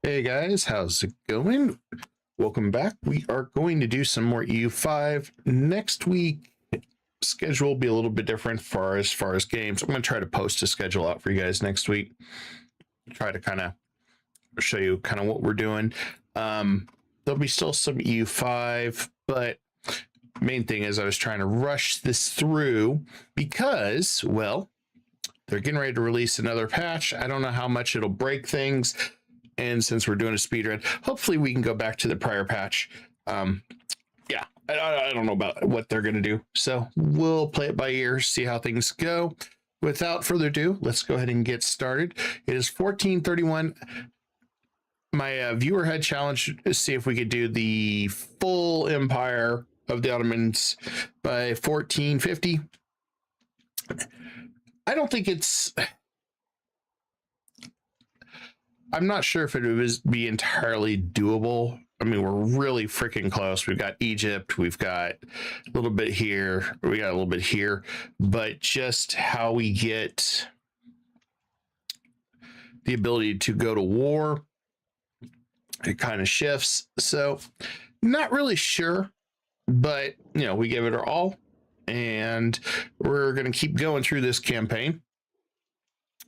Hey guys, how's it going? Welcome back. We are going to do some more EU5 next week. Schedule will be a little bit different as far as games. I'm going to try to post a schedule out for you guys next week. Try to kind of show you kind of what we're doing. There'll be still some EU5, but main thing is I was trying to rush this through because, well, they're getting ready to release another patch. I don't know how much it'll break things. And since we're doing a speed run, hopefully we can go back to the prior patch. Yeah, I don't know about what they're going to do. So we'll play it by ear, see how things go. Without further ado, let's go ahead and get started. It is 14:31. My viewer had challenged to see if we could do the full empire of the Ottomans by 1450. I don't think it's... I'm not sure if it would be entirely doable. I mean, we're really freaking close. We've got Egypt, we've got a little bit here, we got a little bit here, but just how we get the ability to go to war, it kind of shifts. So not really sure, but you know, we give it our all and we're going to keep going through this campaign.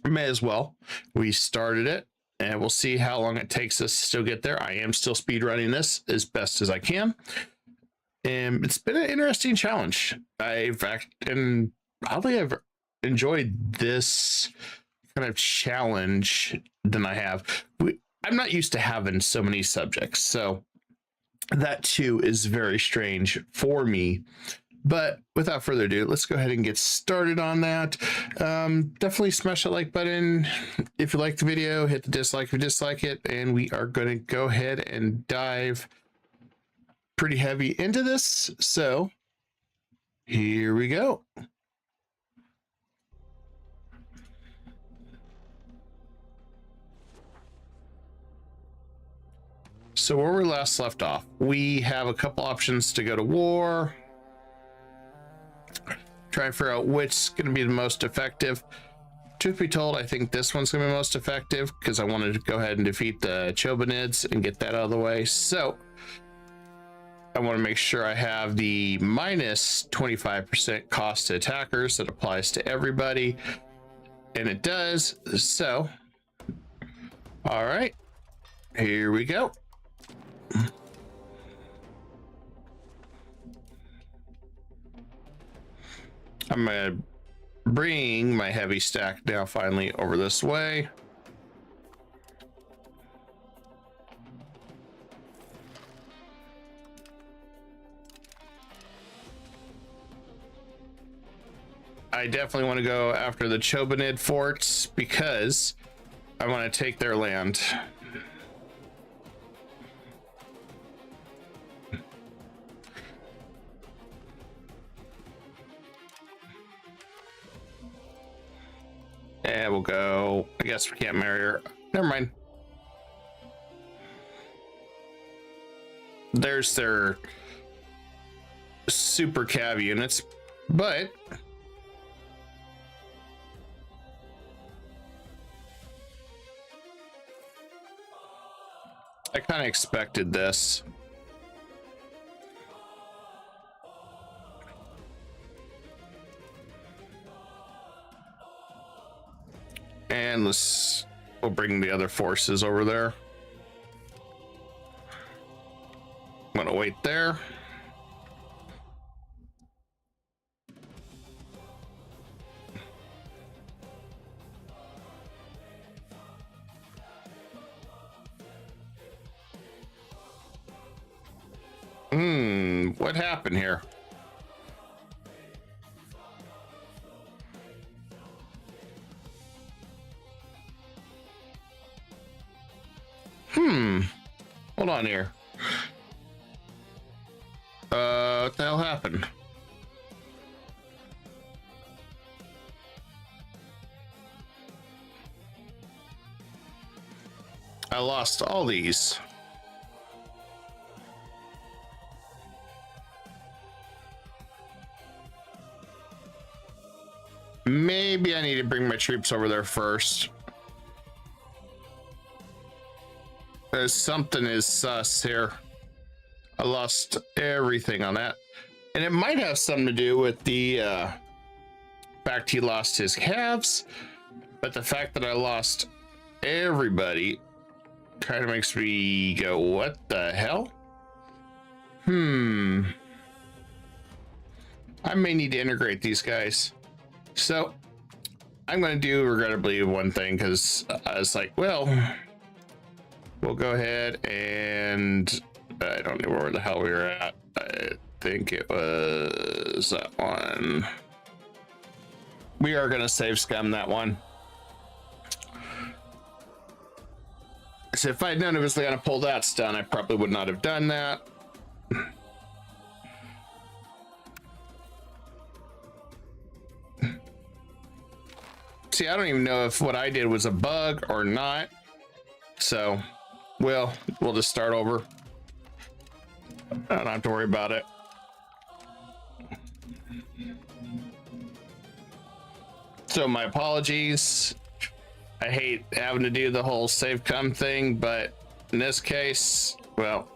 May as well. We started it. And we'll see how long it takes us to still get there. I am still speed running this as best as I can. And it's been an interesting challenge. I've enjoyed this kind of challenge than I have. I'm not used to having so many subjects. So that too is very strange for me. But without further ado, let's go ahead and get started on that. Definitely smash that like button if you like the video, hit the dislike if you dislike it, and we are going to go ahead and dive pretty heavy into this. So here we go. So where we last left off, we have a couple options to go to war. Try and figure out which is going to be the most effective. Truth be told, I think this one's going to be most effective because I wanted to go ahead and defeat the Chobanids and get that out of the way. So I want to make sure I have the minus 25% cost to attackers that applies to everybody. And it does. So, all right, here we go. I'm going to bring my heavy stack now finally over this way. I definitely want to go after the Chobanid forts because I want to take their land. Yeah, we'll go. I guess we can't marry her. Never mind. There's their super cav units, but I kind of expected this. And we'll bring the other forces over there. I'm gonna wait there. What happened here? Hold on here. What the hell happened? I lost all these. Maybe I need to bring my troops over there first. Something is sus here. I lost everything on that. And it might have something to do with the fact he lost his calves, but the fact that I lost everybody kind of makes me go, what the hell? I may need to integrate these guys. So I'm going to do regrettably one thing, because I was like, well, we'll go ahead and I don't know where the hell we were at. I think it was that one. We are going to save scum that one. So if I'd known it was going to pull that stun, I probably would not have done that. See, I don't even know if what I did was a bug or not. So, we'll just start over. I don't have to worry about it. So my apologies. I hate having to do the whole save come thing, but in this case, well,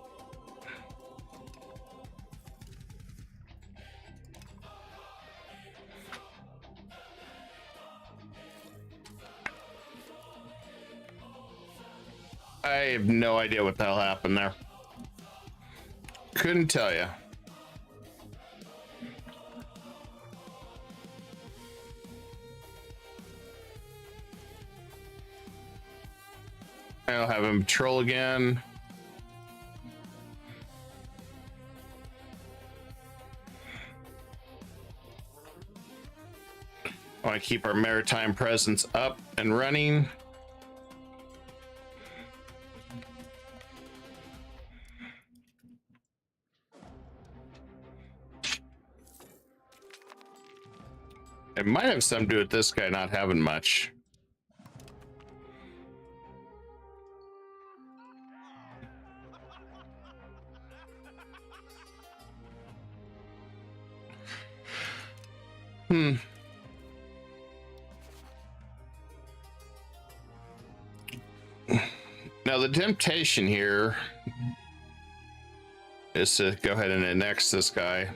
I have no idea what the hell happened there. Couldn't tell you. I'll have him troll again. I want to keep our maritime presence up and running. It might have something to do with this guy not having much. Now the temptation here is to go ahead and annex this guy.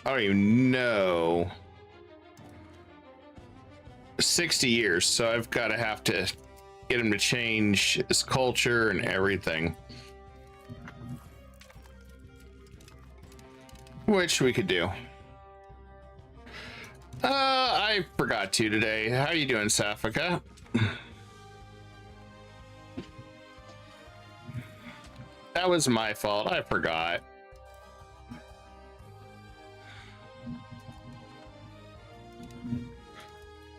I don't even know. 60 years, so I've got to have to get him to change his culture and everything. Which we could do. I forgot to today. How are you doing, Safika? That was my fault. I forgot.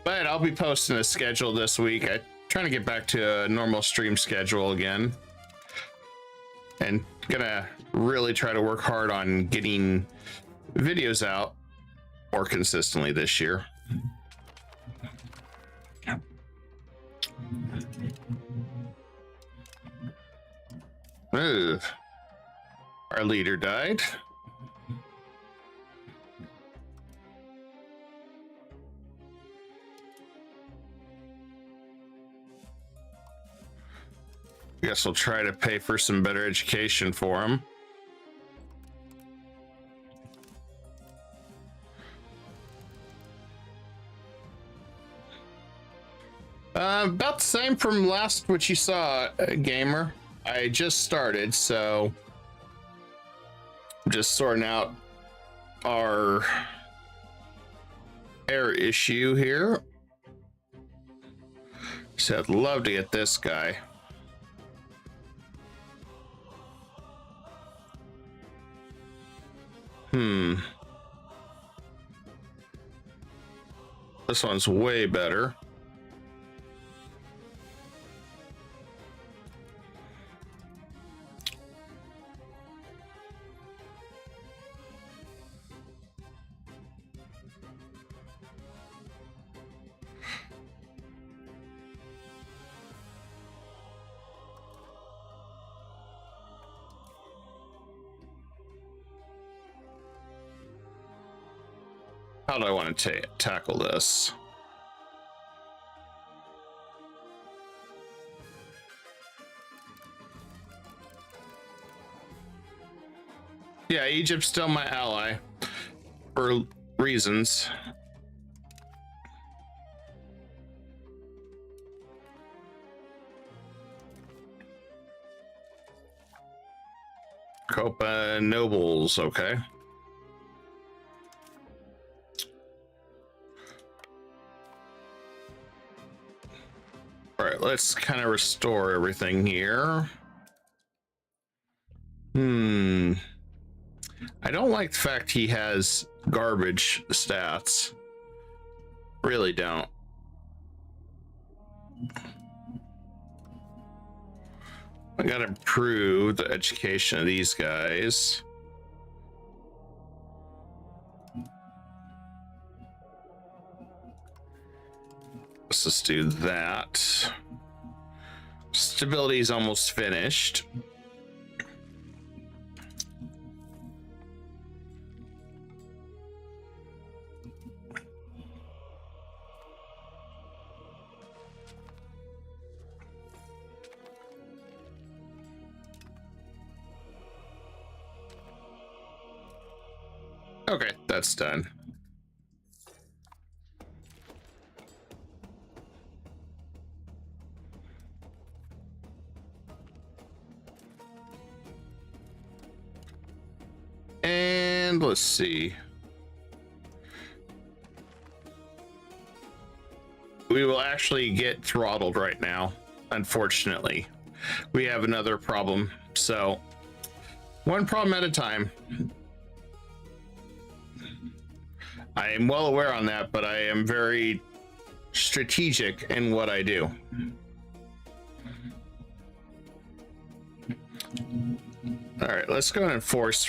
But I'll be posting a schedule this week. I'm trying to get back to a normal stream schedule again. And gonna really try to work hard on getting videos out more consistently this year. Ugh. Our leader died. Guess we'll try to pay for some better education for him. About the same from last what you saw, gamer. I just started, so I'm just sorting out our air issue here. So I'd love to get this guy. This one's way better. How do I want to tackle this? Yeah, Egypt's still my ally for reasons. Copa Nobles, okay. All right, let's kind of restore everything here. I don't like the fact he has garbage stats. Really don't. I gotta improve the education of these guys. Let's just do that. Stability is almost finished. Okay, that's done. And let's see. We will actually get throttled right now, unfortunately. We have another problem, so one problem at a time. I am well aware on that, but I am very strategic in what I do. All right, let's go and enforce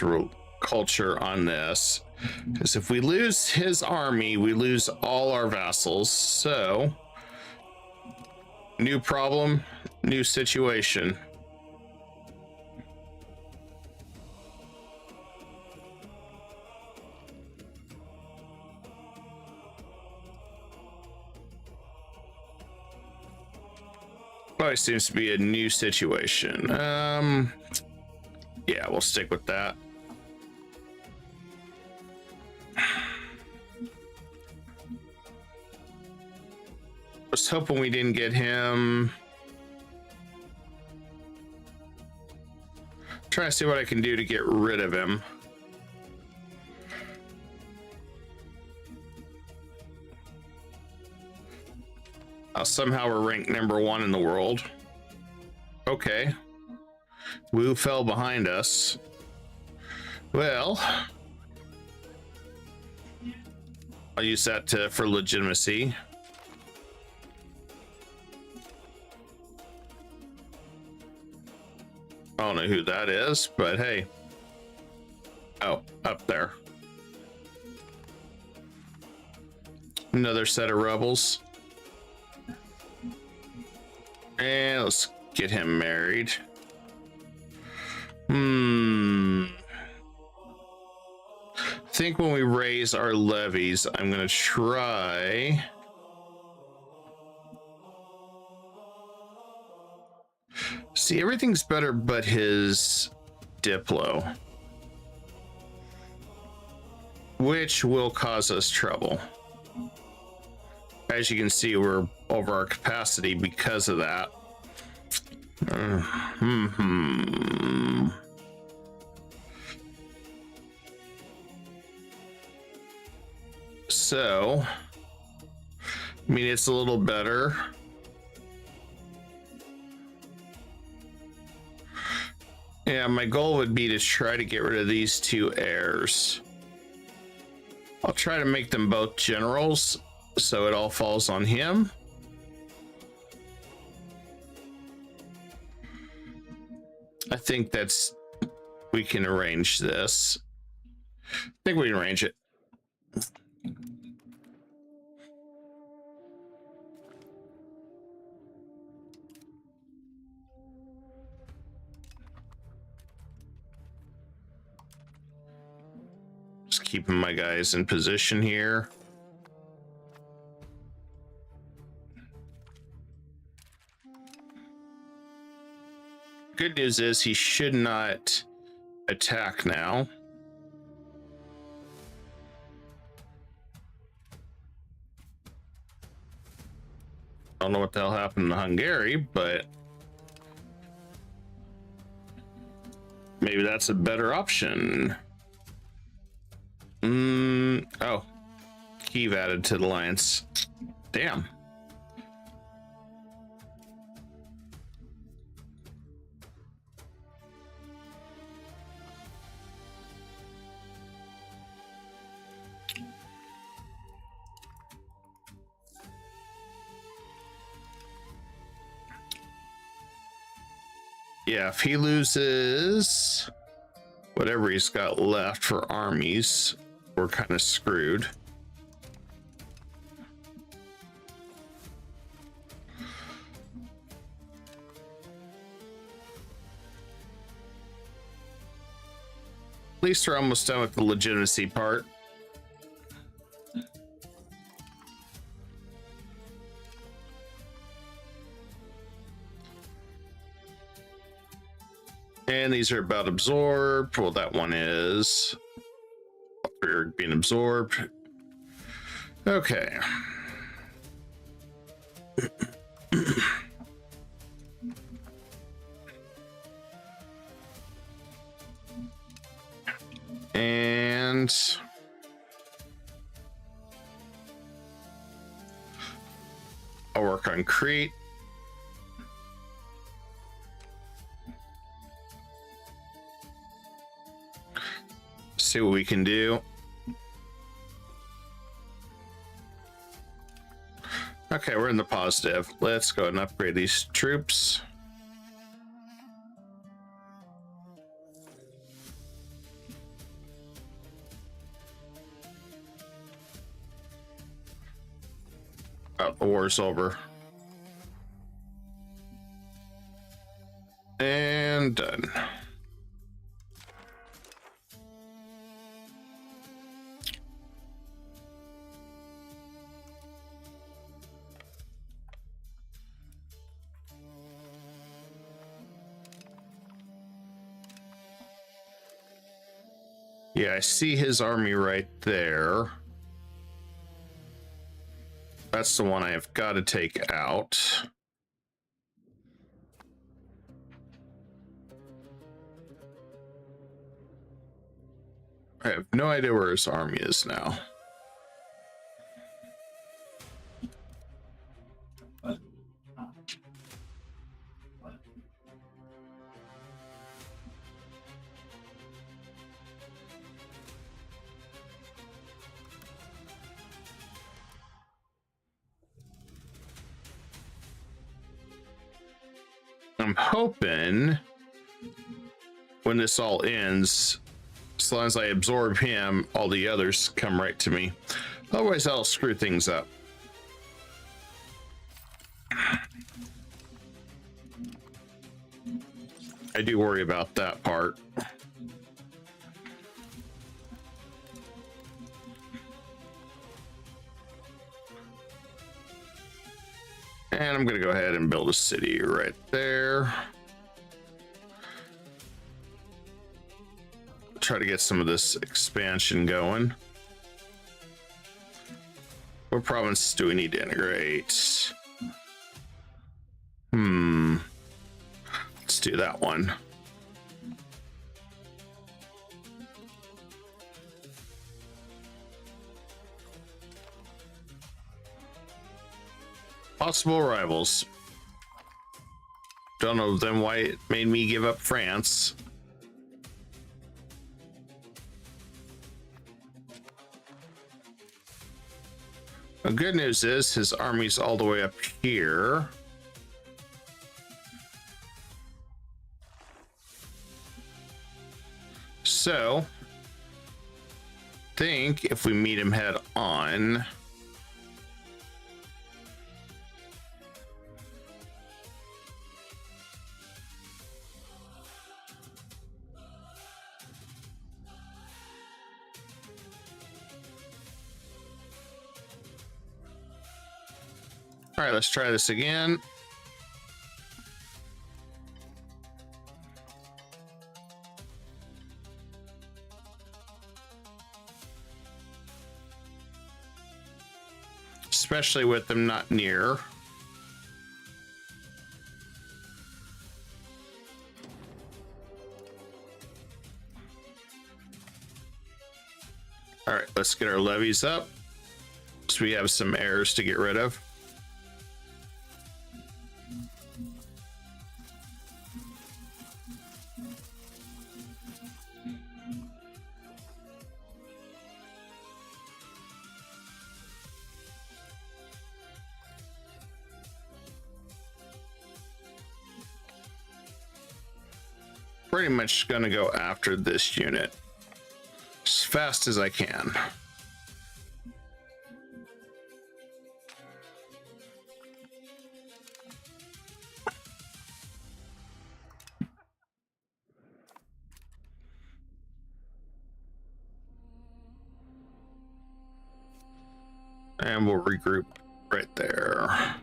culture on this, because if we lose his army, we lose all our vassals. So, new problem, new situation. Oh, it seems to be a new situation. Yeah, we'll stick with that. I was hoping we didn't get him. Trying to see what I can do to get rid of him. Somehow we're ranked #1 in the world. Okay. Wu fell behind us. Well, I'll use that for legitimacy. I don't know who that is, but hey. Oh, up there. Another set of rebels. And let's get him married. I think when we raise our levies, I'm gonna try. See, everything's better but his Diplo, which will cause us trouble. As you can see, we're over our capacity because of that. So, I mean, it's a little better. Yeah, my goal would be to try to get rid of these two heirs. I'll try to make them both generals, so it all falls on him. I think we can arrange this. I think we can arrange it. Just keeping my guys in position here. Good news is he should not attack now. I don't know what the hell happened to Hungary, but maybe that's a better option. Oh, Kyiv added to the alliance. Damn. Yeah, if he loses whatever he's got left for armies, we're kind of screwed. At least we're almost done with the legitimacy part. And these are about absorbed. Well, that one is. We're being absorbed. Okay. And I'll work on Crete. See what we can do. Okay, we're in the positive. Let's go and upgrade these troops. Oh, the war's over. And done. Yeah, I see his army right there. That's the one I have got to take out. I have no idea where his army is now. I'm hoping when this all ends, as long as I absorb him, all the others come right to me. Otherwise, that'll screw things up. I do worry about that part. And I'm going to go ahead and build a city right there. Try to get some of this expansion going. What province do we need to integrate? Let's do that one. Possible rivals. Don't know then why it made me give up France. The good news is his army's all the way up here. So, think if we meet him head on, all right, let's try this again. Especially with them not near. All right, let's get our levies up. So we have some errors to get rid of. Pretty much going to go after this unit as fast as I can. And we'll regroup right there.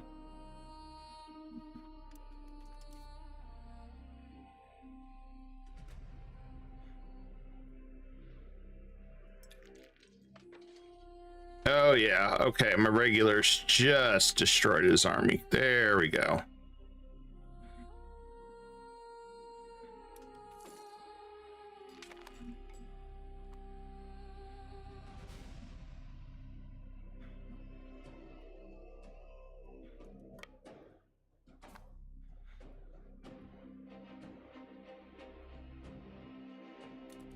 Oh yeah, okay, my regulars just destroyed his army. There we go.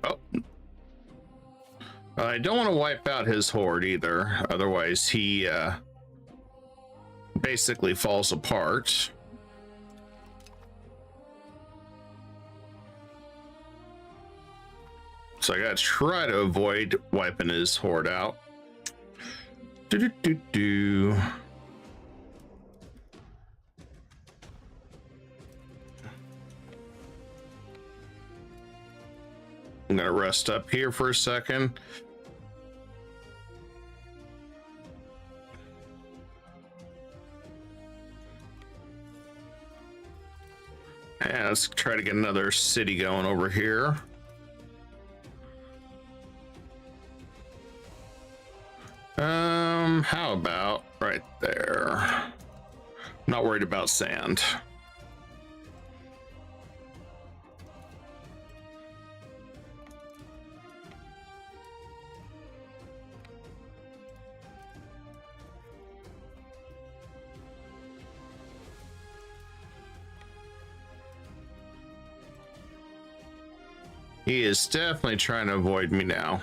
Oh. I don't want to wipe out his horde either, otherwise he basically falls apart. So I gotta try to avoid wiping his horde out. Do. I'm gonna rest up here for a second. And let's try to get another city going over here. How about right there? Not worried about sand. He is definitely trying to avoid me now.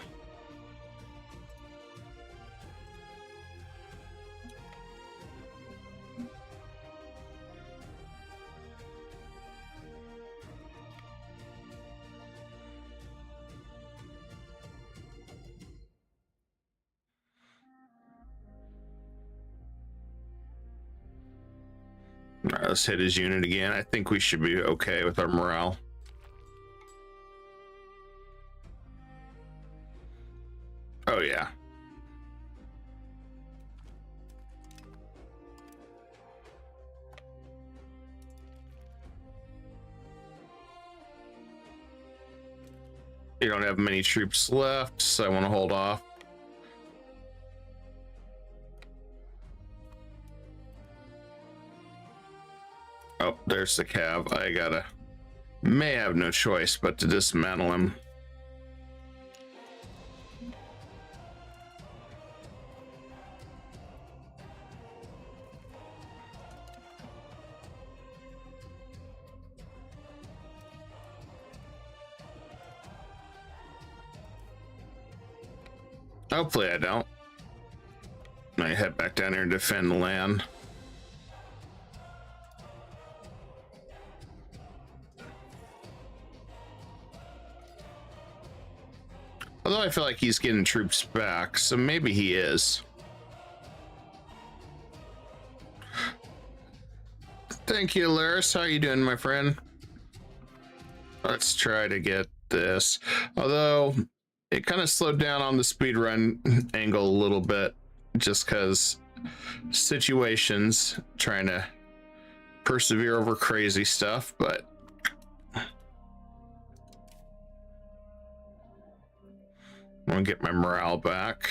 All right, let's hit his unit again. I think we should be okay with our morale. Oh yeah. You don't have many troops left, so I want to hold off. Oh, there's the cav. I may have no choice but to dismantle him. Hopefully I don't. I head back down here and defend the land. Although I feel like he's getting troops back, so maybe he is. Thank you, Laris. How you doing, my friend? Let's try to get this. Although it kind of slowed down on the speed run angle a little bit, just because situations, trying to persevere over crazy stuff, but I'm gonna get my morale back.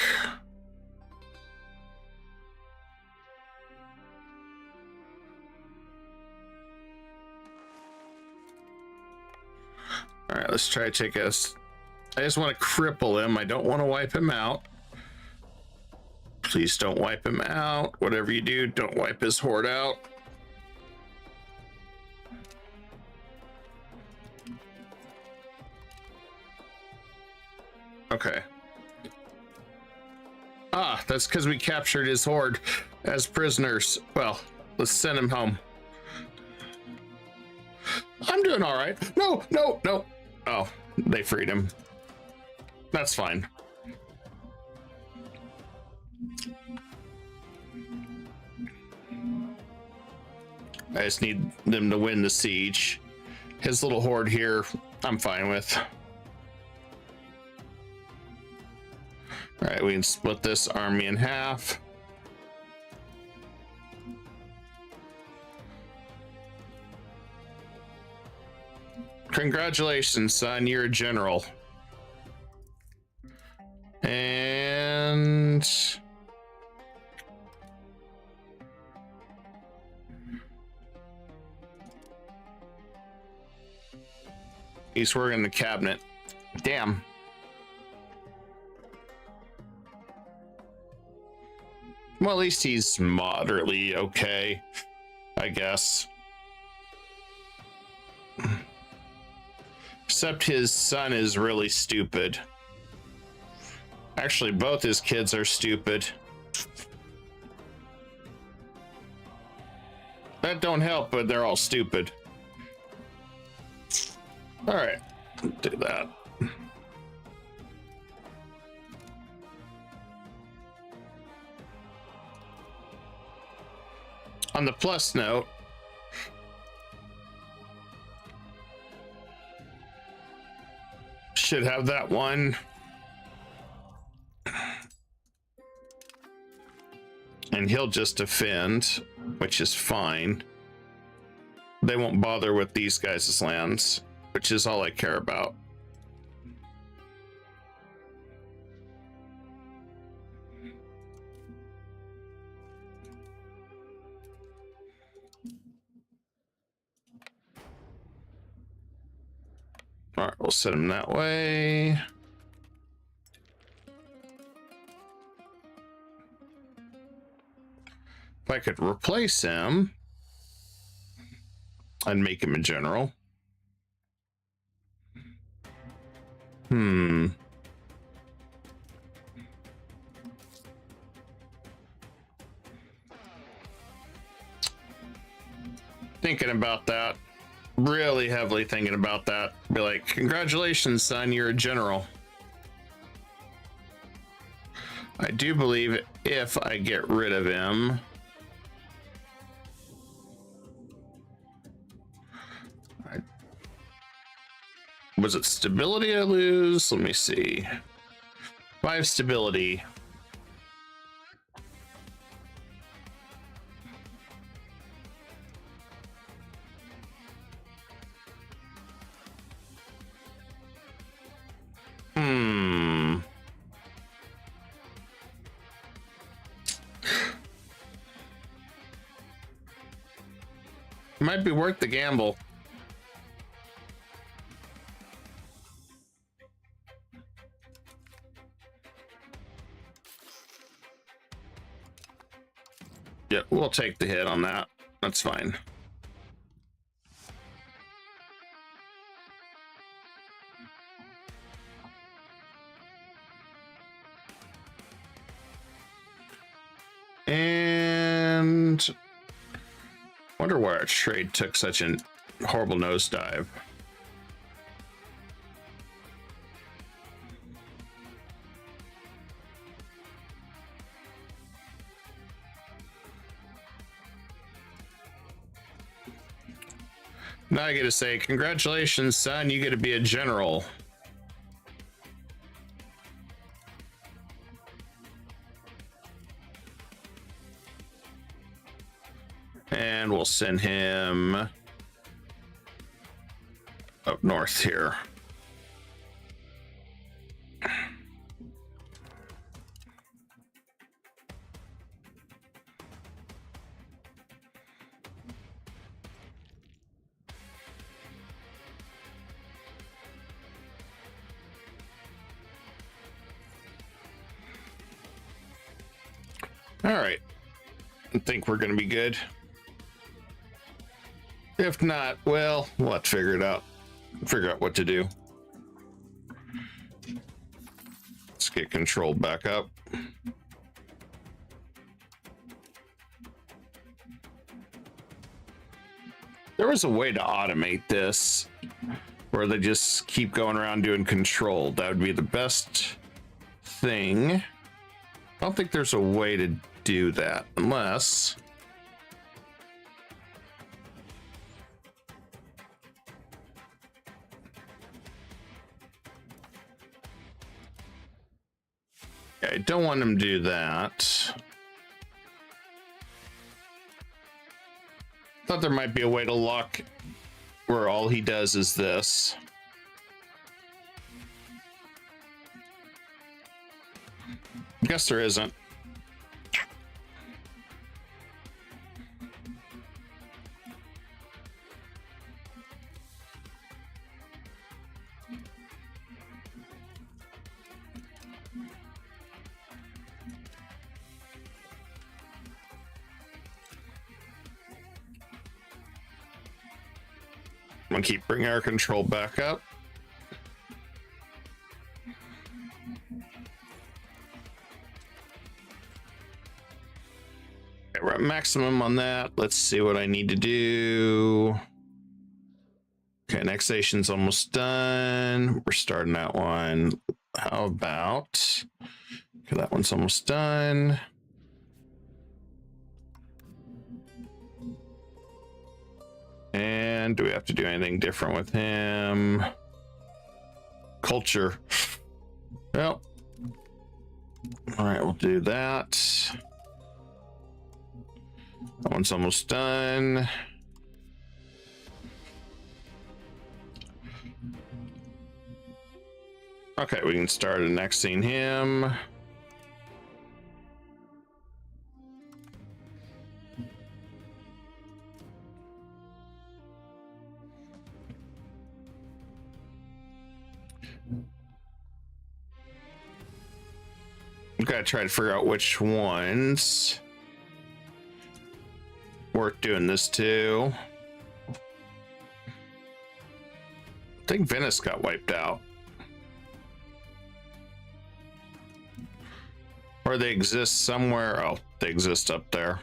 All right, let's try to take us I just want to cripple him. I don't want to wipe him out. Please don't wipe him out. Whatever you do, don't wipe his horde out. Okay. Ah, that's because we captured his horde as prisoners. Well, let's send him home. I'm doing all right. No, no, no. Oh, they freed him. That's fine. I just need them to win the siege. His little horde here, I'm fine with. All right, we can split this army in half. Congratulations, son, you're a general. And he's working the cabinet. Damn. Well, at least he's moderately okay, I guess. Except his son is really stupid. Actually, both his kids are stupid. That don't help, but they're all stupid. All right, do that. On the plus note, should have that one. And he'll just defend, which is fine. They won't bother with these guys' lands, which is all I care about. All right, we'll set him that way. If I could replace him and make him a general. Thinking about that. Really heavily thinking about that. Be like, congratulations, son, you're a general. I do believe if I get rid of him, was it stability I lose? Let me see. 5 stability. Might be worth the gamble. Yeah, we'll take the hit on that. That's fine. And wonder why our trade took such a horrible nosedive. Now I get to say, congratulations, son, you get to be a general. And we'll send him up north here. All right. I think we're going to be good. If not, well, we'll have to figure it out. Figure out what to do. Let's get control back up. There was a way to automate this where they just keep going around doing control. That would be the best thing. I don't think there's a way to do that unless... I don't want him to do that. Thought there might be a way to lock where all he does is this. Guess there isn't. I'm gonna keep bringing our control back up. Okay, we're at maximum on that. Let's see what I need to do. Okay, annexation's almost done. We're starting that one. How about... Okay, that one's almost done. And do we have to do anything different with him? Culture. Well, all right, we'll do that. That one's almost done. Okay, we can start annexing him. Gotta try to figure out which ones worth doing this to. I think Venice got wiped out. Or they exist somewhere. Oh, they exist up there.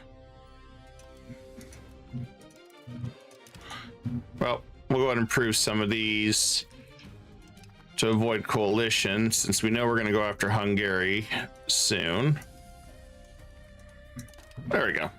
Well, we'll go ahead and improve some of these to avoid coalition, since we know we're going to go after Hungary soon. There we go.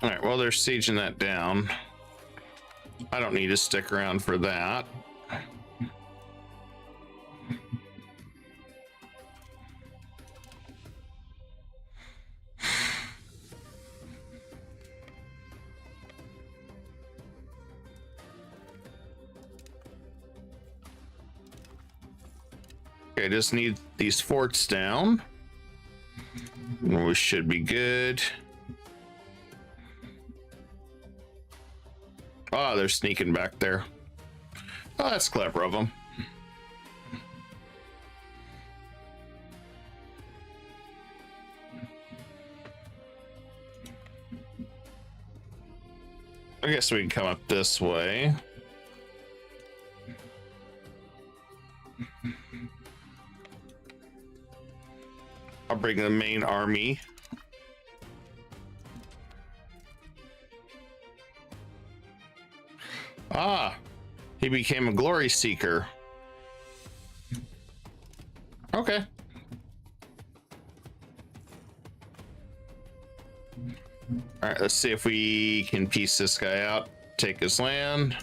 All right, well, they're sieging that down. I don't need to stick around for that. Okay, just need these forts down. We should be good. Oh, they're sneaking back there. Oh, that's clever of them. I guess we can come up this way. I'll bring the main army. Ah, he became a glory seeker. Okay. All right, let's see if we can piece this guy out, take his land.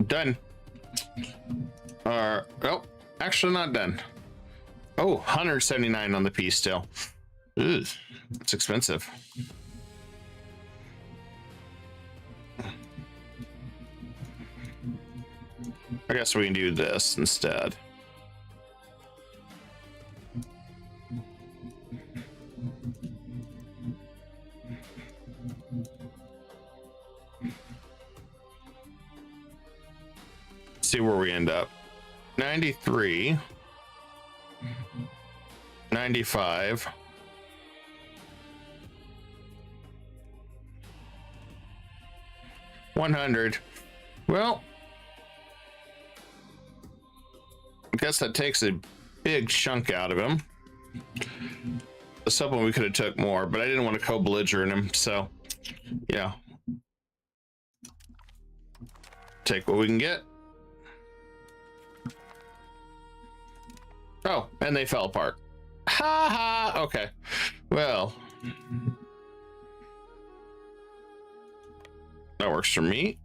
Done. Oh, actually not done. Oh, 179 on the piece still. Ugh, it's expensive. I guess we can do this instead. See where we end up. 93, 95, 100. Well, I guess that takes a big chunk out of him. The supplement we could have took more, but I didn't want to co-belligerent him, so yeah. Take what we can get. Oh, and they fell apart. Ha ha. Okay. Well, that works for me.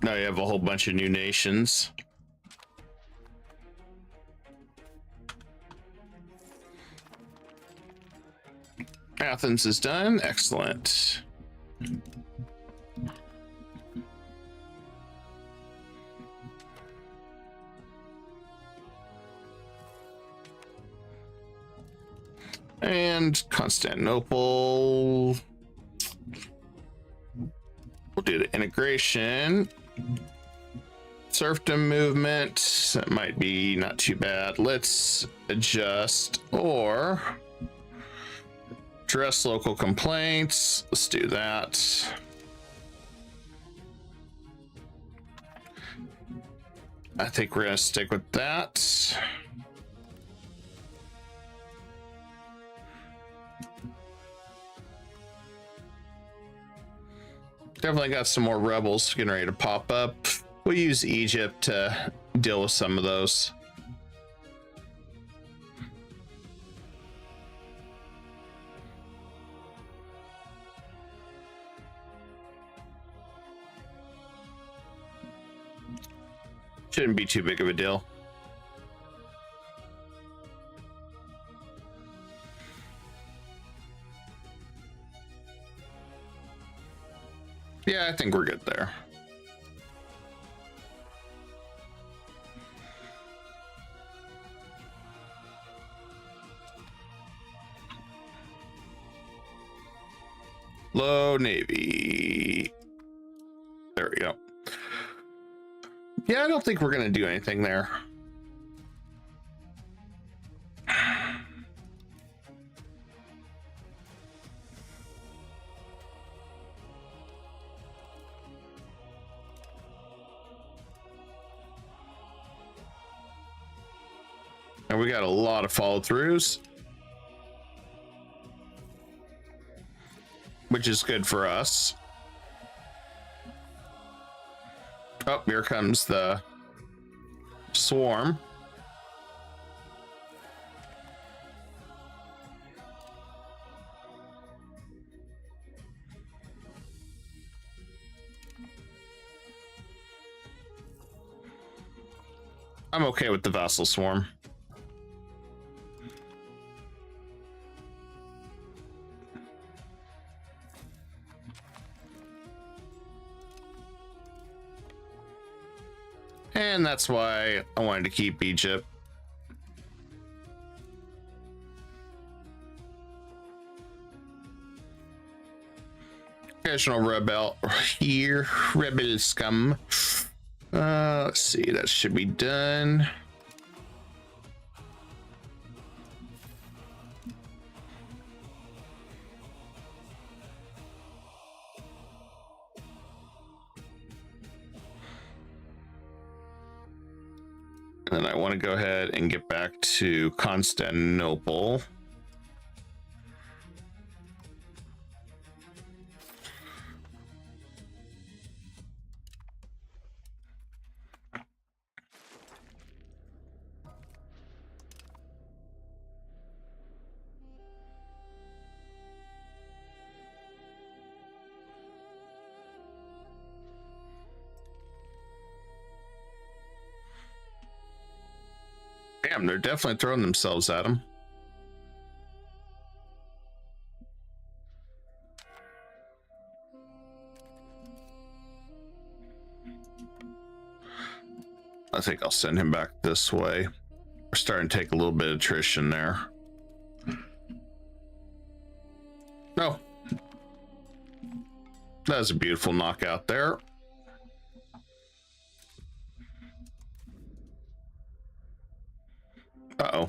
Now you have a whole bunch of new nations. Athens is done. Excellent. And Constantinople. We'll do the integration. Serfdom movement. That might be not too bad. Let's adjust or address local complaints. Let's do that. I think we're going to stick with that. Definitely got some more rebels getting ready to pop up. We'll use Egypt to deal with some of those. Shouldn't be too big of a deal. Yeah, I think we're good there. Low Navy. There we go. Yeah, I don't think we're going to do anything there. And we got a lot of follow-throughs, which is good for us. Oh, here comes the swarm. I'm okay with the vassal swarm. And that's why I wanted to keep Egypt. Occasional rebel here, rebel scum. Let's see, that should be done. And I want to go ahead and get back to Constantinople. Damn, they're definitely throwing themselves at him. I think I'll send him back this way. We're starting to take a little bit of attrition there. No. That was a beautiful knockout there. Uh-oh.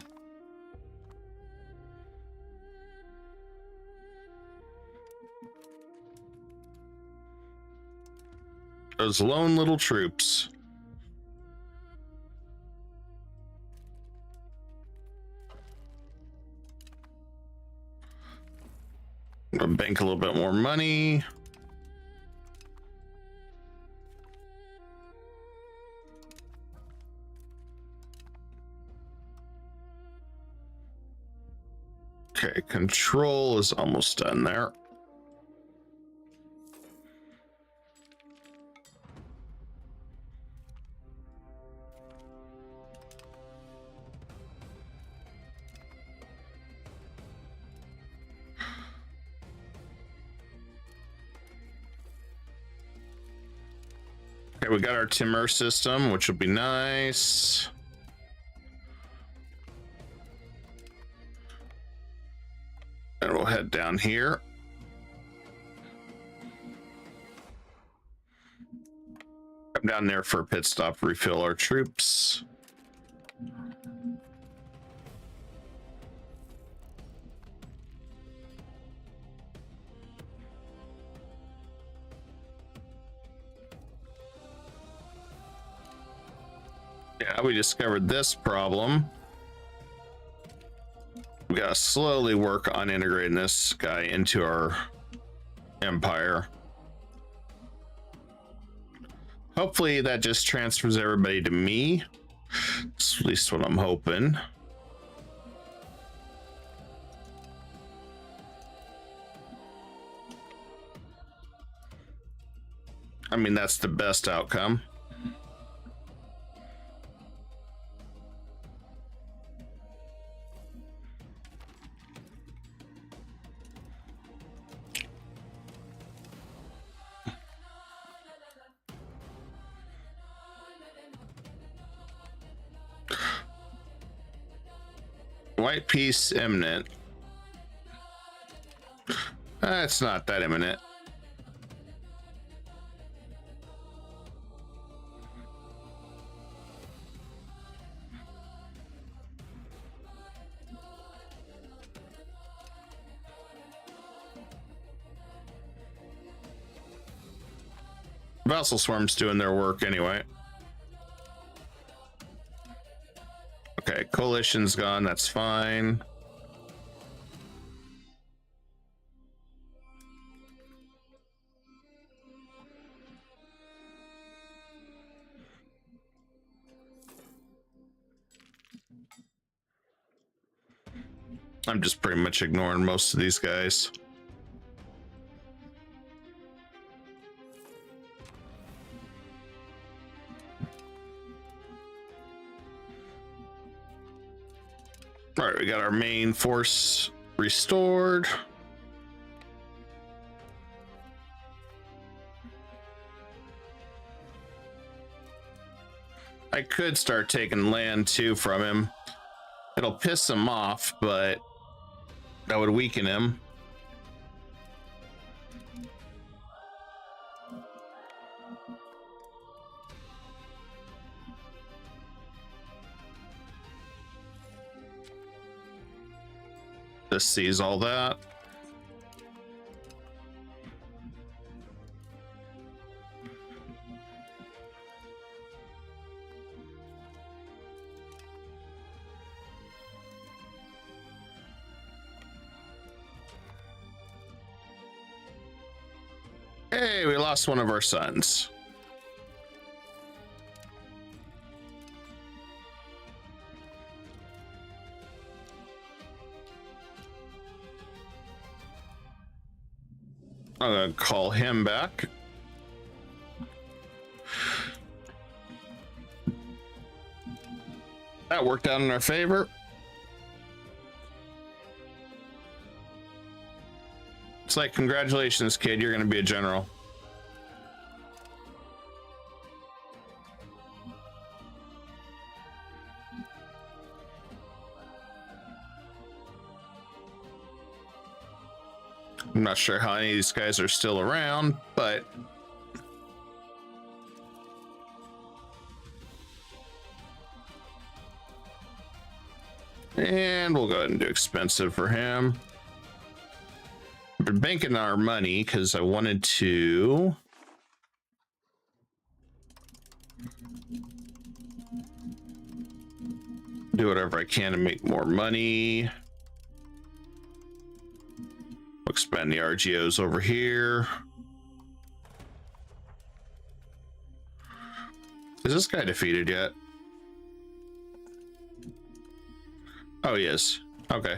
Those lone little troops. I'm gonna bank a little bit more money. Okay, control is almost done there. Okay, we got our timber system, which will be nice. And we'll head down here. Come down there for a pit stop, refill our troops. Yeah, we discovered this problem. We gotta slowly work on integrating this guy into our empire. Hopefully that just transfers everybody to me. That's at least what I'm hoping. I mean, that's the best outcome. White peace imminent. It's not that imminent. Vassal swarm's doing their work anyway. Okay, coalition's gone, that's fine. I'm just pretty much ignoring most of these guys. All right, we got our main force restored. I could start taking land too from him. It'll piss him off, but that would weaken him. This sees all that. Hey, we lost one of our sons. I'm gonna call him back. That worked out in our favor. It's like, congratulations, kid, you're going to be a general. I'm not sure how any of these guys are still around, but and we'll go ahead and do expensive for him. I've been banking our money because I wanted to do whatever I can to make more money. Expand the RGOs over here. Is this guy defeated yet? Oh, he is. Okay.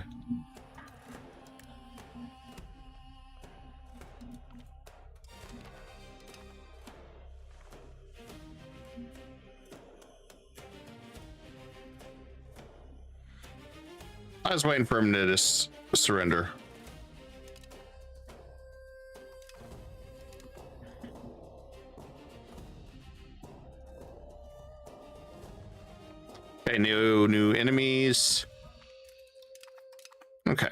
I was waiting for him to just surrender. Okay, new enemies. Okay.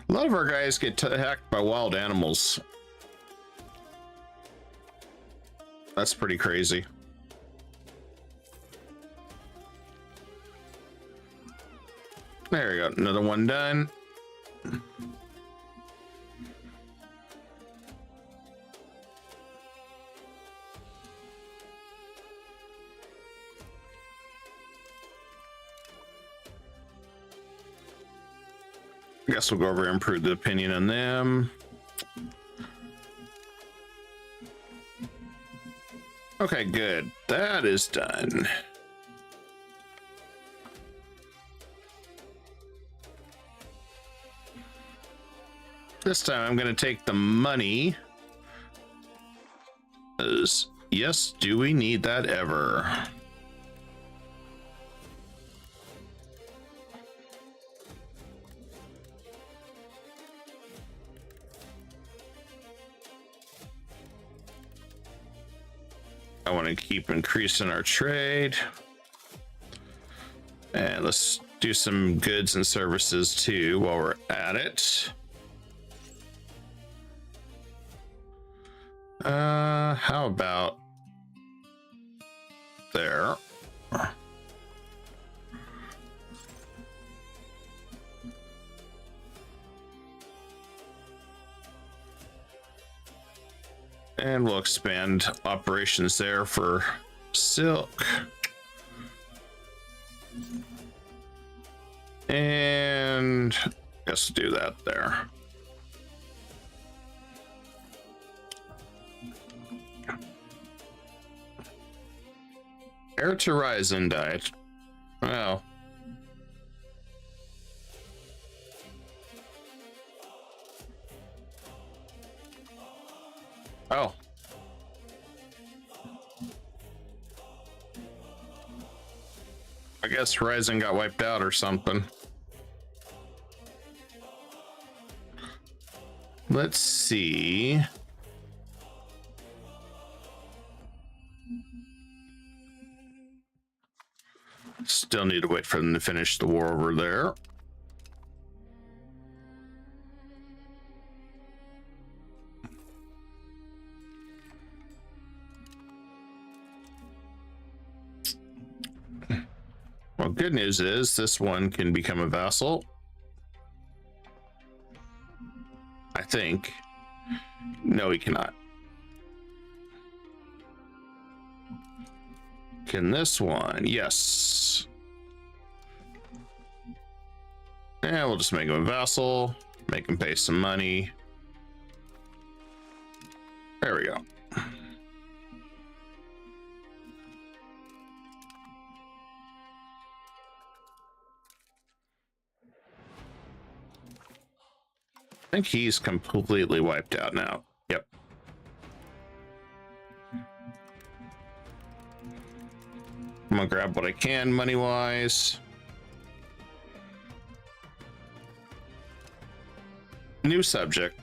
A lot of our guys get attacked by wild animals. That's pretty crazy. There we go, another one done. I guess we'll go over and improve the opinion on them. Okay, good. That is done. This time I'm going to take the money. Yes, do we need that ever? I want to keep increasing our trade. And let's do some goods and services too while we're at it. How about there? And we'll expand operations there for silk. And I guess do that there. Heir to Ryzen died. Well. Oh. I guess Ryzen got wiped out or something. Let's see. Still need to wait for them to finish the war over there. Well, good news is this one can become a vassal. I think. No, he cannot. Can this one? Yes. And we'll just make him a vassal, make him pay some money. There we go. I think he's completely wiped out now. Yep. gonna grab what I can money wise. New subject.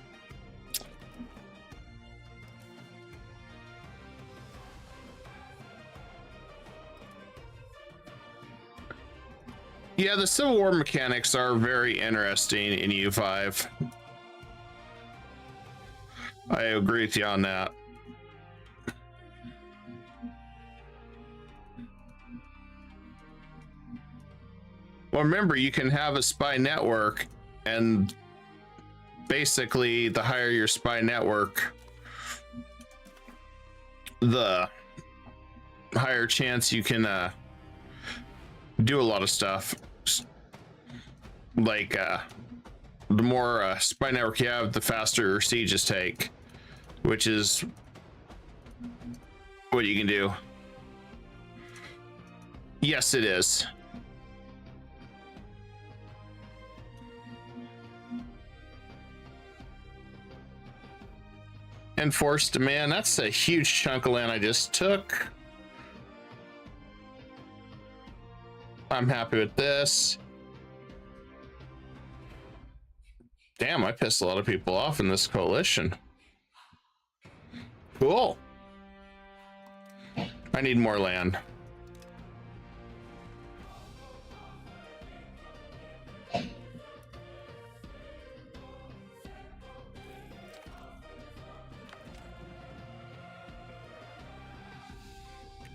Yeah, the Civil War mechanics are very interesting in U5. I agree with you on that. Well, remember, you can have a spy network, and basically, the higher your spy network, the higher chance you can do a lot of stuff. Like, the more spy network you have, the faster sieges take, which is what you can do. Yes, it is. Enforced demand, that's a huge chunk of land I just took. I'm happy with this. Damn, I pissed a lot of people off in this coalition. Cool. I need more land.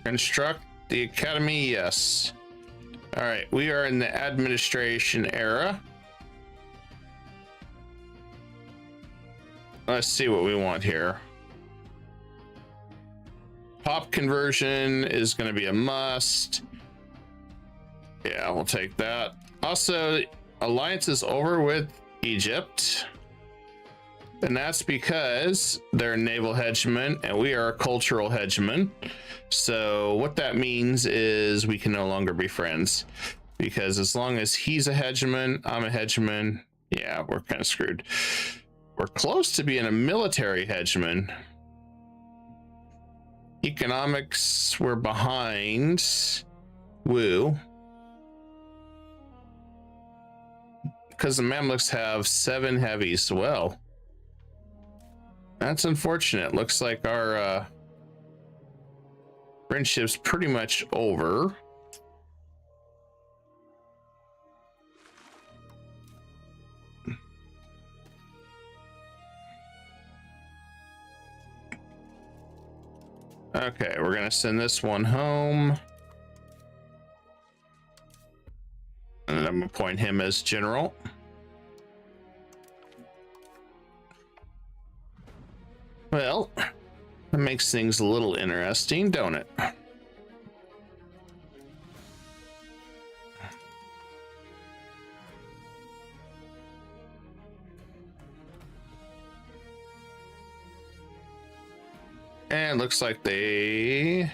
Construct the academy, yes. All right, we are in the administration era. Let's see what we want here. Pop conversion is going to be a must. Yeah, we'll take that. Also, alliance is over with Egypt. And that's because they're a naval hegemon and we are a cultural hegemon. So what that means is we can no longer be friends, because as long as he's a hegemon, I'm a hegemon. Yeah, we're kind of screwed. We're close to being a military hegemon. Economics, we're behind. Woo. Because the Mamluks have 7 heavies. Well, that's unfortunate. Looks like our friendship's pretty much over. Okay, we're gonna send this one home. And I'm gonna appoint him as general. Well, that makes things a little interesting, don't it? And looks like they...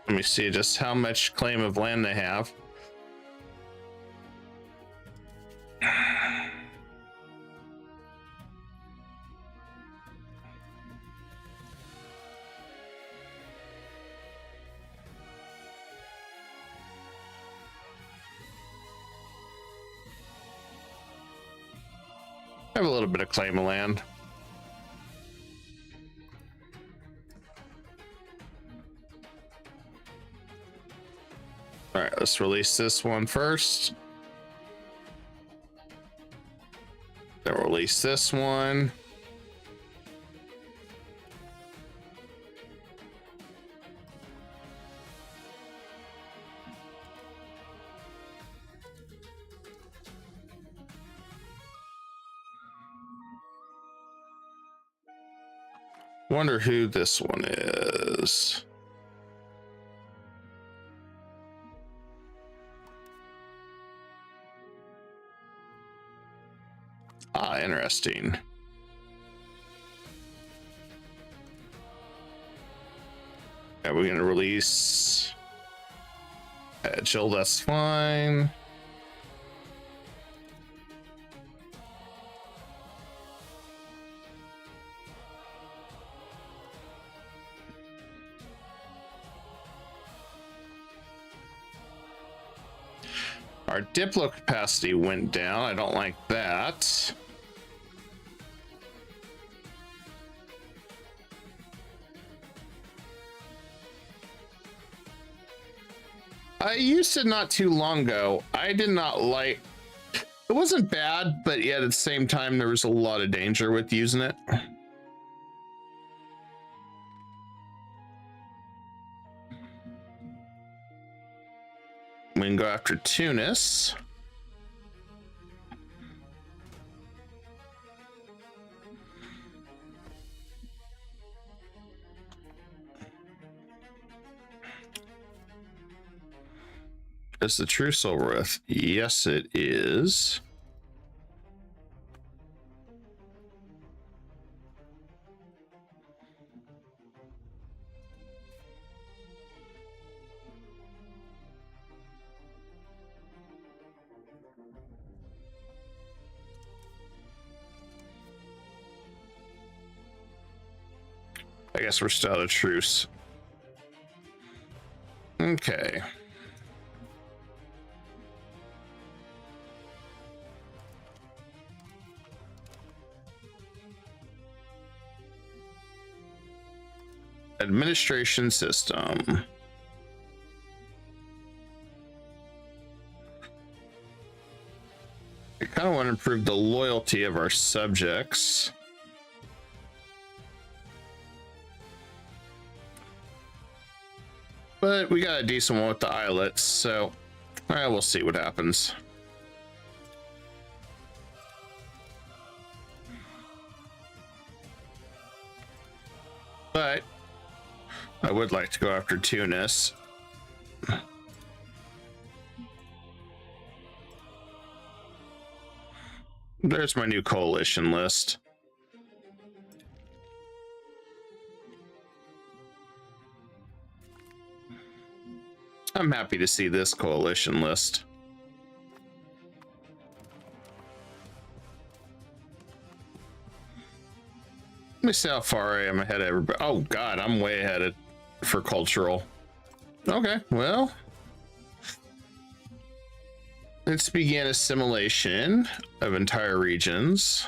Let me see just how much claim of land they have. I have a little bit of claim of land. All right, let's release this one first. Then we'll release this one. Wonder who this one is. Ah, interesting. Yeah, we're gonna release Jill, that's fine. Our Diplo capacity went down. I don't like that. I used it not too long ago. I did not like it. Wasn't bad, but yet at the same time, there was a lot of danger with using it. We can go after Tunis. Is the true soul worth? Yes, it is. I guess we're still out of truce. Okay. Administration system. I kind of want to improve the loyalty of our subjects. But we got a decent one with the islets, so all right, we'll see what happens. But I would like to go after Tunis. There's my new coalition list. I'm happy to see this coalition list. Let me see how far I am ahead of everybody. Oh God, I'm way ahead for cultural. Okay, well, let's begin assimilation of entire regions.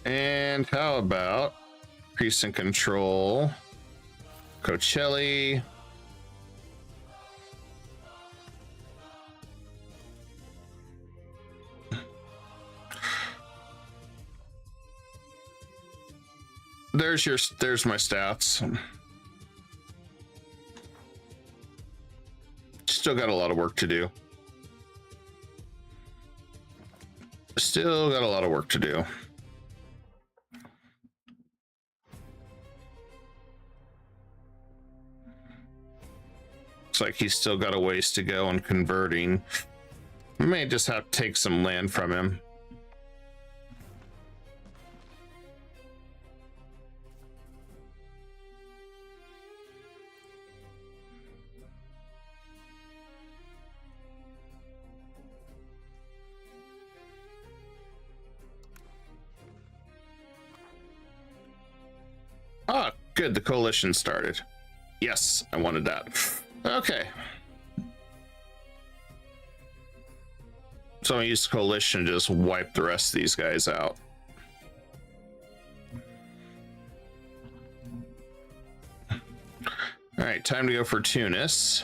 And how about peace and control, Coachella? There's my stats. Still got a lot of work to do. Still got a lot of work to do. Looks like he's still got a ways to go on converting. We may just have to take some land from him. Ah, good. The coalition started. Yes, I wanted that. Okay. So I use coalition to just wipe the rest of these guys out. All right, time to go for Tunis.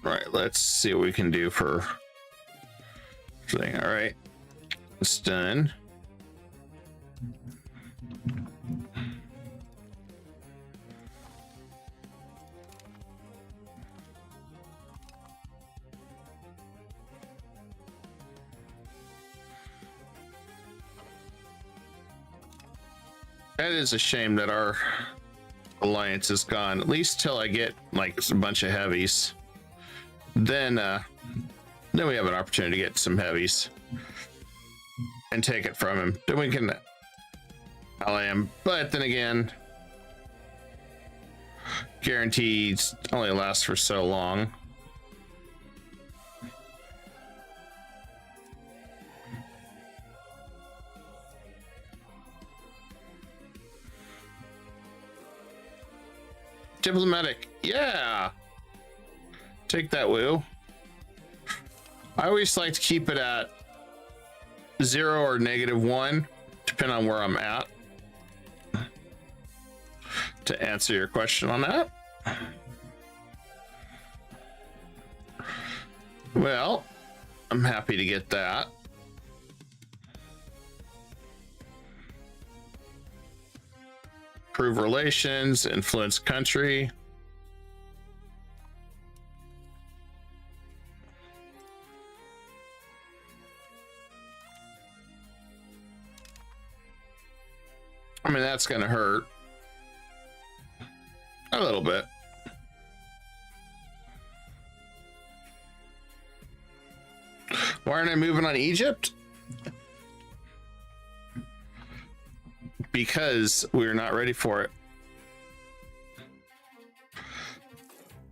Right, let's see what we can do for thing. All right, it's done. That is a shame that our alliance is gone, at least till I get like a bunch of heavies. Then we have an opportunity to get some heavies and take it from him. Then we can ally him. But then again, guarantees only last for so long. Diplomatic, yeah. Take that, woo. I always like to keep it at 0 or -1, depending on where I'm at. To answer your question on that. Well, I'm happy to get that. Improve relations, influence country. I mean, that's gonna hurt a little bit. Why aren't I moving on Egypt? Because we're not ready for it.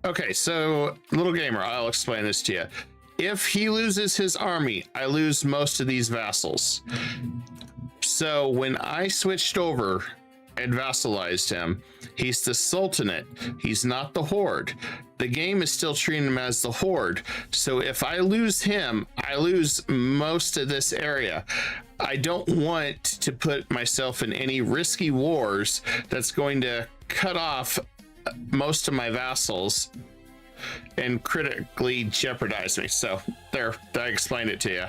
Okay, so little gamer, I'll explain this to you. If he loses his army, I lose most of these vassals. So when I switched over and vassalized him, he's the Sultanate. He's not the Horde. The game is still treating him as the Horde. So if I lose him, I lose most of this area. I don't want to put myself in any risky wars that's going to cut off most of my vassals and critically jeopardize me. So there, I explained it to you.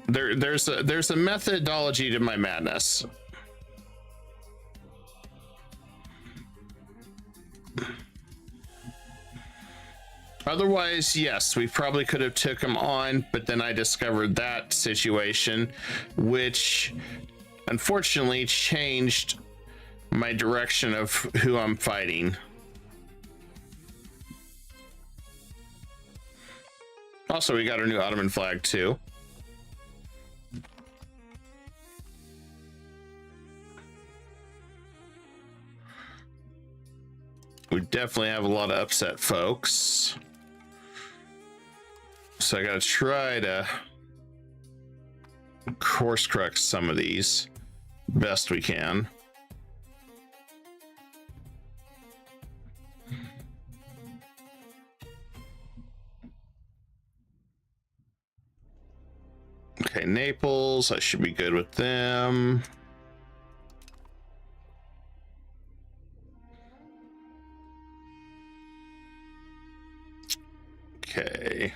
There's a methodology to my madness. Otherwise, yes, we probably could have took him on, but then I discovered that situation, which unfortunately changed my direction of who I'm fighting. Also, we got our new Ottoman flag too. We definitely have a lot of upset folks. So I gotta try to course correct some of these best we can. Okay, Naples, I should be good with them. Okay.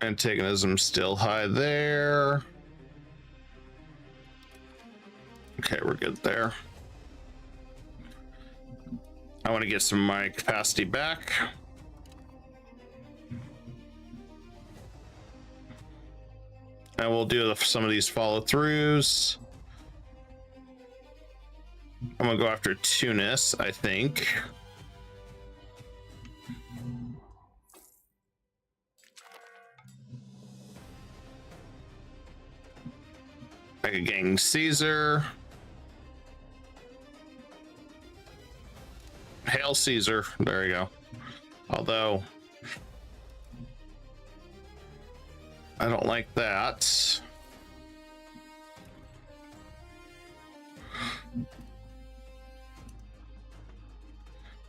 Antagonism still high there. Okay, we're good there. I want to get some of my capacity back. And we'll do some of these follow-throughs. I'm gonna go after Tunis, I think. I could gang Caesar. Hail Caesar. There you go. Although I don't like that.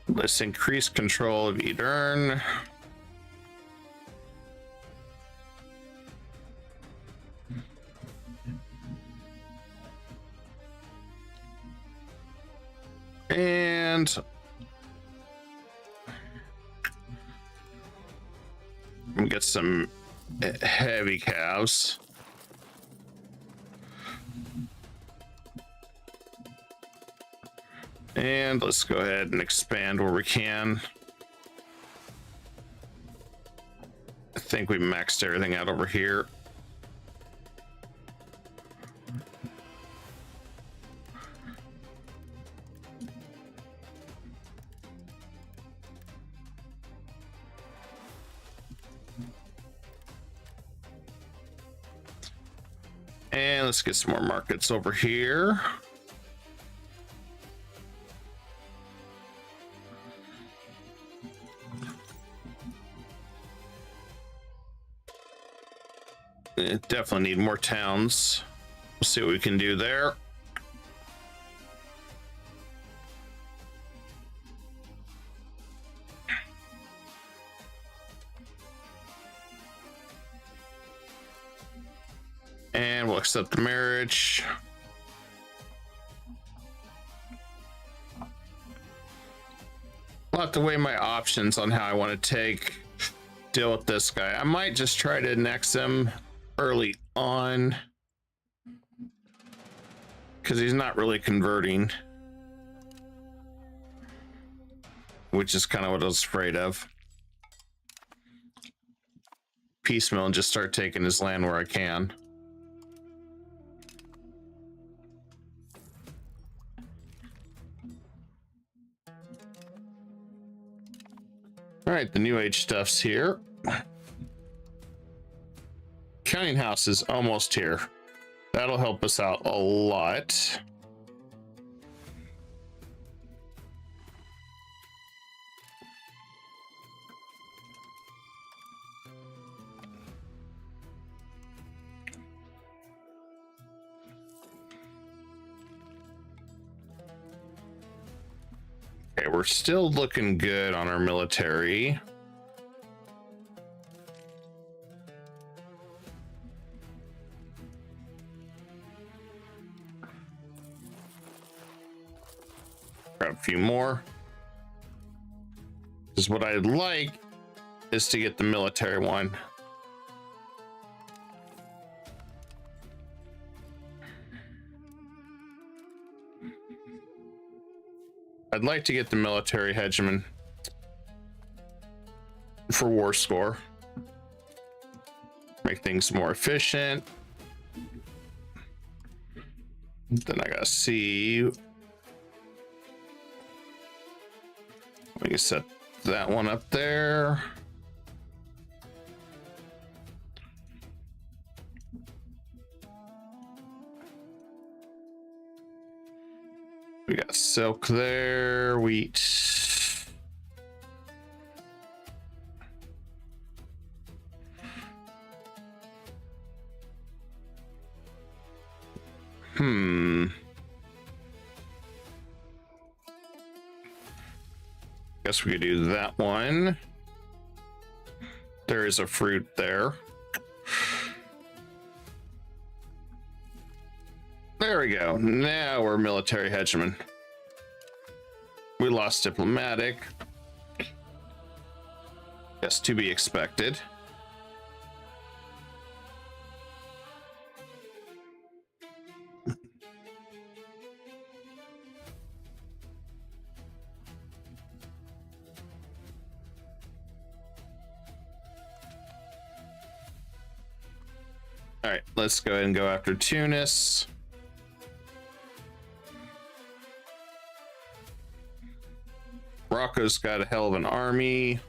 Let's increase control of Edirne. And we get some heavy calves. And let's go ahead and expand where we can. I think we maxed everything out over here. And let's get some more markets over here. Definitely need more towns. We'll see what we can do there. And we'll accept the marriage. I'll have to weigh my options on how I want to deal with this guy. I might just try to annex him early on because he's not really converting, which is kind of what I was afraid of. Piecemeal and just start taking his land where I can. All right, the New Age stuff's here. Counting house is almost here. That'll help us out a lot. Okay, we're still looking good on our military. Grab a few more. Because what I'd like is to get the military one. I'd like to get the military hegemon for war score. Make things more efficient. Then I gotta see. We can set that one up there. We got silk there, wheat. Guess we could do that one. There is a fruit there. There we go. Now we're military hegemon. We lost diplomatic. Yes, to be expected. All right, let's go ahead and go after Tunis. Morocco's got a hell of an army.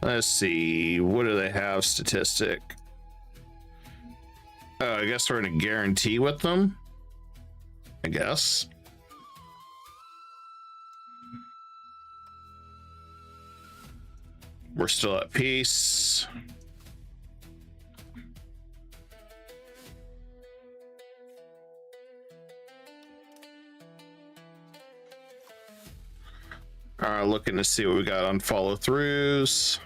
Let's see, what do they have statistic? Oh, I guess we're gonna guarantee with them, I guess. We're still at peace. Looking to see what we got on follow throughs.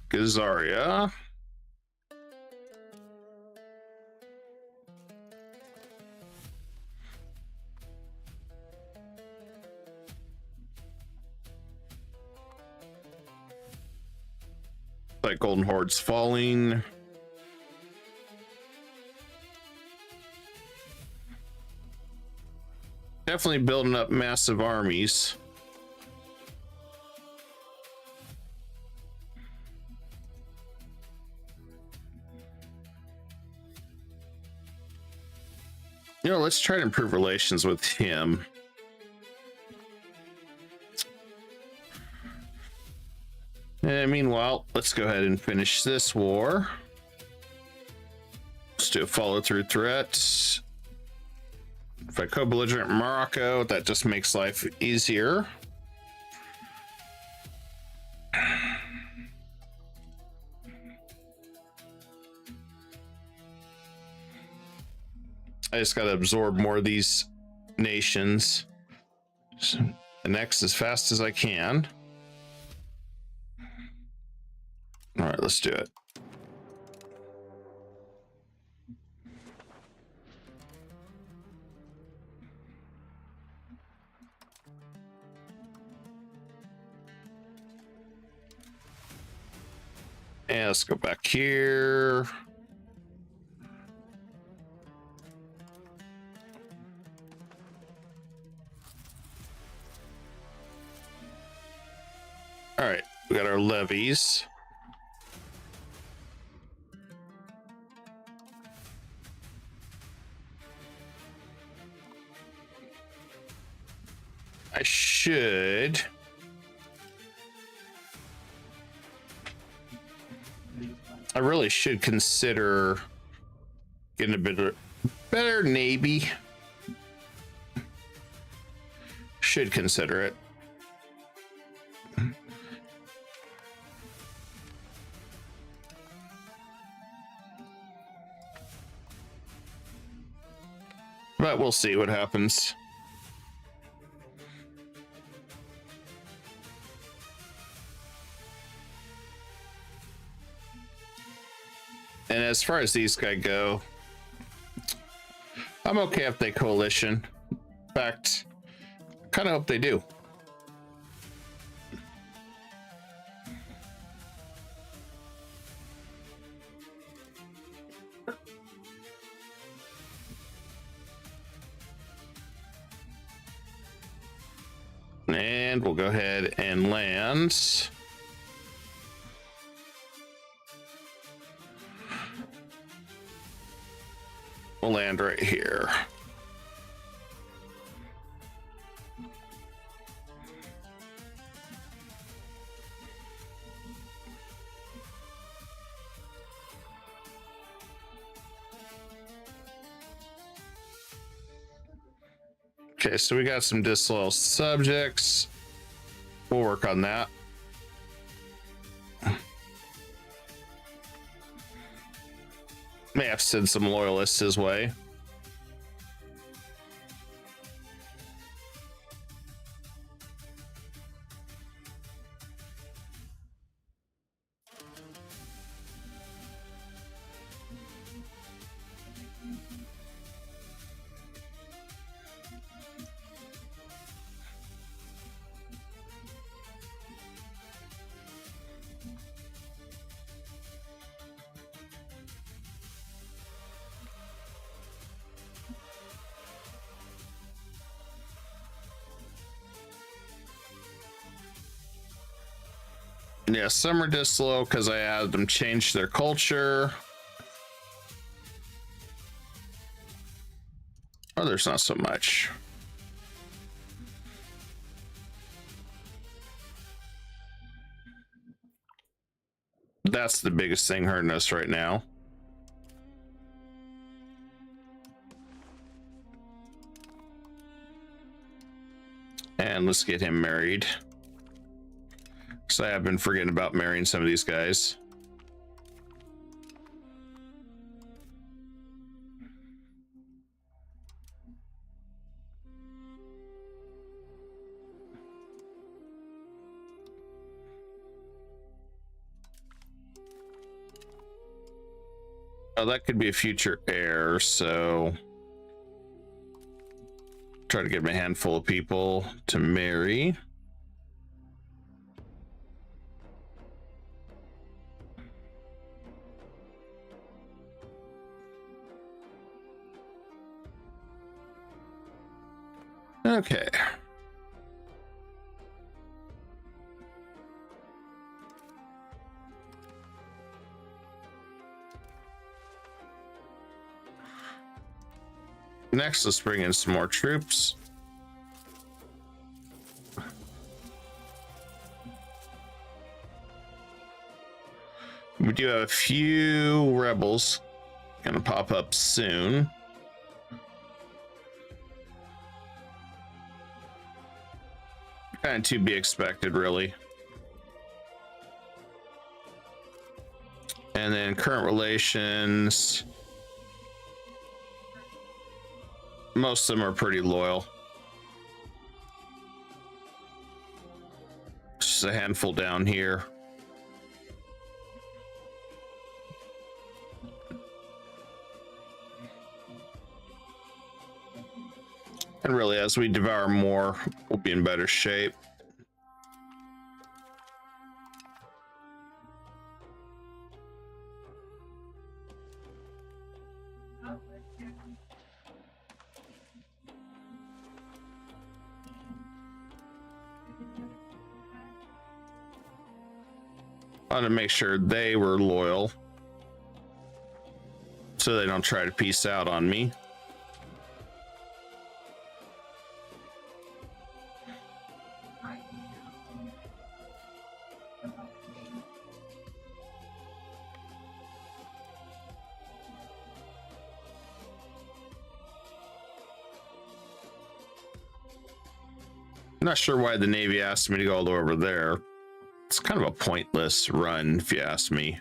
Gazaria. That Golden Horde's falling. Definitely building up massive armies. You know, let's try to improve relations with him. And meanwhile, let's go ahead and finish this war. Let's do a follow-through threat. If I co-belligerent Morocco, that just makes life easier. I just got to absorb more of these nations. So, annex as fast as I can. All right, let's do it. And let's go back here. All right, we got our levies. I should. I really should consider getting a bit better navy. Should consider it. But we'll see what happens. And as far as these guys go, I'm okay if they coalition. In fact, kind of hope they do. And we'll go ahead and land. We'll land right here. Okay, so we got some disloyal subjects. We'll work on that. May have to send some loyalists his way. Yeah, some are disloyal because I had them change their culture. Others not so much. That's the biggest thing hurting us right now. And let's get him married. So I have been forgetting about marrying some of these guys. Oh, that could be a future heir, so try to get a handful of people to marry. Okay. Next, let's bring in some more troops. We do have a few rebels gonna pop up soon. Kind of to be expected, really. And then current relations. Most of them are pretty loyal. Just a handful down here. And really, as we devour more, we'll be in better shape. I want to make sure they were loyal so they don't try to peace out on me. I'm not sure why the Navy asked me to go all the way over there. It's kind of a pointless run, if you ask me.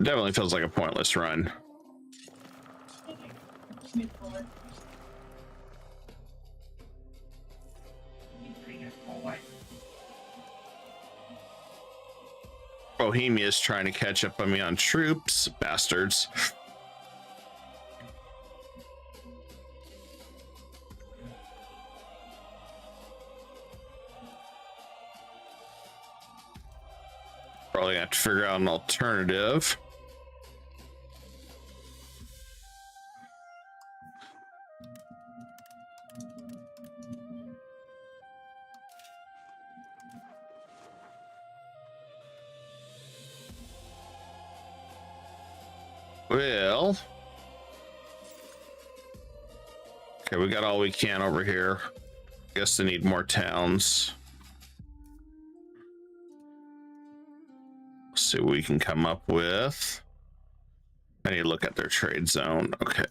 Definitely feels like a pointless run. Bohemia is trying to catch up on me on troops, bastards. Probably have to figure out an alternative. Well, okay, we got all we can over here. Guess they need more towns. Let's see what we can come up with. I need to look at their trade zone. Okay.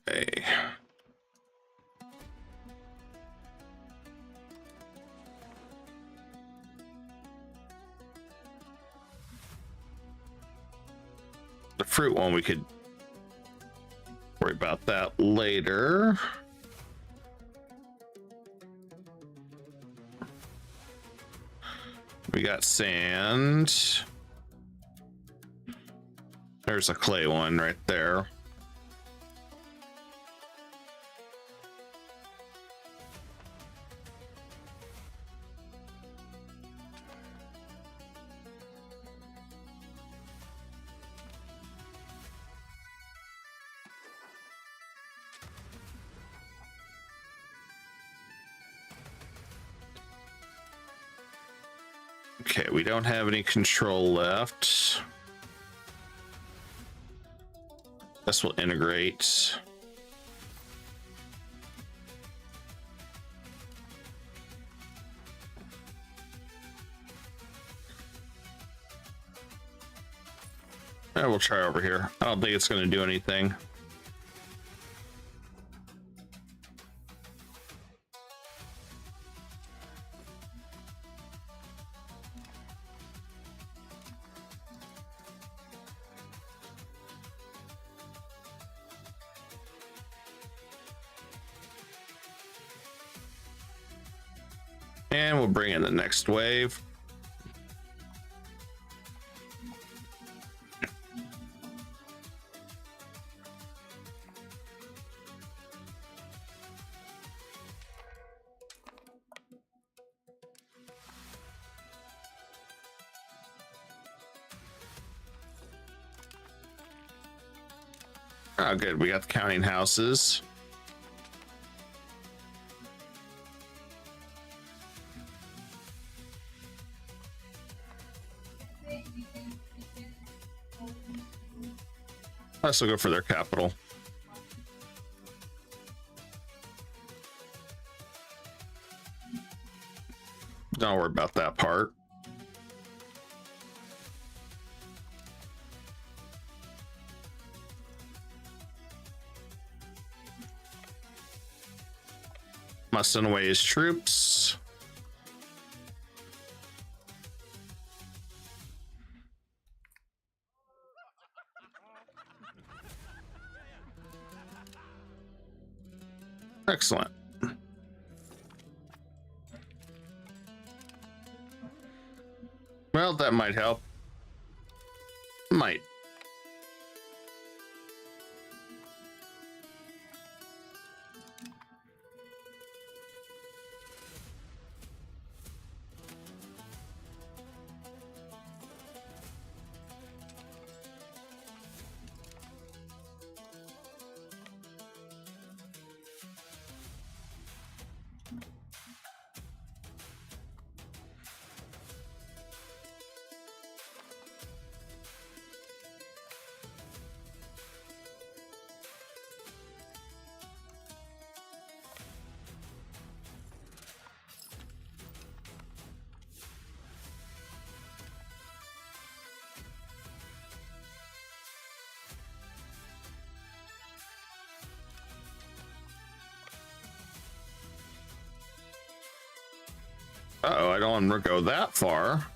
The fruit one, we could worry about that later. We got sand. There's a clay one right there. Okay, we don't have any control left. This will integrate. Yeah, we'll try over here. I don't think it's going to do anything. And we'll bring in the next wave. Oh, good. We got the counting houses. Let's go for their capital. Don't worry about that part. Must send away his troops. Excellent. Well, that might help. Might. Uh-oh, I don't want to go that far.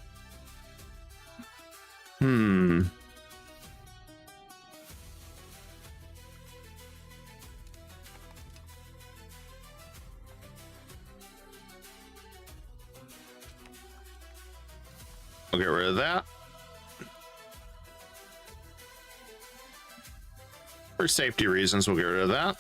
I'll get rid of that. For safety reasons, we'll get rid of that.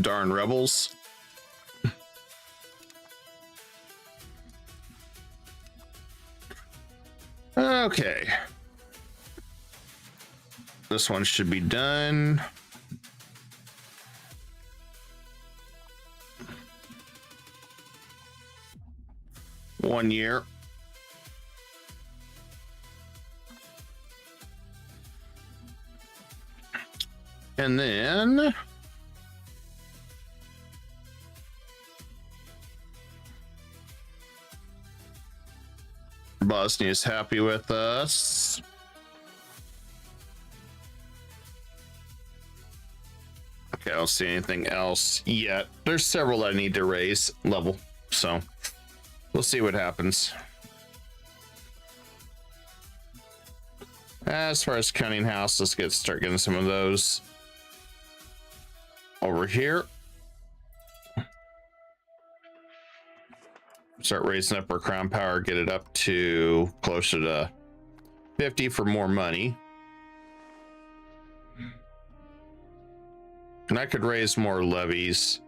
Darn rebels. Okay. This one should be done. One year. And then Bosnia's happy with us. Okay, I don't see anything else yet. There's several that I need to raise level, so we'll see what happens. As far as counting house, let's start getting some of those over here. Start raising up our crown power, get it up to closer to 50 for more money. And I could raise more levies,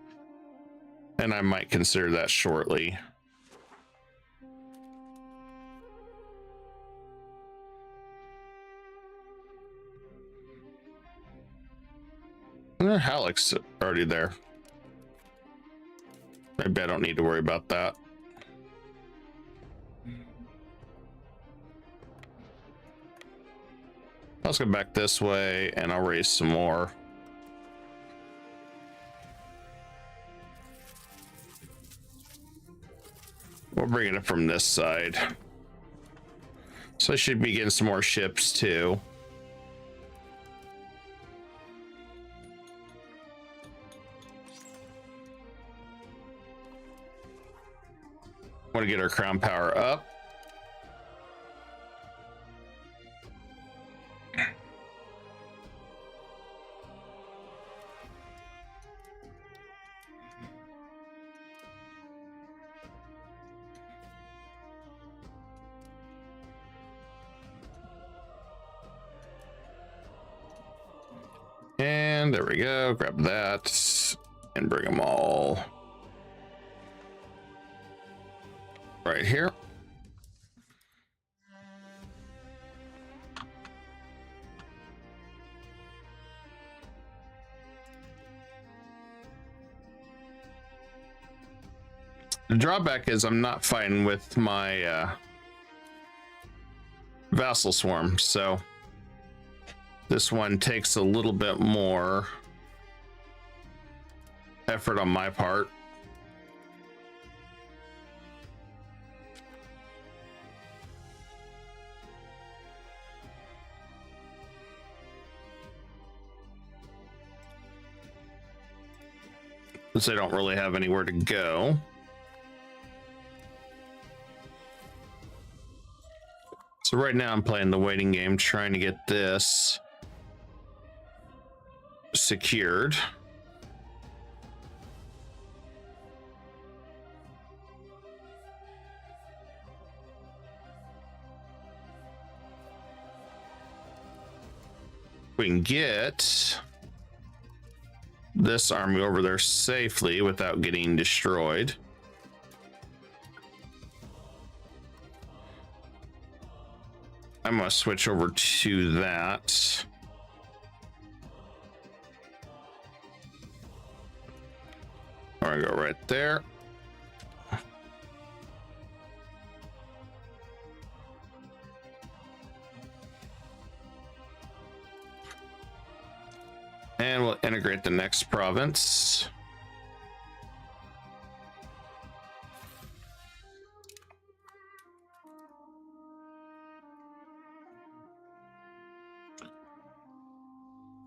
and I might consider that shortly. Halleck's already there. Maybe I don't need to worry about that. Let's go back this way and I'll raise some more. We'll bring it up from this side. So I should be getting some more ships too. Want to get our crown power up. And there we go. Grab that. and bring them all right here. The drawback is I'm not fighting with my vassal swarm, so this one takes a little bit more effort on my part. Since they don't really have anywhere to go. So right now I'm playing the waiting game, trying to get this secured. We can get this army over there safely without getting destroyed. I'm gonna switch over to that. I'm gonna go right there. And we'll integrate the next province.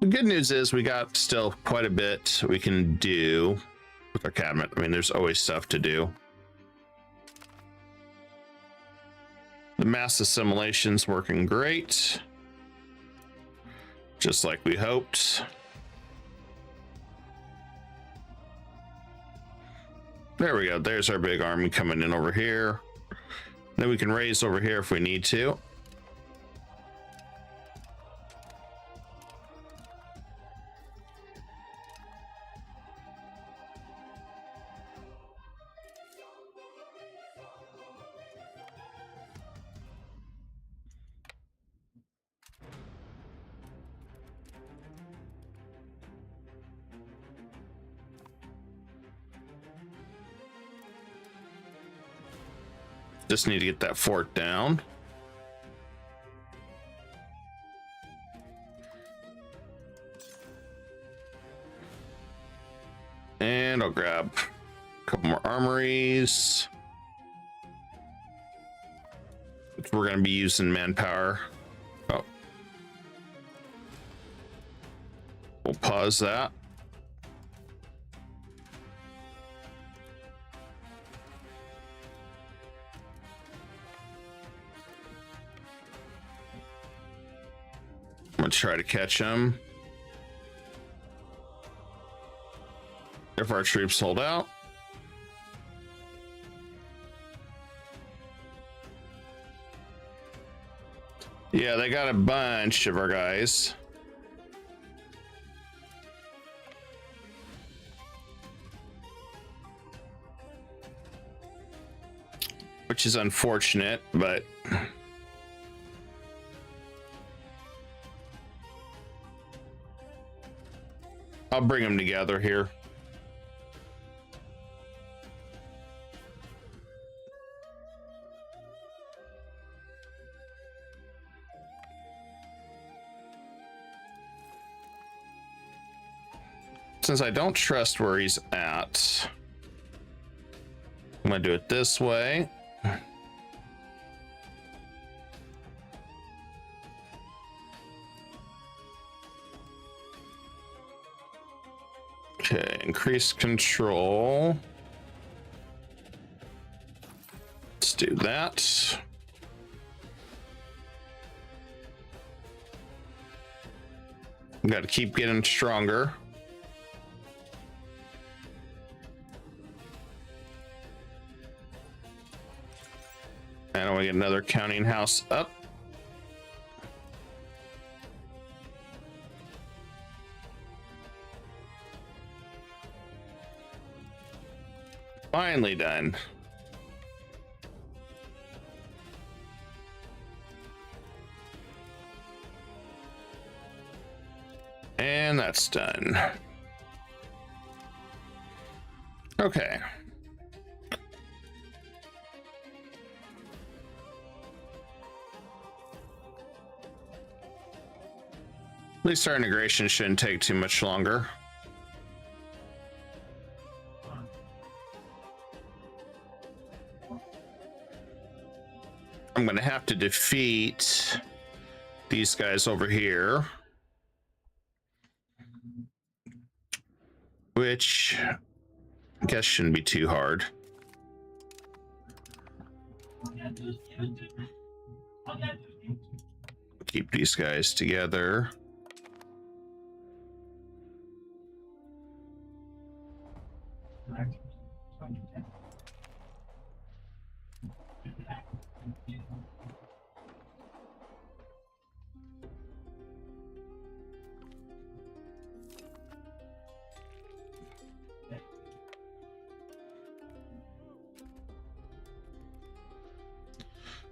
The good news is we got still quite a bit we can do with our cabinet. I mean, there's always stuff to do. The mass assimilation's working great, just like we hoped. There we go. There's our big army coming in over here. Then we can raise over here if we need to. Just need to get that fort down. And I'll grab a couple more armories, which we're going to be using manpower. Oh, we'll pause that. I'm gonna try to catch him if our troops hold out. Yeah, they got a bunch of our guys. Which is unfortunate, but I'll bring them together here. Since I don't trust where he's at, I'm gonna do it this way. Okay, increase control. Let's do that. We got to keep getting stronger. And we get another counting house up. Finally done. And that's done. Okay. At least our integration shouldn't take too much longer. I'm gonna have to defeat these guys over here, which I guess shouldn't be too hard. Keep these guys together.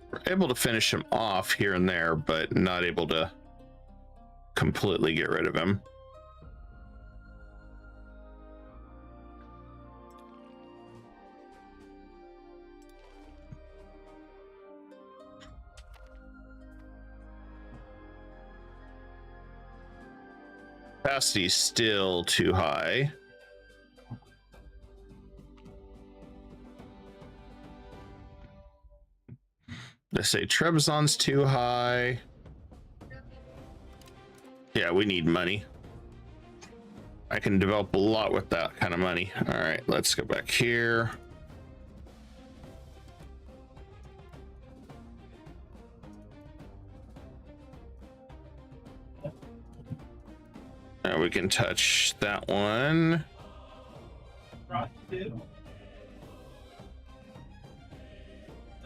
We're able to finish him off here and there, but not able to completely get rid of him. Capacity's still too high. They say Trebizond's too high. Yeah, we need money. I can develop a lot with that kind of money. All right, let's go back here. Now we can touch that one.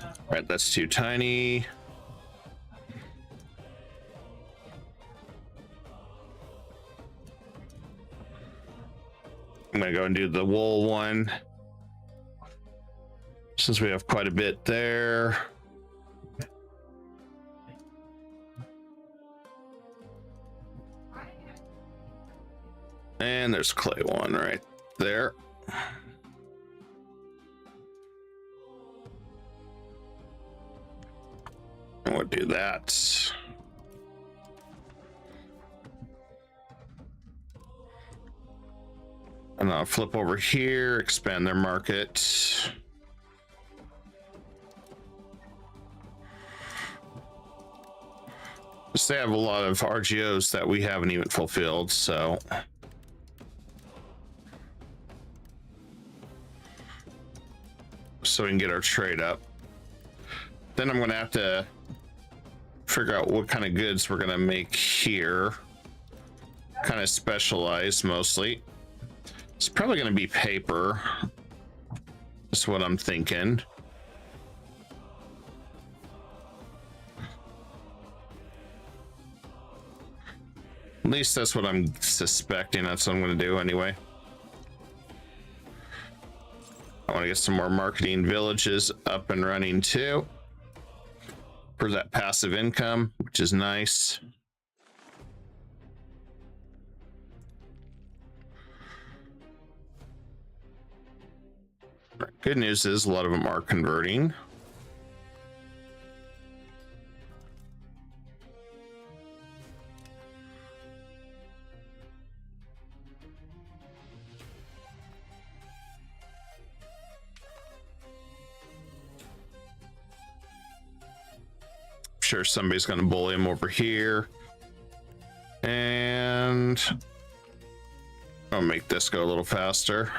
All right, that's too tiny. I'm gonna go and do the wool one, since we have quite a bit there. And there's clay one right there. And we'll do that. And I'll flip over here, expand their market. They have a lot of RGOs that we haven't even fulfilled, so. So we can get our trade up. Then I'm gonna have to figure out what kind of goods we're gonna make here. Kind of specialized mostly. It's probably gonna be paper. That's what I'm thinking. At least that's what I'm suspecting. That's what I'm gonna do anyway. I want to get some more marketing villages up and running too, for that passive income, which is nice. Good news is a lot of them are converting. Sure, somebody's going to bully him over here, and I'll make this go a little faster.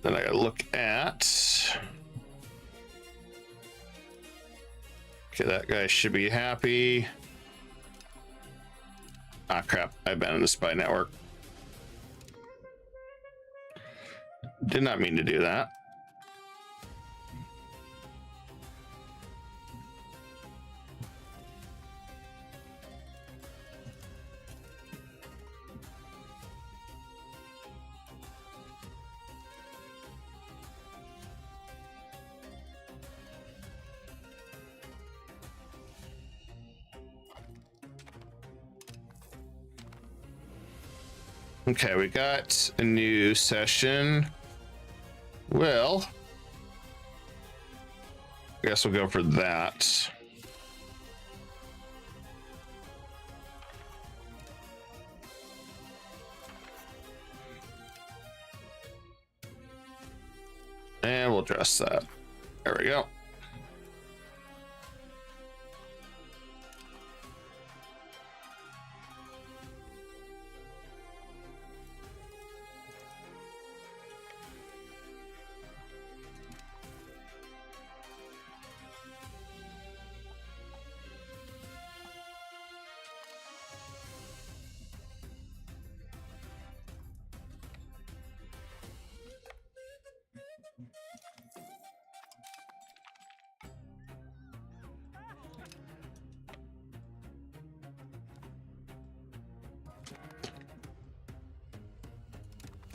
Then I gotta look at, okay, that guy should be happy. Ah, crap, I've been in the spy network. Did not mean to do that. Okay, we got a new session. Well, I guess we'll go for that. And we'll address that. There we go.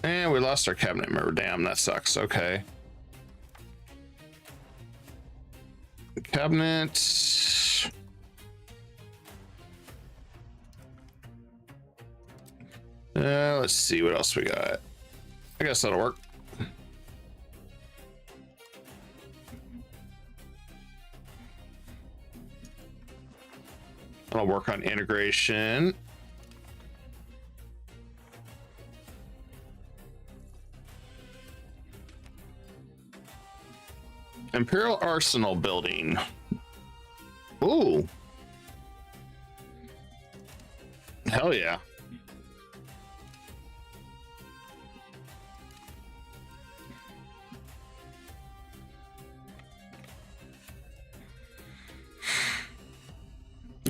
And we lost our cabinet member. Damn, that sucks. Okay. Cabinet. Let's see what else we got. I guess that'll work. I'll work on integration. Imperial Arsenal building. Ooh. Hell yeah.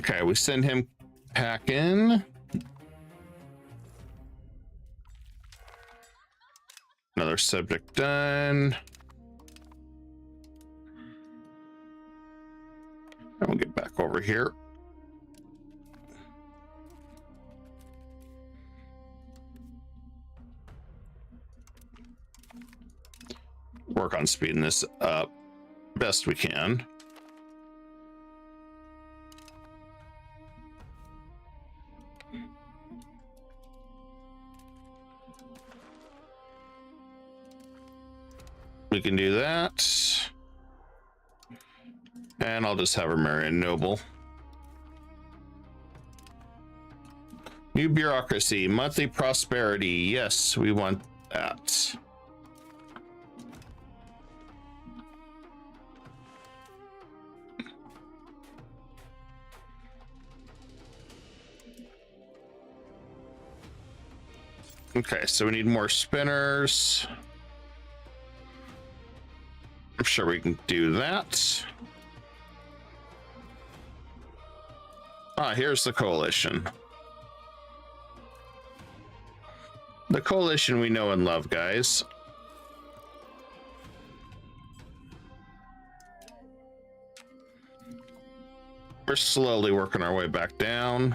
Okay, we send him packing. Another subject done. And we'll get back over here. Work on speeding this up best we can. We can do that. And I'll just have her marry a noble. New bureaucracy, monthly prosperity. Yes, we want that. Okay, so we need more spinners. I'm sure we can do that. Ah, here's the coalition. The coalition we know and love, guys. We're slowly working our way back down.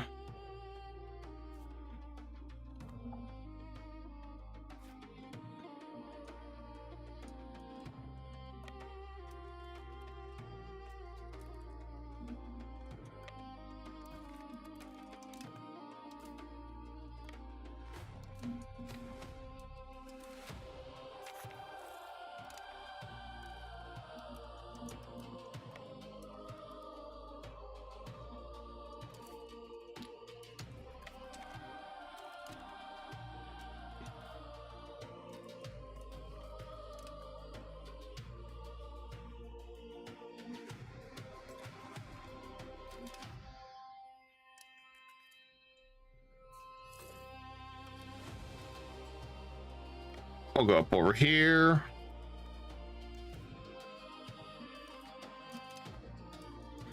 We'll go up over here.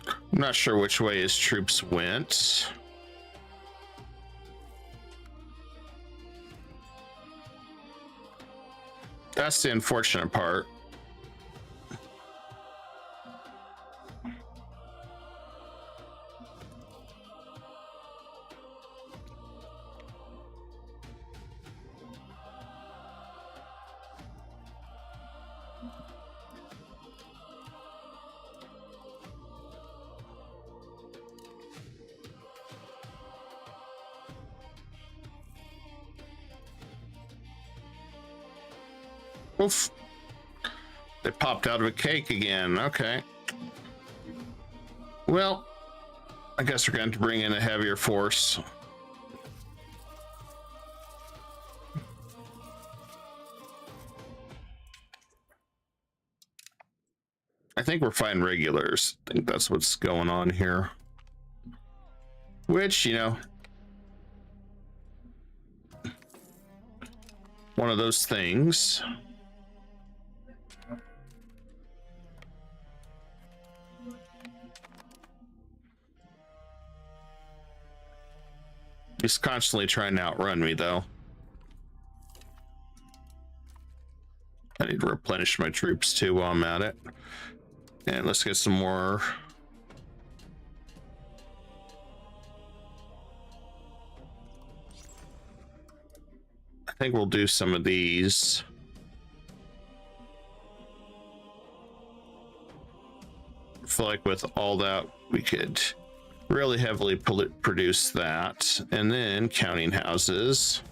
I'm not sure which way his troops went. That's the unfortunate part. Oof. They popped out of a cake again. Okay. Well, I guess we're going to bring in a heavier force. I think we're fighting regulars. I think that's what's going on here. Which, you know, one of those things. He's constantly trying to outrun me, though. I need to replenish my troops, too, while I'm at it. And let's get some more. I think we'll do some of these. I feel like with all that, we could really heavily produce that. And then counting houses.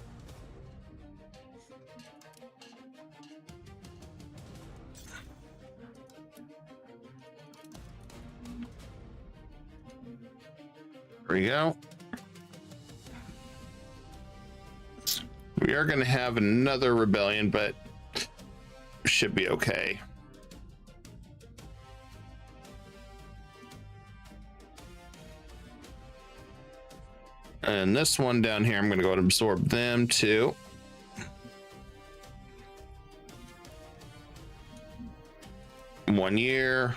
There we go. We are going to have another rebellion, but should be okay. And this one down here, I'm going to go and absorb them too. One year.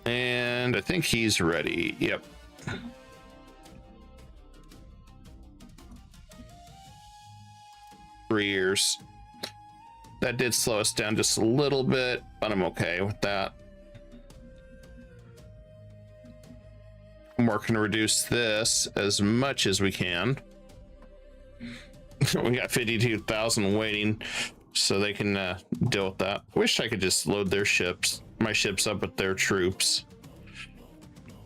And I think he's ready. Yep. Three years. That did slow us down just a little bit, but I'm okay with that. I'm working to reduce this as much as we can. We got 52,000 waiting so they can deal with that. Wish I could just load their ships, my ships up with their troops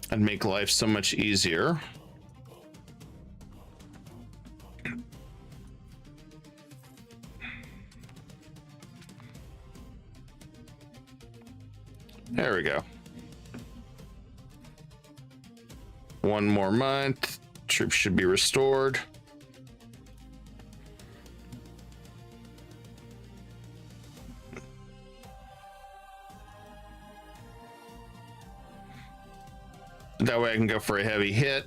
and make life so much easier. There we go. One more month, troops should be restored. That way I can go for a heavy hit.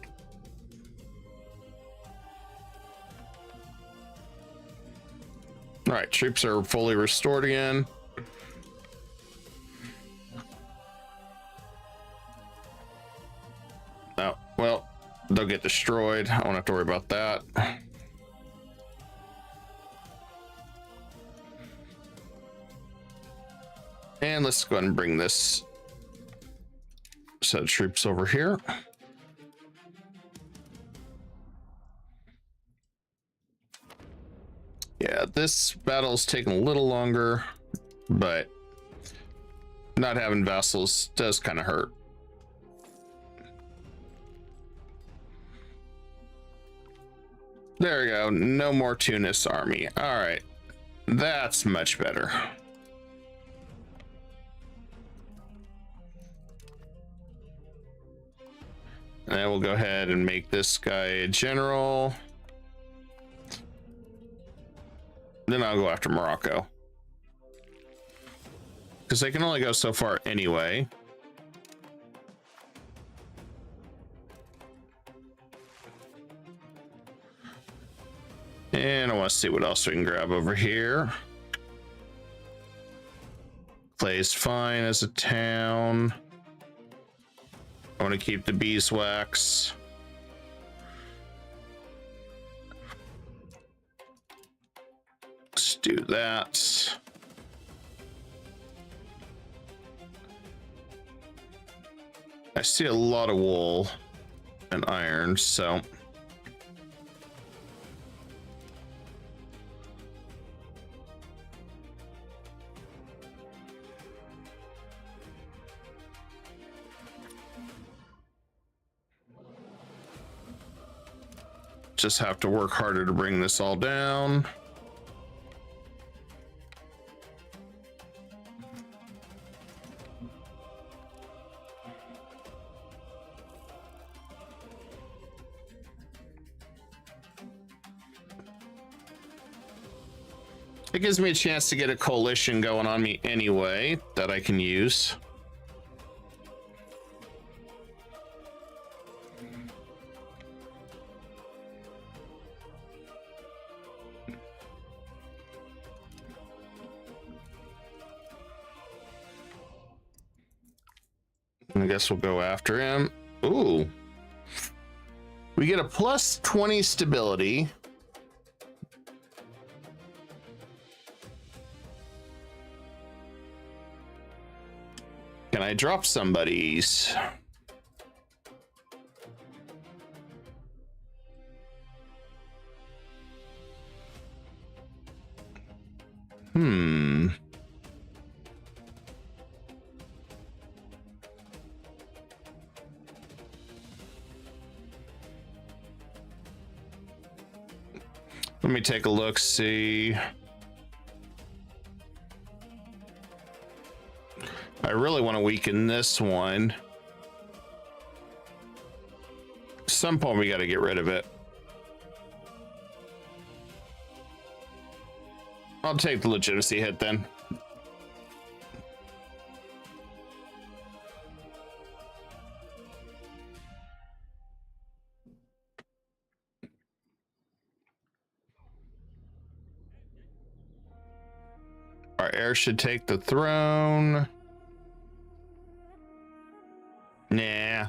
All right, troops are fully restored again. Oh, well, they'll get destroyed. I won't have to worry about that. And let's go ahead and bring this set of troops over here. Yeah, this battle's taking a little longer, but not having vassals does kind of hurt. There we go. No more Tunis army. All right. That's much better. And then we'll go ahead and make this guy a general. Then I'll go after Morocco, because they can only go so far anyway. And I want to see what else we can grab over here. Clay's fine as a town. I want to keep the beeswax. Let's do that. I see a lot of wool and iron, so just have to work harder to bring this all down. It gives me a chance to get a coalition going on me anyway that I can use. I guess we'll go after him. Ooh. We get a plus 20 stability. Can I drop somebody's? Let me take a look, see. I really want to weaken this one. At some point we got to get rid of it. I'll take the legitimacy hit then. Our heir should take the throne. Nah.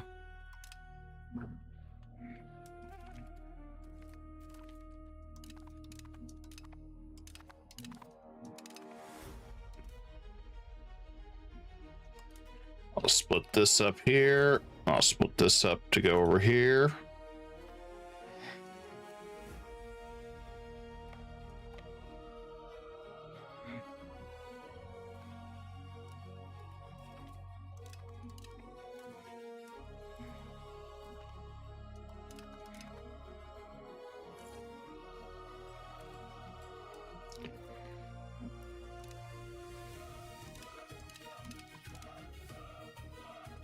I'll split this up here. I'll split this up to go over here.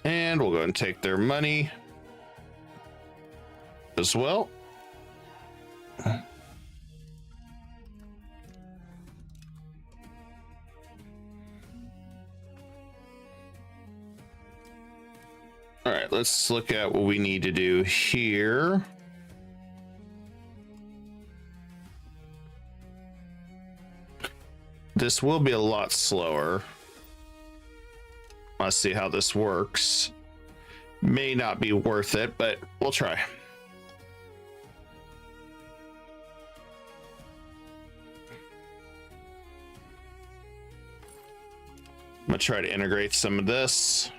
And we'll go and take their money as well. All right, let's look at what we need to do here. This will be a lot slower. Let's see how this works. May not be worth it, but we'll try. I'm gonna try to integrate some of this.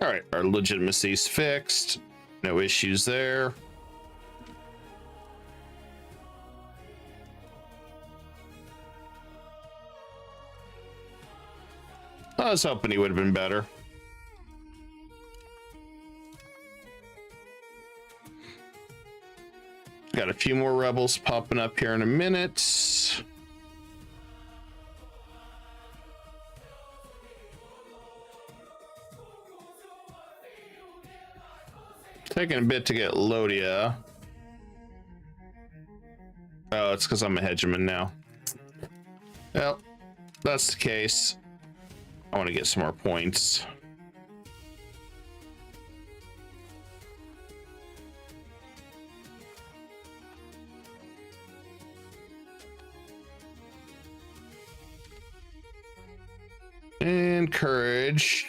All right, our legitimacy is fixed. No issues there. I was hoping he would have been better. Got a few more rebels popping up here in a minute. Taking a bit to get Lodia. Oh, it's because I'm a hegemon now. Well, that's the case. I want to get some more points. And courage.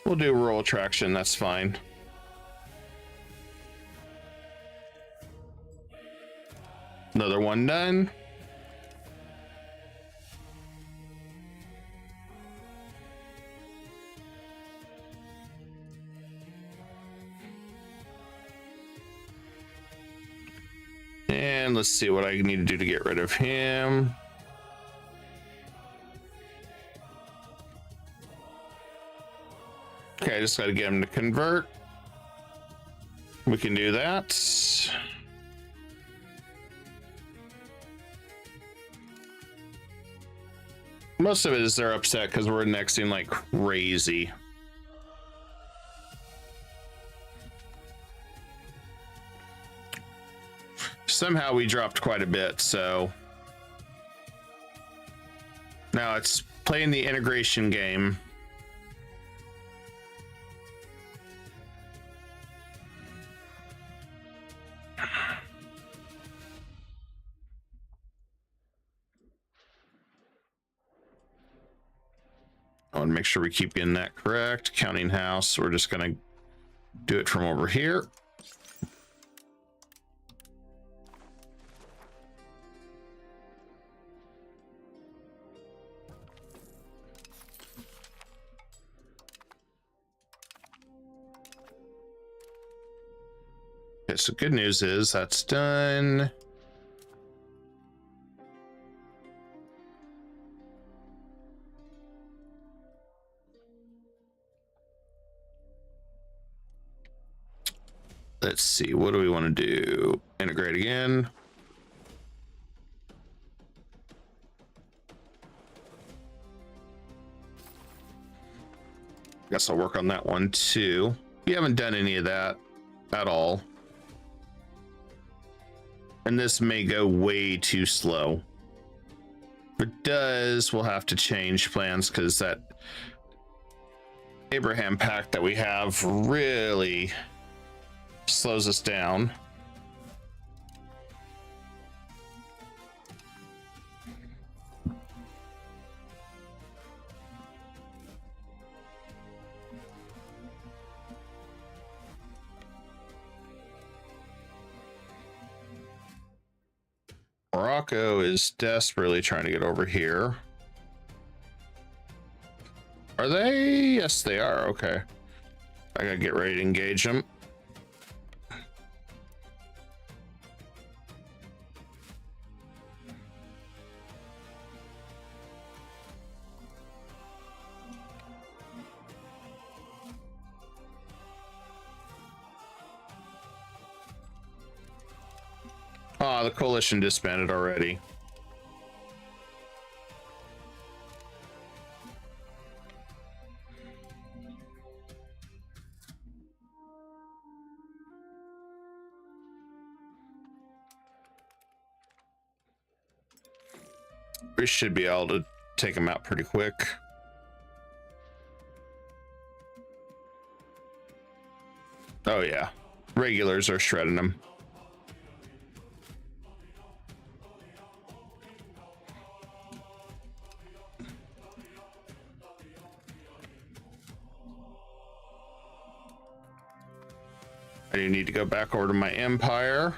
We'll do rural attraction, that's fine. Another one done. And let's see what I need to do to get rid of him. Okay, I just got to get him to convert. We can do that. Most of it is they're upset because we're annexing like crazy. Somehow we dropped quite a bit, so now it's playing the integration game. I want to make sure we keep getting that correct. Counting house, we're just going to do it from over here. Okay, so good news is that's done. Let's see, what do we want to do? Integrate again. Guess I'll work on that one too. We haven't done any of that at all. And this may go way too slow. If it does, we'll have to change plans because that Abraham pact that we have really slows us down. Morocco is desperately trying to get over here. Are they? Yes, they are. Okay. I gotta get ready to engage them. Ah, the coalition disbanded already. We should be able to take them out pretty quick. Oh yeah, regulars are shredding them. I do need to go back over to my empire,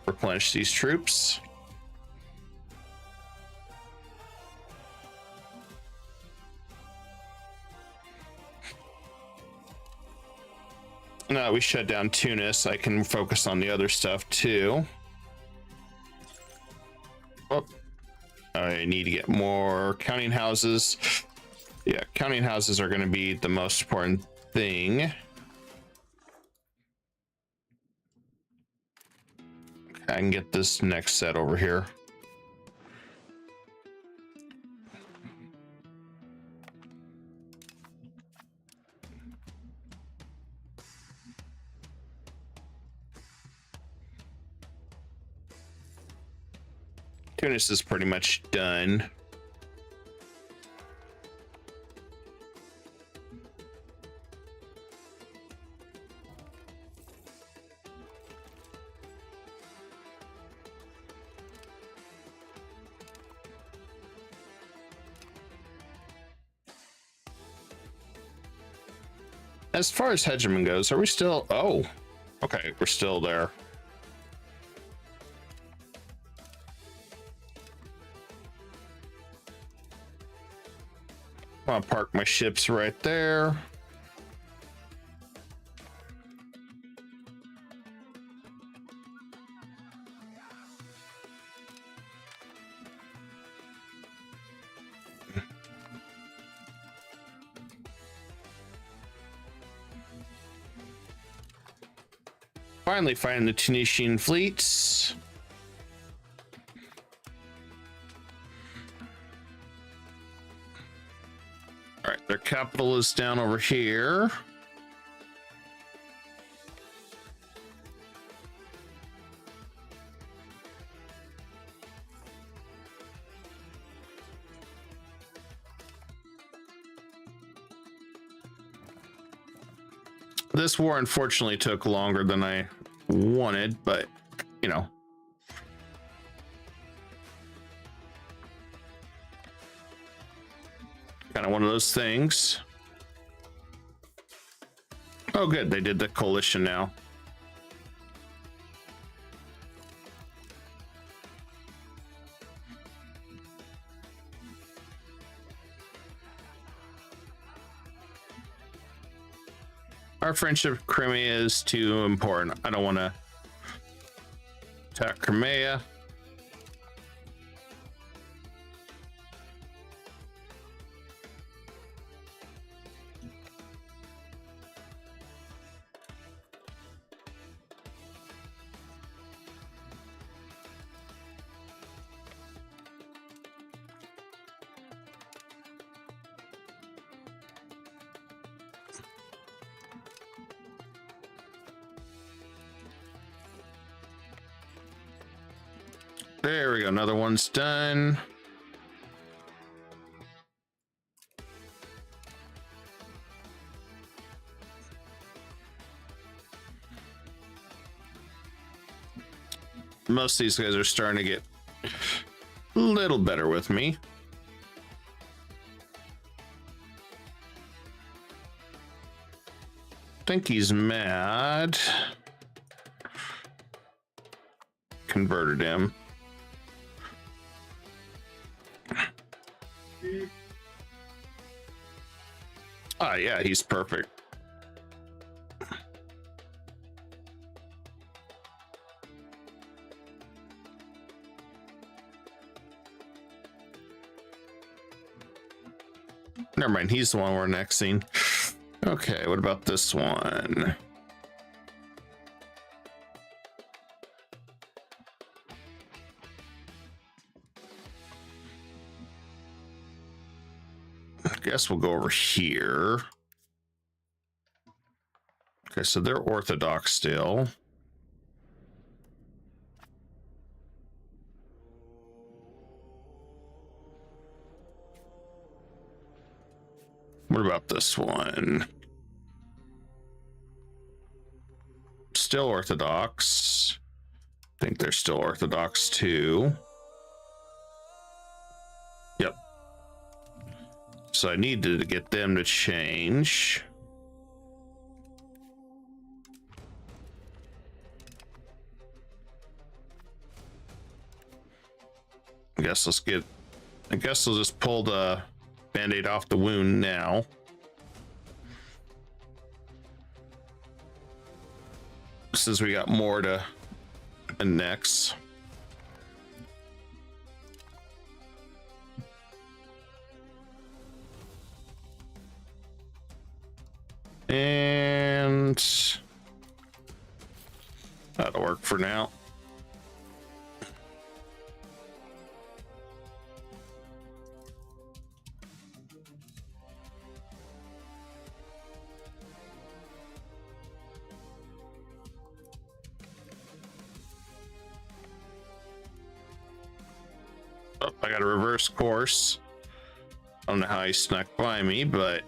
replenish these troops. Now we shut down Tunis. I can focus on the other stuff too. Oh, I need to get more counting houses. Yeah, counting houses are going to be the most important thing. I can get this next set over here. Tunis is pretty much done. As far as hegemon goes, are we still? Oh, okay, we're still there. I'll park my ships right there. Finally find the Tunisian fleets. Their capital is down over here. This war unfortunately took longer than I wanted, but you know. Kind of one of those things. Oh, good. They did the coalition now. Our friendship with Crimea is too important. I don't want to attack Crimea. There we go. Another one's done. Most of these guys are starting to get a little better with me. Think he's mad. Converted him. Ah, yeah, he's perfect. Never mind, he's the one we're annexing. Okay, what about this one? I guess we'll go over here. Okay, so they're Orthodox still. What about this one? Still Orthodox. I think they're still Orthodox too. Yep. So I needed to get them to change. I guess I'll just pull the Band-Aid off the wound now. Since we got more to annex. And that'll work for now. Oh, I got a reverse course. I don't know how he snuck by me, but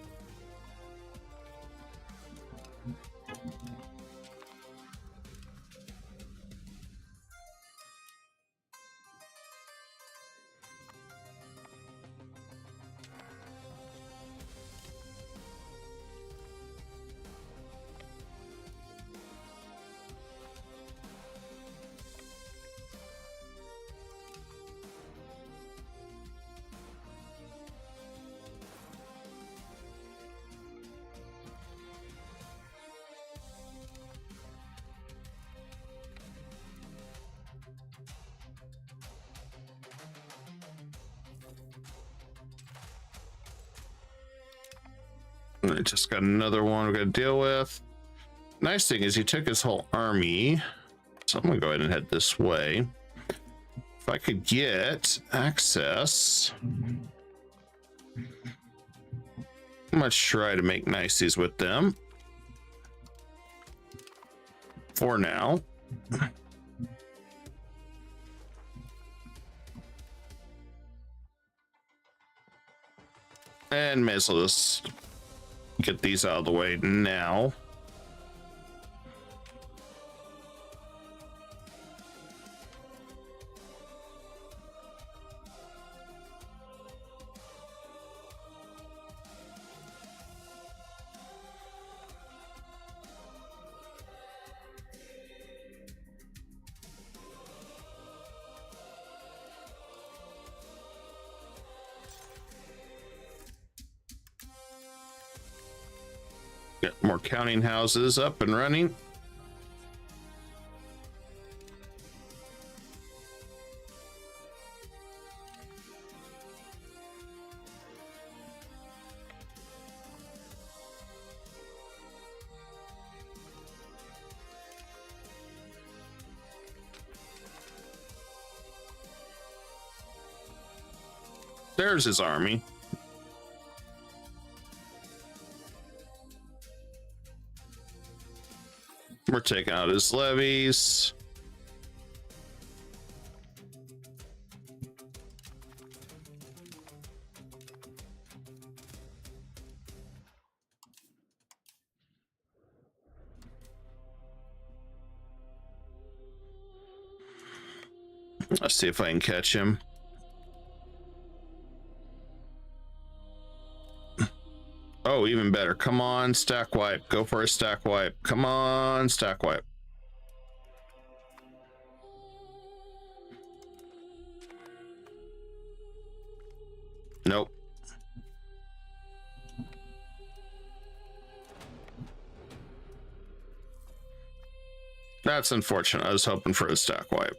I just got another one we're gonna deal with. Nice thing is he took his whole army, so I'm gonna go ahead and head this way. If I could get access Let's try to make niceties with them. For now. And may as well just get these out of the way now. Get more counting houses up and running. There's his army. We're taking out his levies. Let's see if I can catch him. Oh, even better. Come on, stack wipe. Go for a stack wipe. Come on, stack wipe. Nope. That's unfortunate. I was hoping for a stack wipe.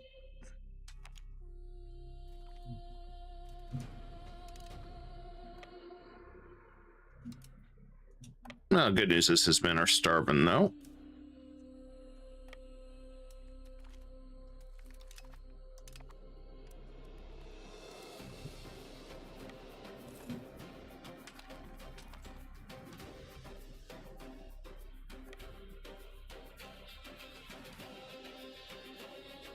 No, good news is his men are starving, though.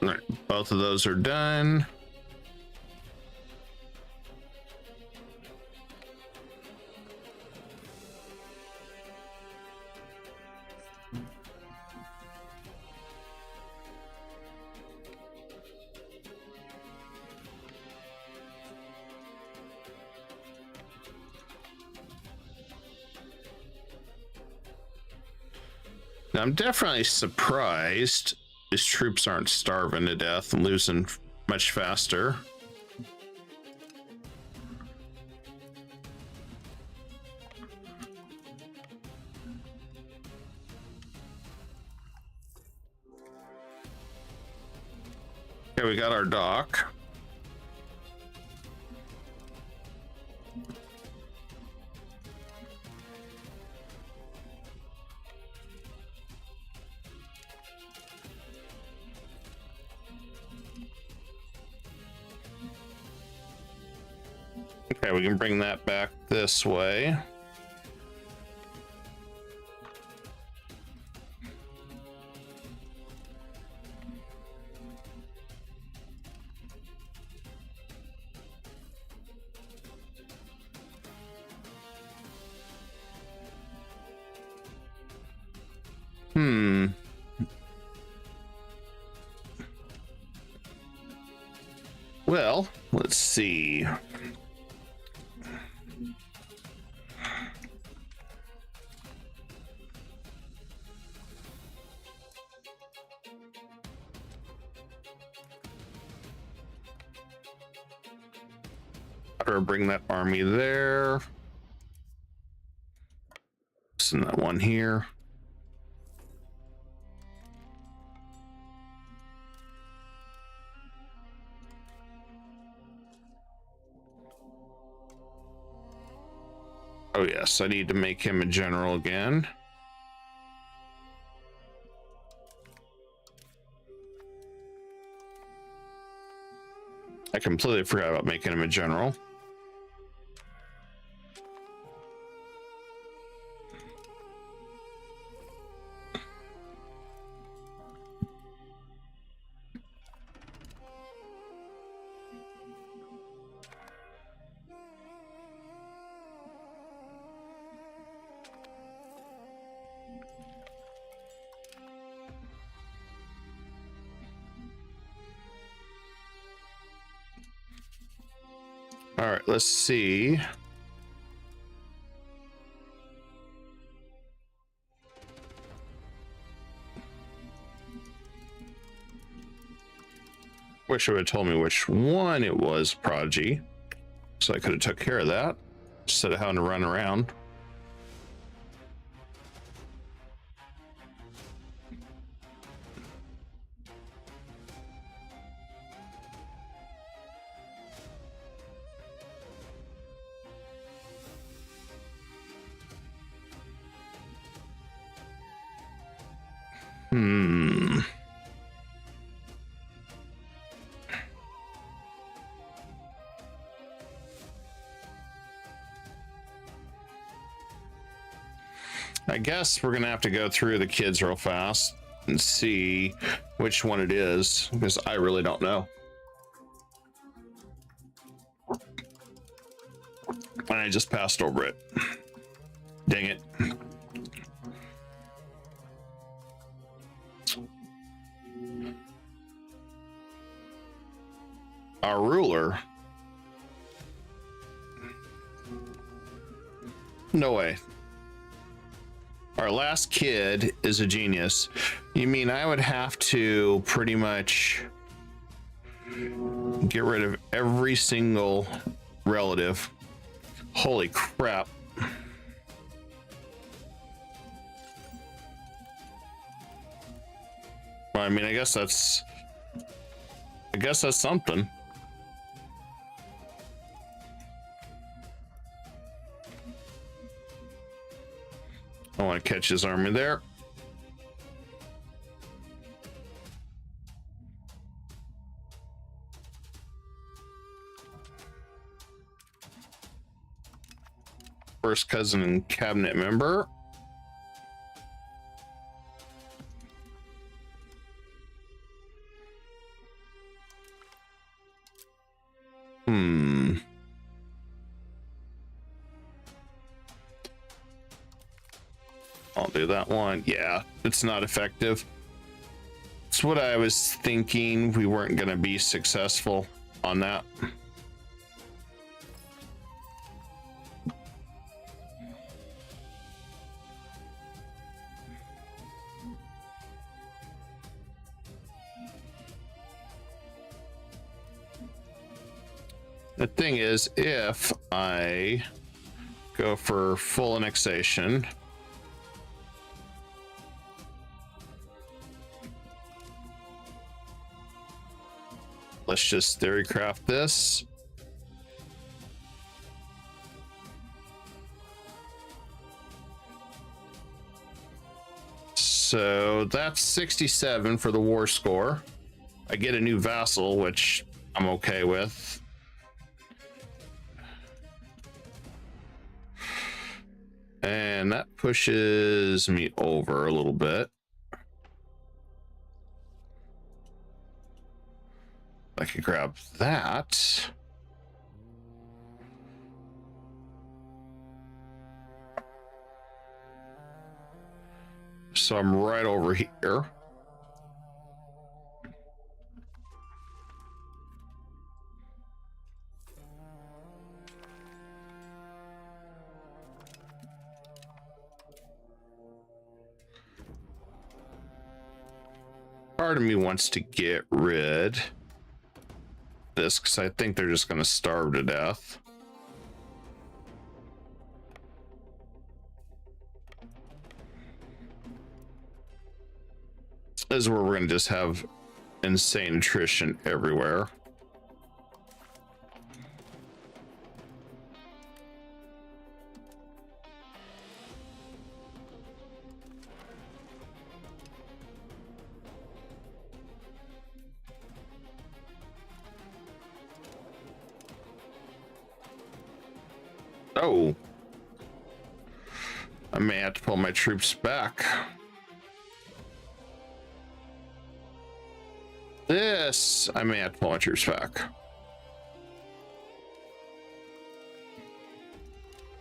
All right, both of those are done. Now, I'm definitely surprised his troops aren't starving to death and losing much faster. Okay, we got our dock. Okay, we can bring that back this way. Well, let's see. Or bring that army there. Send that one here. Oh yes, I need to make him a general again. I completely forgot about making him a general. All right, let's see. Wish it would have told me which one it was, Prodigy, so I could have took care of that instead of having to run around. I guess we're gonna have to go through the kids real fast and see which one it is, because I really don't know. And I just passed over it. Dang it. Our ruler. No way. Our last kid is a genius. You mean I would have to pretty much get rid of every single relative? Holy crap. Well, I mean, I guess that's something. I want to catch his army there. First cousin and cabinet member. I'll do that one. Yeah, it's not effective. It's what I was thinking. We weren't going to be successful on that. The thing is, if I go for full annexation, let's just theorycraft this. So that's 67 for the war score. I get a new vassal, which I'm okay with. And that pushes me over a little bit. I could grab that. So I'm right over here. Part of me wants to get rid of this because I think they're just going to starve to death. This is where we're going to just have insane attrition everywhere. Oh, I may have to pull my troops back. This, I may have to pull my troops back.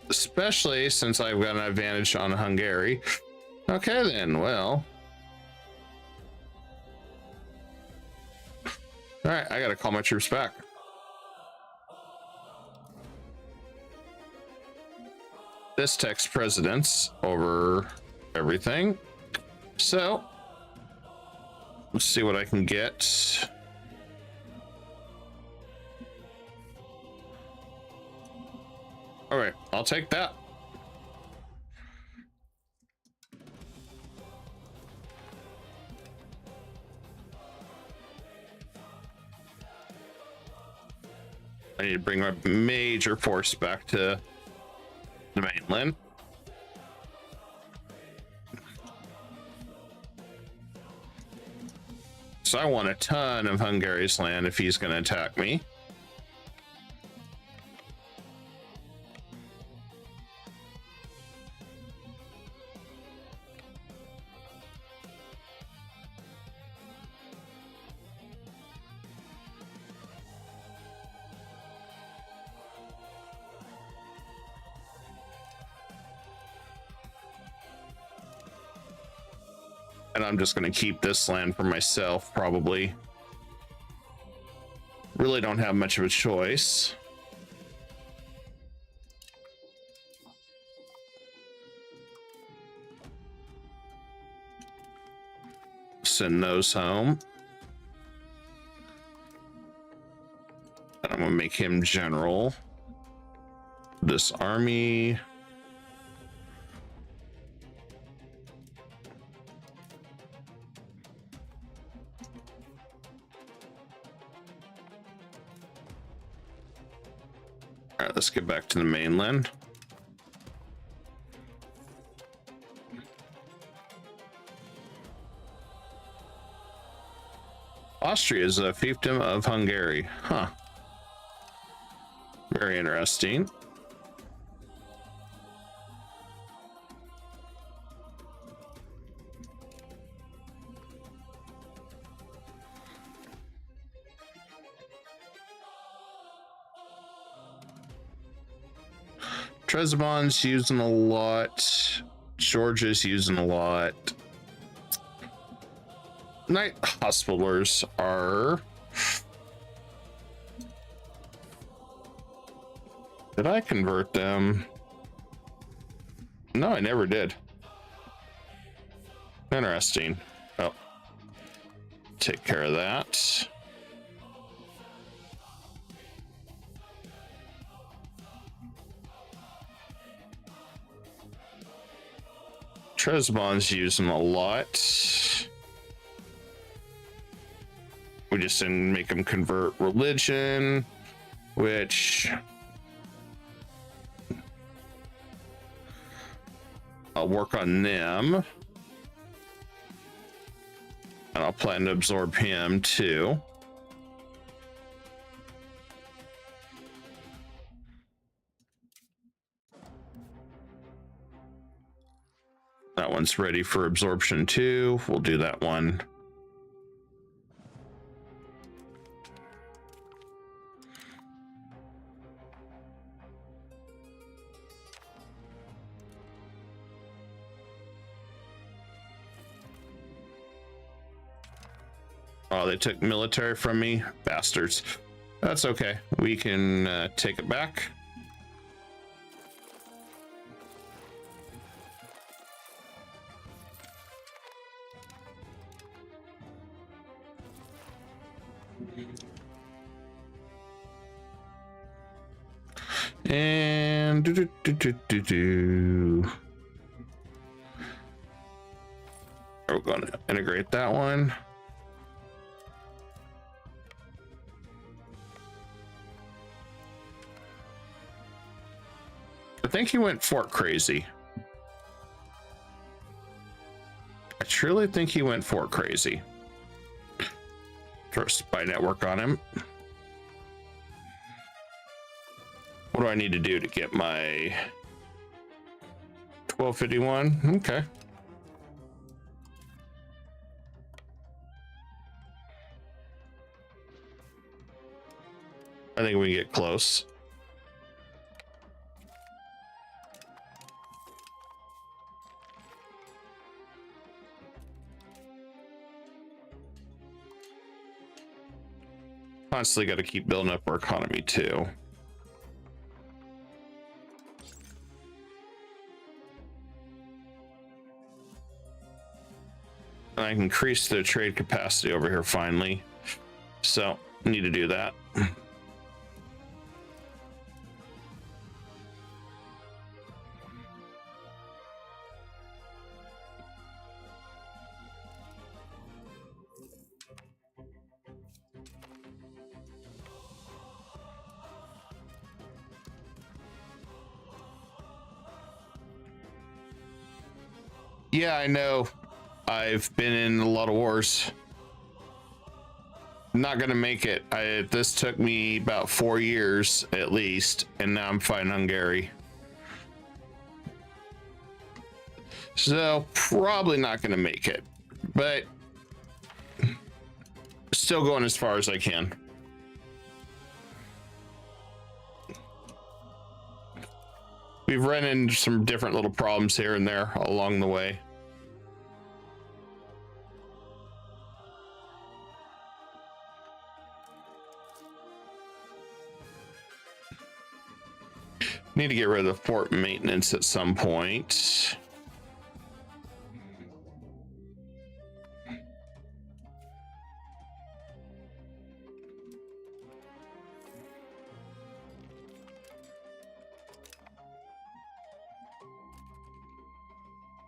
Especially since I've got an advantage on Hungary. Okay then, well. All right, I gotta call my troops back. this tech's precedence over everything. So let's see what I can get. All right, I'll take that. I need to bring my major force back to the mainland. So I want a ton of Hungary's land if he's going to attack me. And I'm just going to keep this land for myself, probably. Really don't have much of a choice. Send those home. And I'm going to make him general. This army. All right, let's get back to the mainland. Austria is a fiefdom of Hungary. Huh. Very interesting. Trebizond's using a lot. Georgia's using a lot. Night hospitalers are... Did I convert them? No, I never did. Interesting. Oh. Take care of that. Trebizond's using a lot. We just didn't make them convert religion, which I'll work on them. And I'll plan to absorb him too. That one's ready for absorption too. We'll do that one. Oh, they took military from me, bastards. That's okay. We can take it back. And we're going to integrate that one. I think he went fort crazy. I truly think he went fort crazy. Throw a spy network on him. What do I need to do to get my 1251? Okay. I think we can get close. Constantly got to keep building up our economy too. I can increase the trade capacity over here finally. So need to do that. Yeah, I know. I've been in a lot of wars. Not gonna make it. This took me about 4 years at least, and now I'm fighting Hungary. So probably not gonna make it, but still going as far as I can. We've run into some different little problems here and there along the way. Need to get rid of the fort maintenance at some point.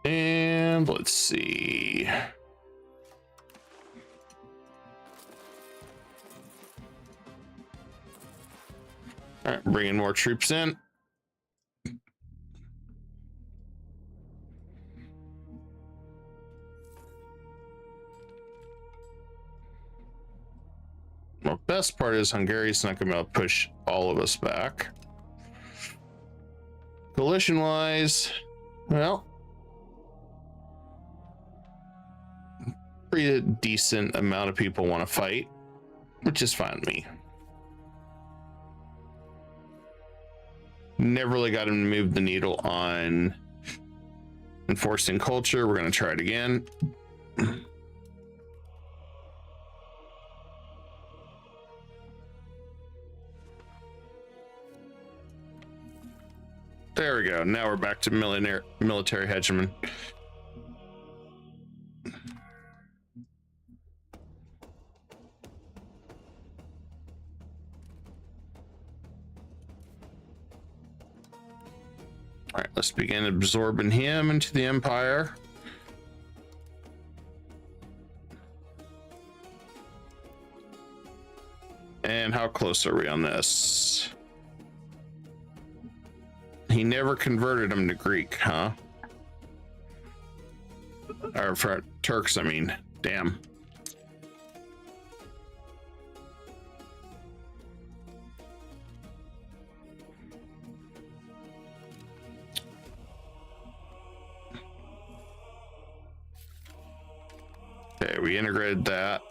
And let's see. All right, bringing more troops in. Well, best part is Hungary's not going to be able to push all of us back. Coalition-wise, well, pretty decent amount of people want to fight, which is fine with me. Never really got him to move the needle on enforcing culture. We're going to try it again. There we go. Now we're back to military hegemon. All right, let's begin absorbing him into the empire. And how close are we on this? He never converted him to Greek, huh? Or for Turks, I mean. Damn. Okay, we integrated that.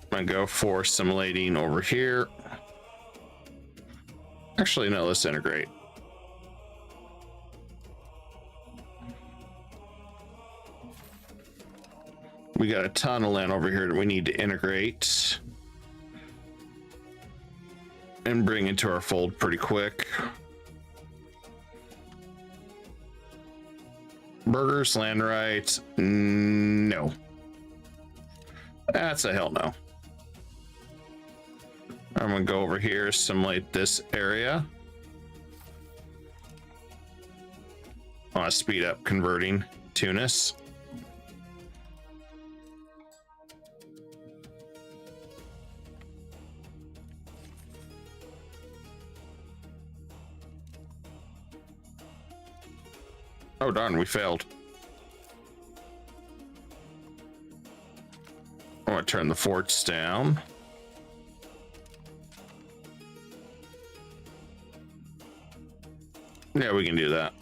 I'm gonna go for assimilating over here. Actually, no, let's integrate. We got a ton of land over here that we need to integrate and bring into our fold pretty quick. Burgers, land rights, no. That's a hell no. I'm gonna go over here, assimilate this area. I want to speed up converting Tunis. Oh darn, we failed. I want to turn the forts down. Yeah, we can do that.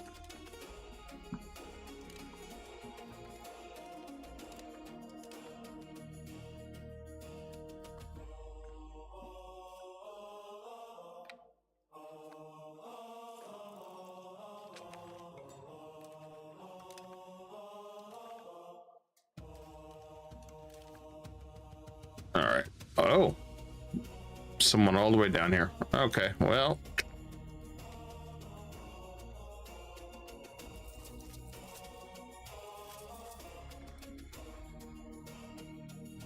All right. Oh, someone all the way down here. Okay, well,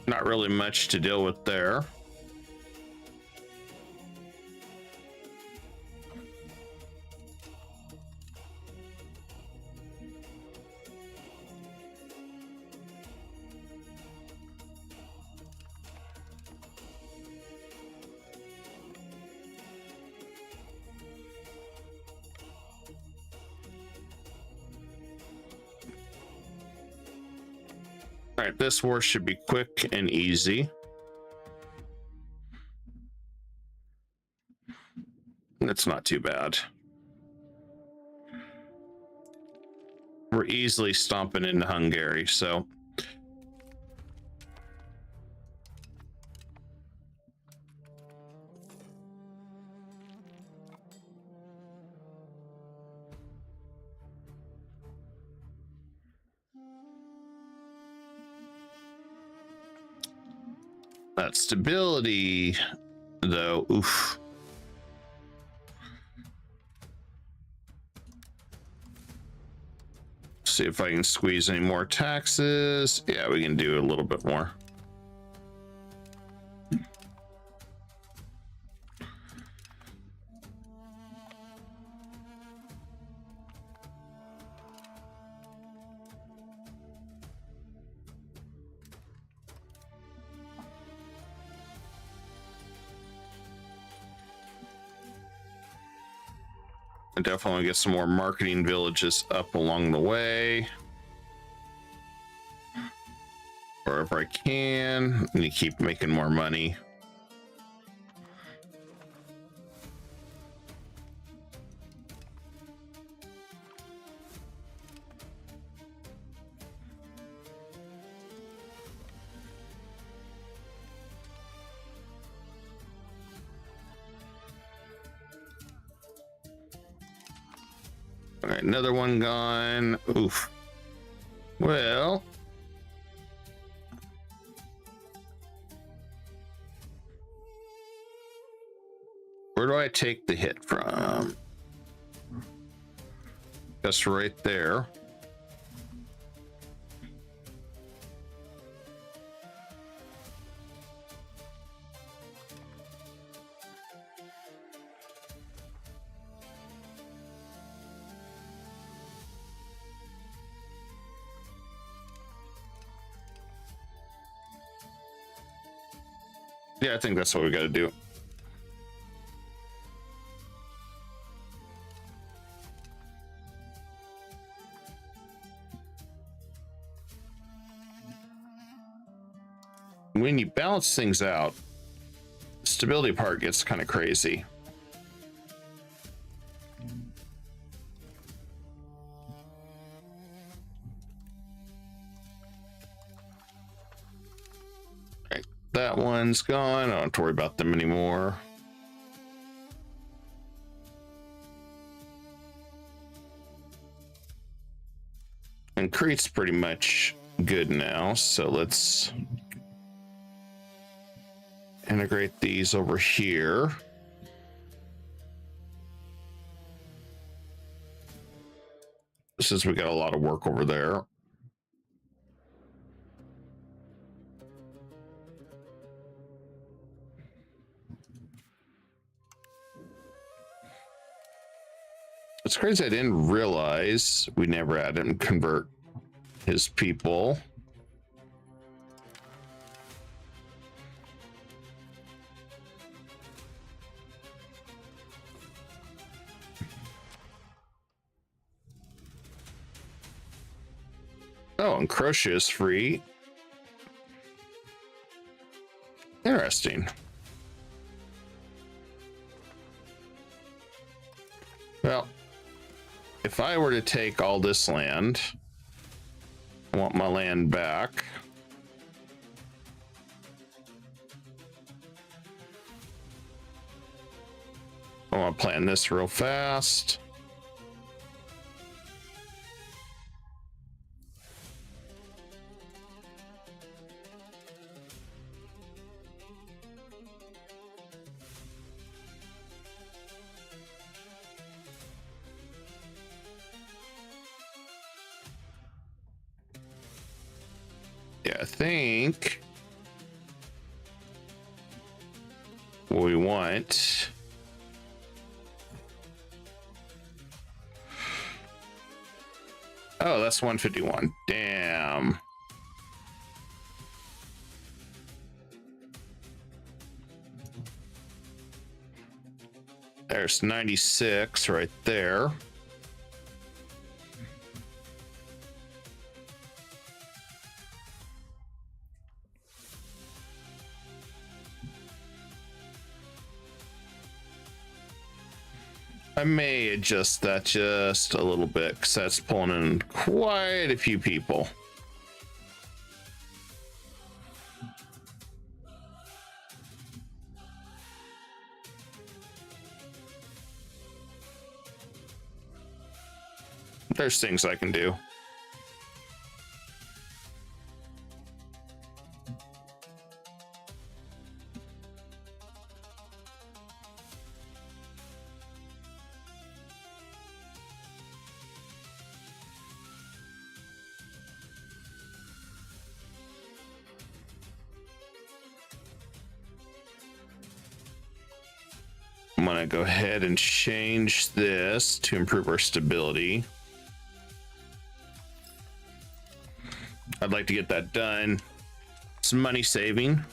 Not really much to deal with there. All right, this war should be quick and easy. It's not too bad. We're easily stomping into Hungary, so. That stability, though, oof. See if I can squeeze any more taxes. Yeah, we can do a little bit more. I definitely want to get some more marketing villages up along the way. Wherever I can. I need to keep making more money. All right, another one gone. Oof. Well, where do I take the hit from? Just right there. Yeah, I think that's what we got to do. When you balance things out, the stability part gets kind of crazy. That one's gone. I don't have to worry about them anymore. And Crete's pretty much good now, so let's integrate these over here. Since we got a lot of work over there. It's crazy I didn't realize we never had him convert his people. Oh, and Croatia is free. Interesting. Well, if I were to take all this land, I want my land back. I want to plan this real fast. Yeah, I think what we want. Oh, that's 151. Damn. There's 96 right there. I may adjust that just a little bit because that's pulling in quite a few people. There's things I can do. I'm gonna go ahead and change this to improve our stability. I'd like to get that done. Some money saving.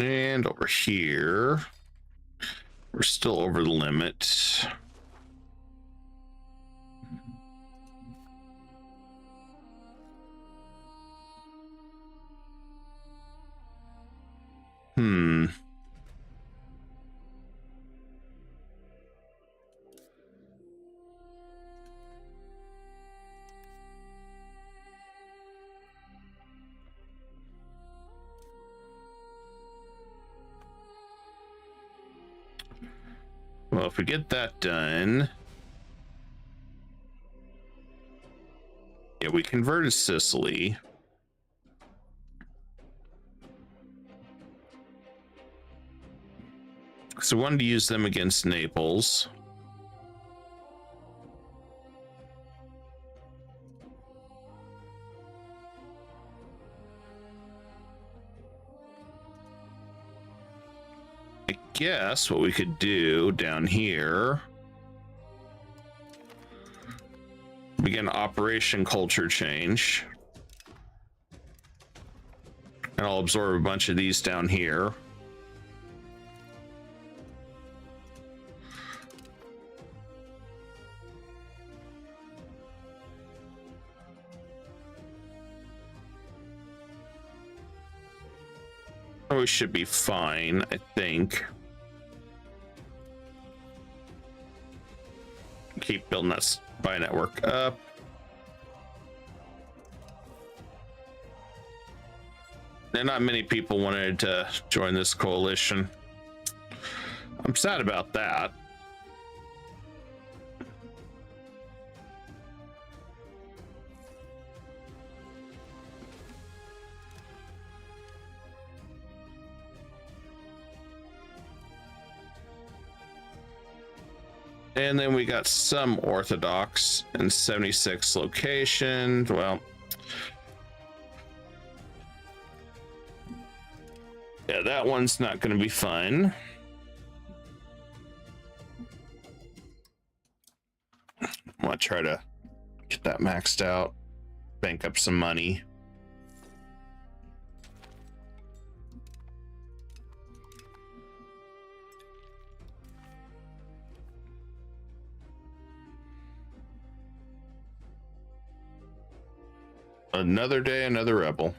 And over here, we're still over the limit. Well, if we get that done, yeah, we converted Sicily. So I wanted to use them against Naples. I guess what we could do down here, begin Operation Culture Change. And I'll absorb a bunch of these down here. We should be fine, I think. Keep building that spy network up. And not many people wanted to join this coalition. I'm sad about that. And then we got some Orthodox in 76 locations. Well, yeah, that one's not going to be fun. I'm going to try to get that maxed out, bank up some money. Another day, another rebel.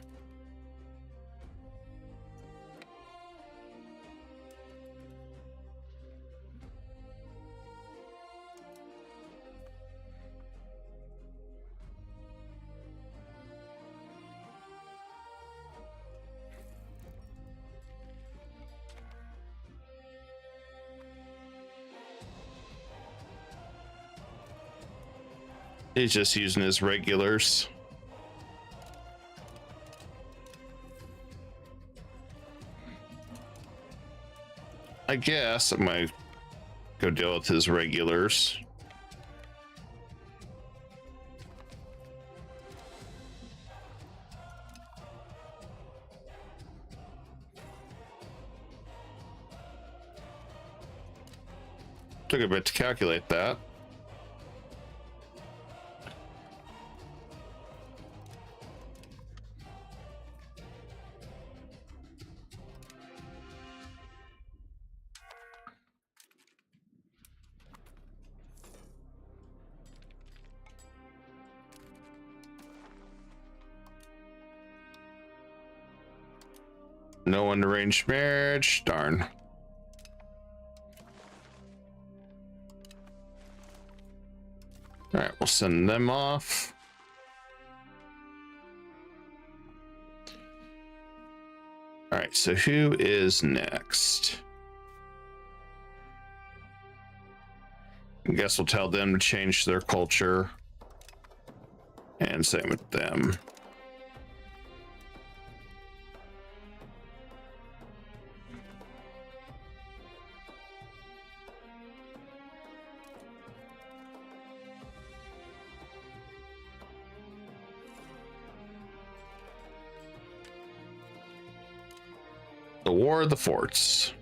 He's just using his regulars. I guess I might go deal with his regulars. Took a bit to calculate that. No arranged marriage, darn. All right, we'll send them off. All right, so who is next? I guess we'll tell them to change their culture. And same with them. The War of the Forts.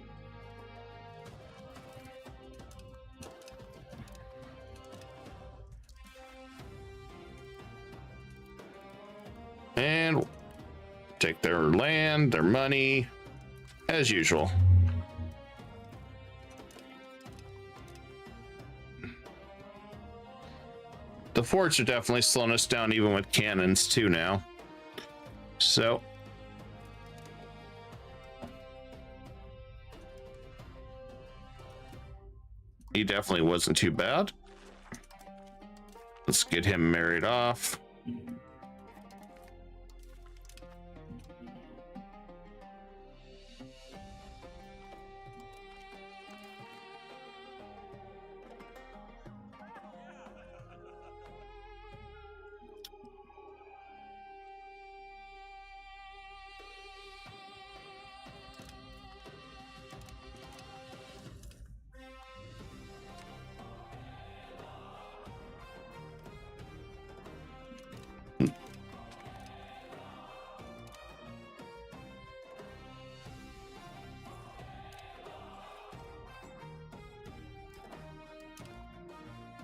And take their land, their money, as usual. The forts are definitely slowing us down even with cannons too now. So he definitely wasn't too bad. Let's get him married off.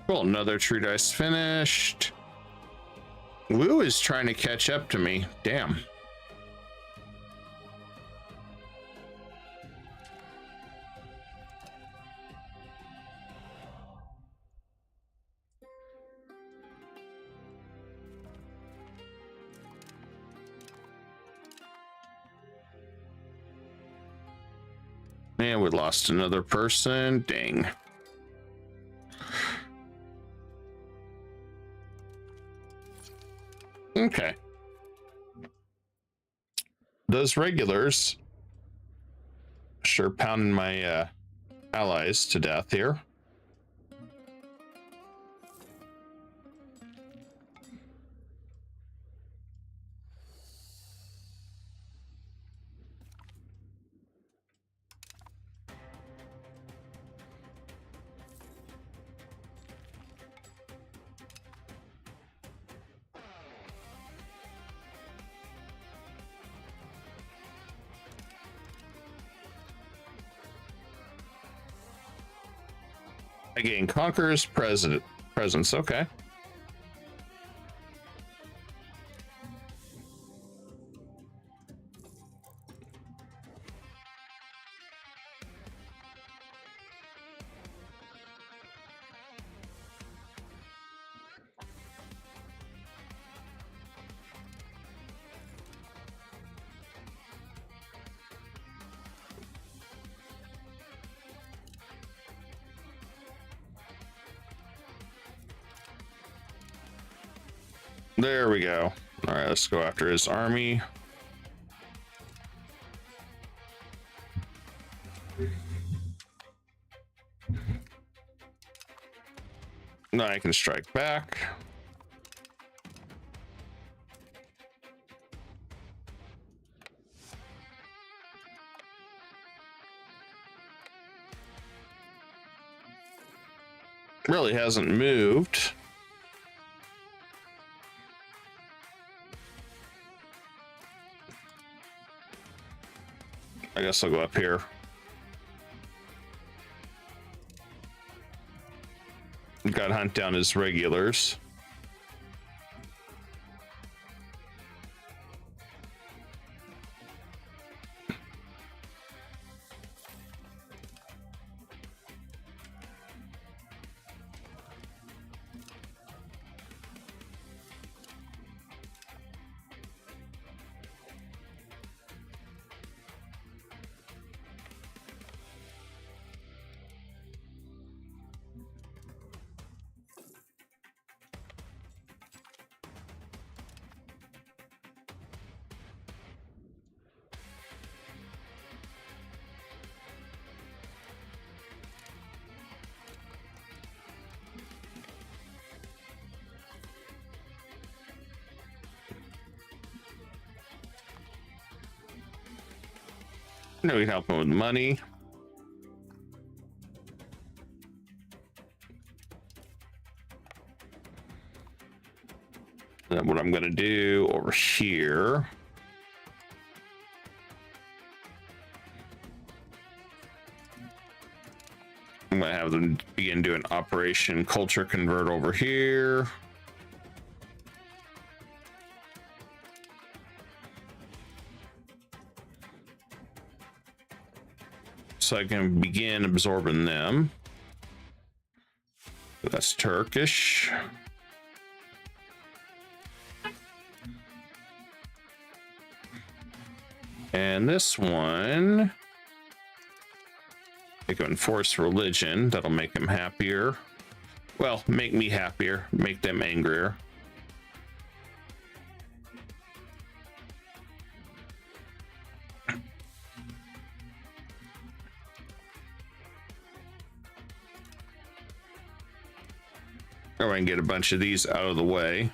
Cool, another true dice finished. Woo is trying to catch up to me. Damn. And we lost another person. Dang. Okay. Those regulars sure pounding my allies to death here. I gain Conqueror's presence. Okay. There we go. All right, let's go after his army. Now I can strike back. really hasn't moved. I guess I'll go up here. Got to hunt down his regulars. No, we can help him with money. Then what I'm going to do over here. I'm going to have them begin doing Operation Culture Convert over here. So I can begin absorbing them. That's Turkish. And this one, I can enforce religion. That'll make them happier. Well, make me happier, make them angrier. Or I can get a bunch of these out of the way.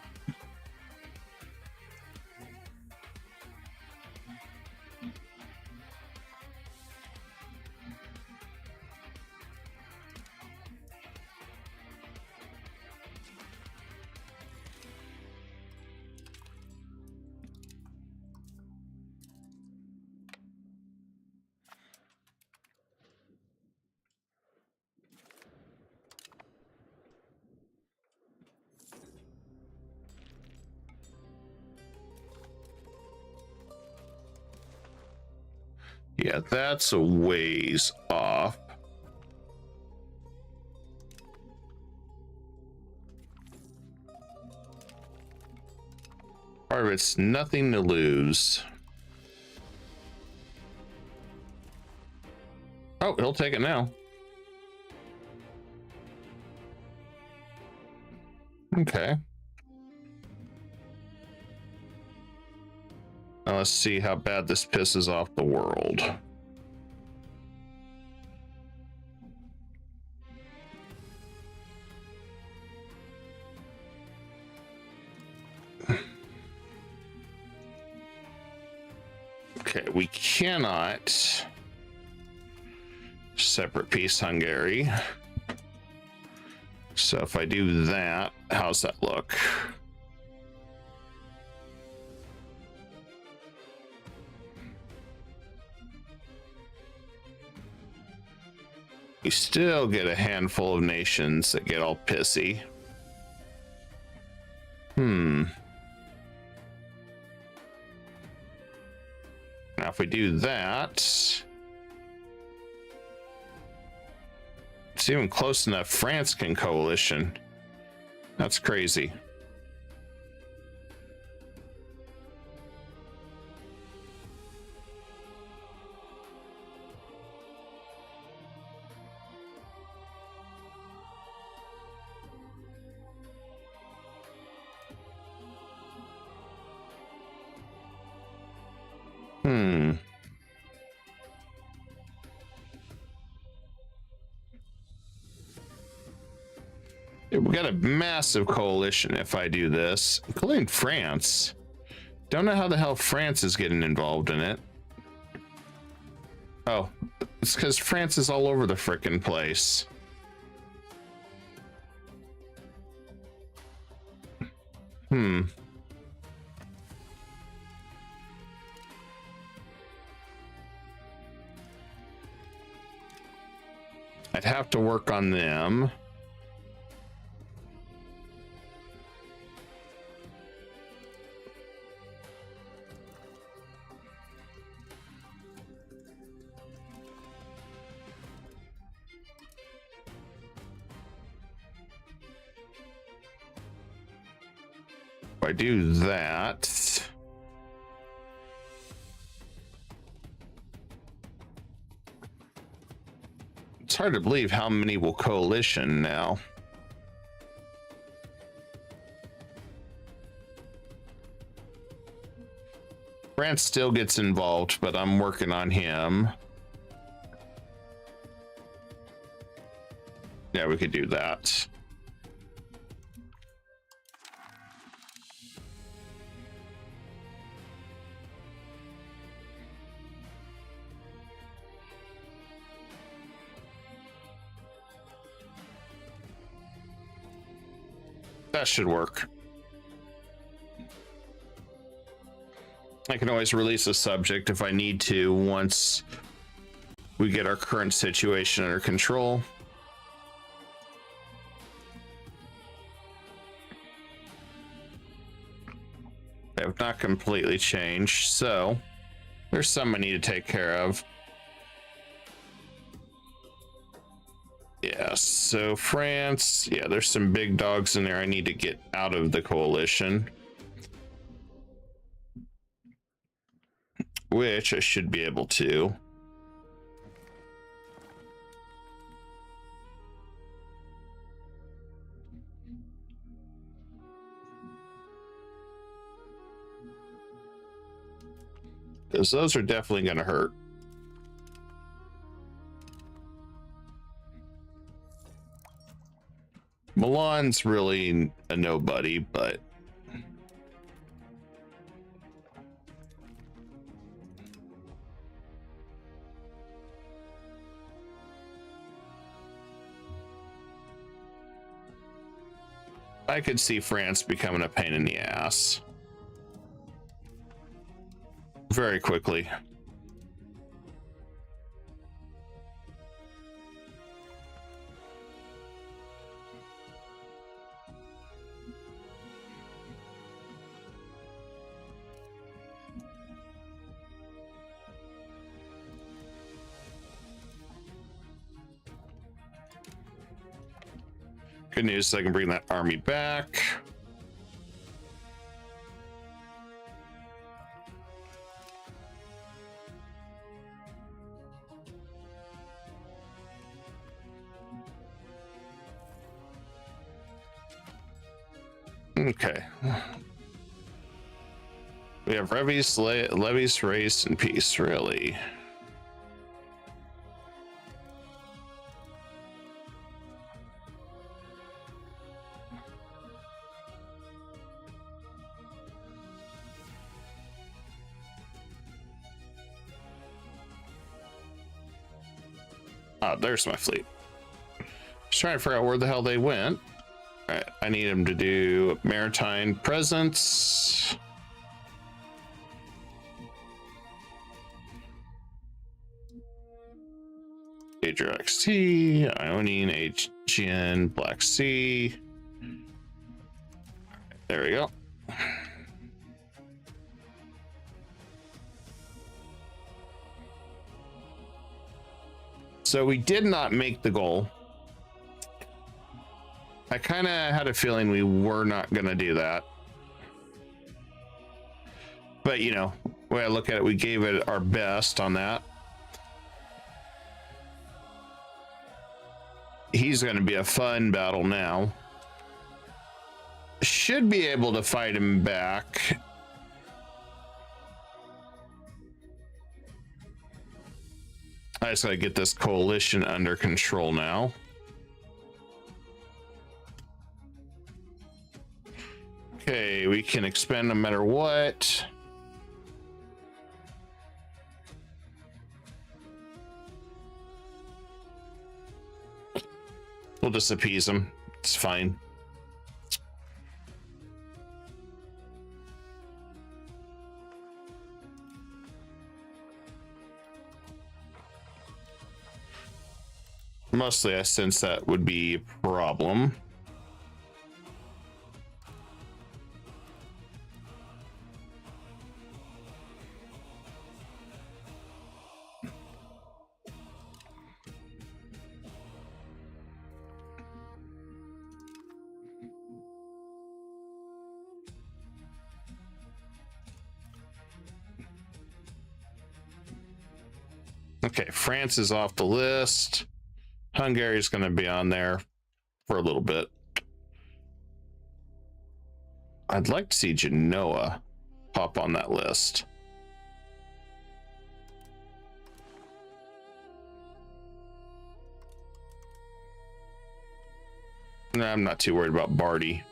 Yeah, that's a ways off. Part of it's nothing to lose. Oh, he'll take it now. Okay. Now let's see how bad this pisses off the world. Okay, we cannot separate peace Hungary. So if I do that, how's that look? You still get a handful of nations that get all pissy. Now if we do that, it's even close enough. France can coalition. That's crazy. We got a massive coalition if I do this, including France. Don't know how the hell France is getting involved in it. Oh, it's because France is all over the frickin' place. I'd have to work on them. If I do that, it's hard to believe how many will coalition now. France still gets involved, but I'm working on him. Yeah, we could do that. That should work. I can always release a subject if I need to once we get our current situation under control. They have not completely changed, so there's some I need to take care of. Yeah, so France, yeah, there's some big dogs in there I need to get out of the coalition, which I should be able to. Because those are definitely going to hurt. Milan's really a nobody, but I could see France becoming a pain in the ass very quickly. Good news, I can bring that army back. Okay. We have levies, race, and peace, really. Oh, there's my fleet. Just trying to figure out where the hell they went. All right, I need them to do maritime presence. Adria XT, Ionian, Aegean, Black Sea. There we go. So we did not make the goal. I kind of had a feeling we were not going to do that. But, you know, the way I look at it, we gave it our best on that. He's going to be a fun battle now. Should be able to fight him back. I just got to get this coalition under control now. Okay, we can expand no matter what. We'll just appease him. It's fine. Mostly I sense that would be a problem. Okay, France is off the list. Hungary is going to be on there for a little bit. I'd like to see Genoa pop on that list. No, I'm not too worried about Barty.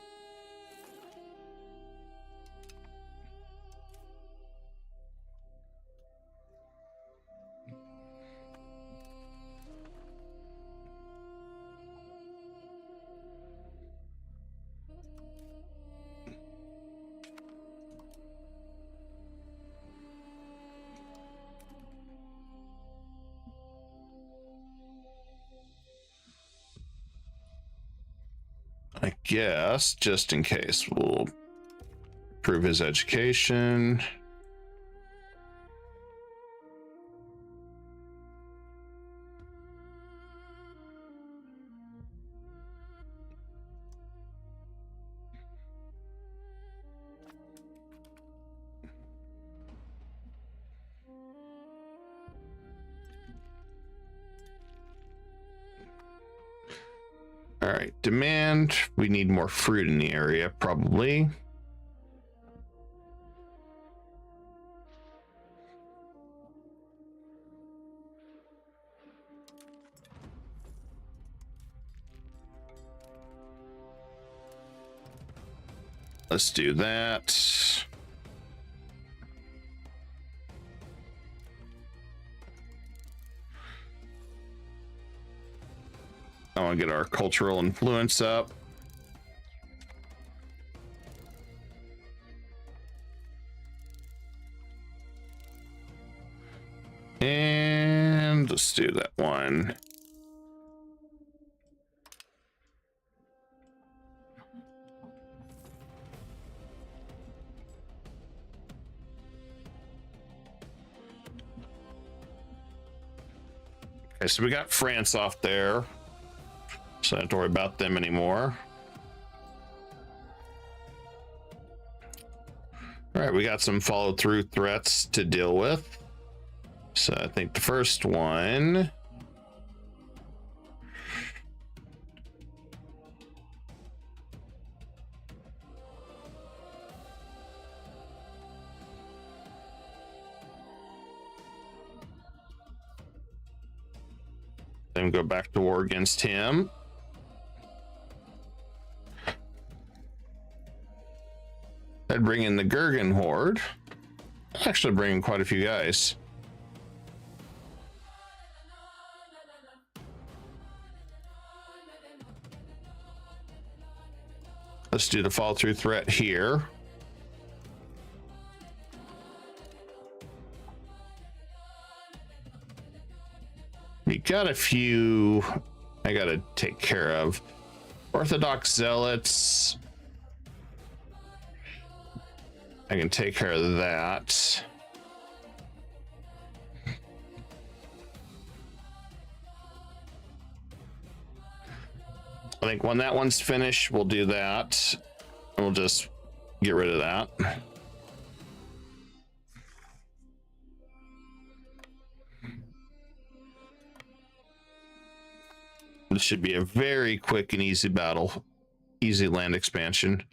I guess, just in case, we'll prove his education. All right, demand. We need more fruit in the area, probably. Let's do that. I want to get our cultural influence up. And let's do that one. Okay, so we got France off there. So I don't have to worry about them anymore. All right, we got some follow through threats to deal with. So I think the first one. Then go back to war against him. I'd bring in the Gurgen Horde. Actually bringing quite a few guys. Let's do the follow through threat here. We got a few I gotta take care of. Orthodox Zealots. I can take care of that. I think when that one's finished, we'll do that. And we'll just get rid of that. This should be a very quick and easy battle. Easy land expansion.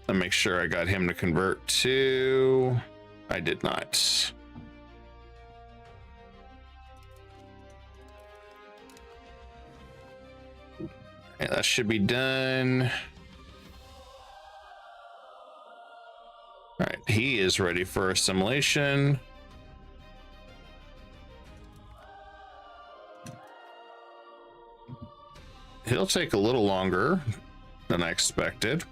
I'll make sure I got him to convert to. I did not. Okay, that should be done. All right, he is ready for assimilation. he'll take a little longer than I expected.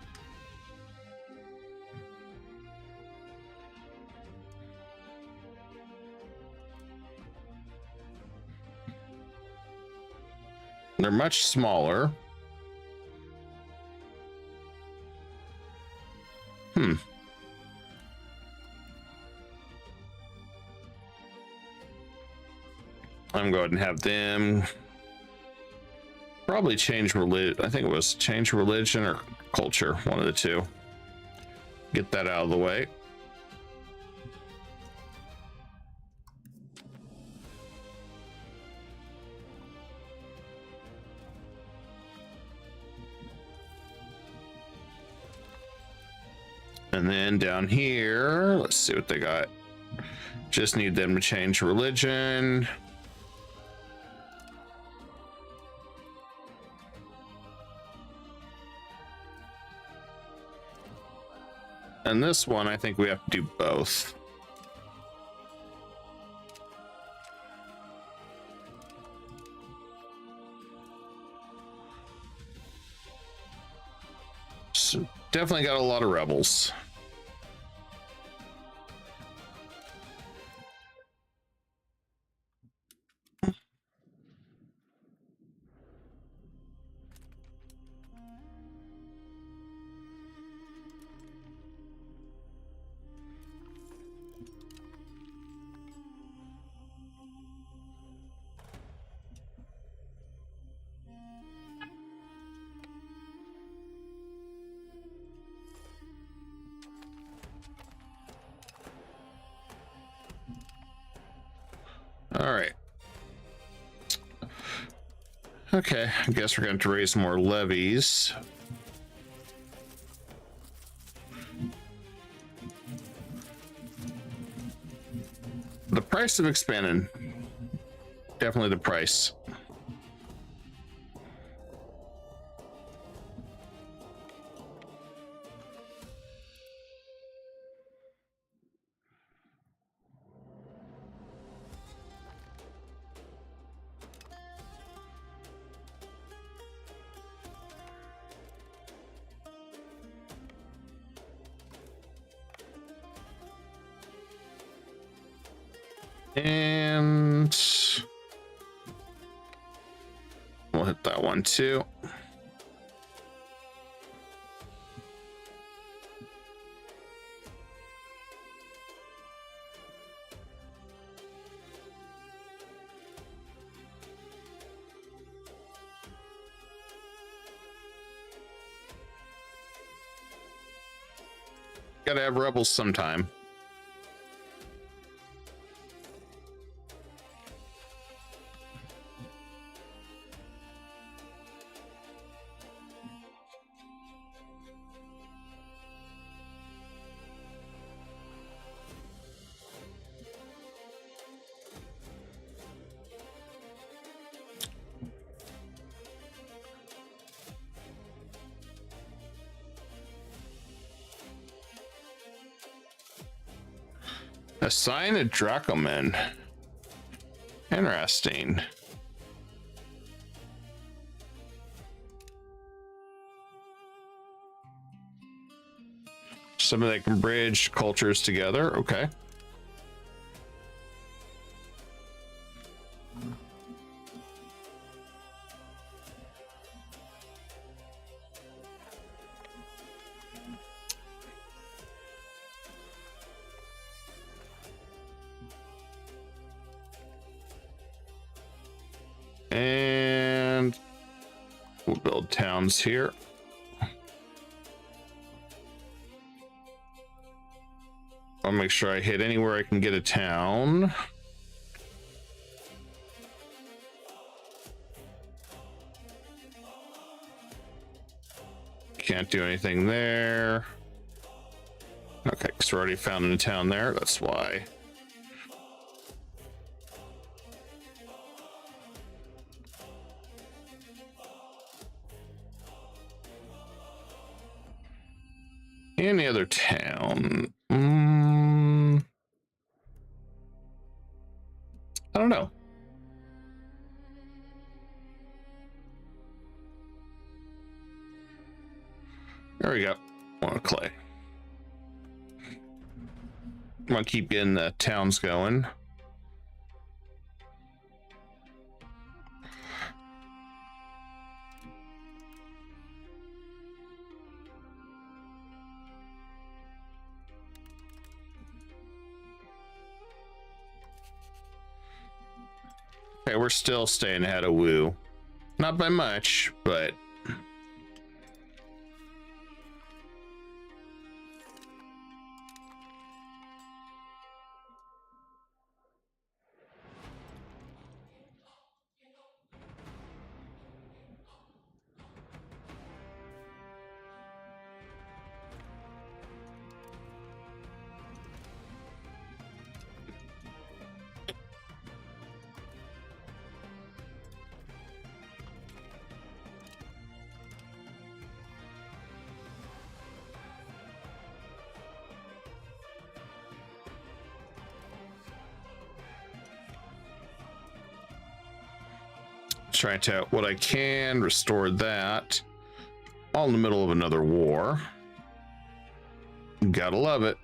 They're much smaller. I'm going to go ahead and have them probably change religion. I think it was change religion or culture, one of the two. Get that out of the way. And then down here, let's see what they got. Just need them to change religion. And this one, I think we have to do both. So definitely got a lot of rebels. All right. Okay, I guess we're going to raise more levies. The price of expanding. Definitely the price. And we'll hit that one too. Gotta have rebels sometime. Assign a Dracoman. Interesting. Some of that can bridge cultures together. Okay. And we'll build towns here. I'll make sure I hit anywhere I can get a town. Can't do anything there. Okay, because we're already found in a town there. That's why. Any other town? I don't know. There we go. More clay. I'm gonna keep getting the towns going. Okay, we're still staying ahead of Woo. Not by much, but trying to what I can, restore that. All in the middle of another war. Gotta love it.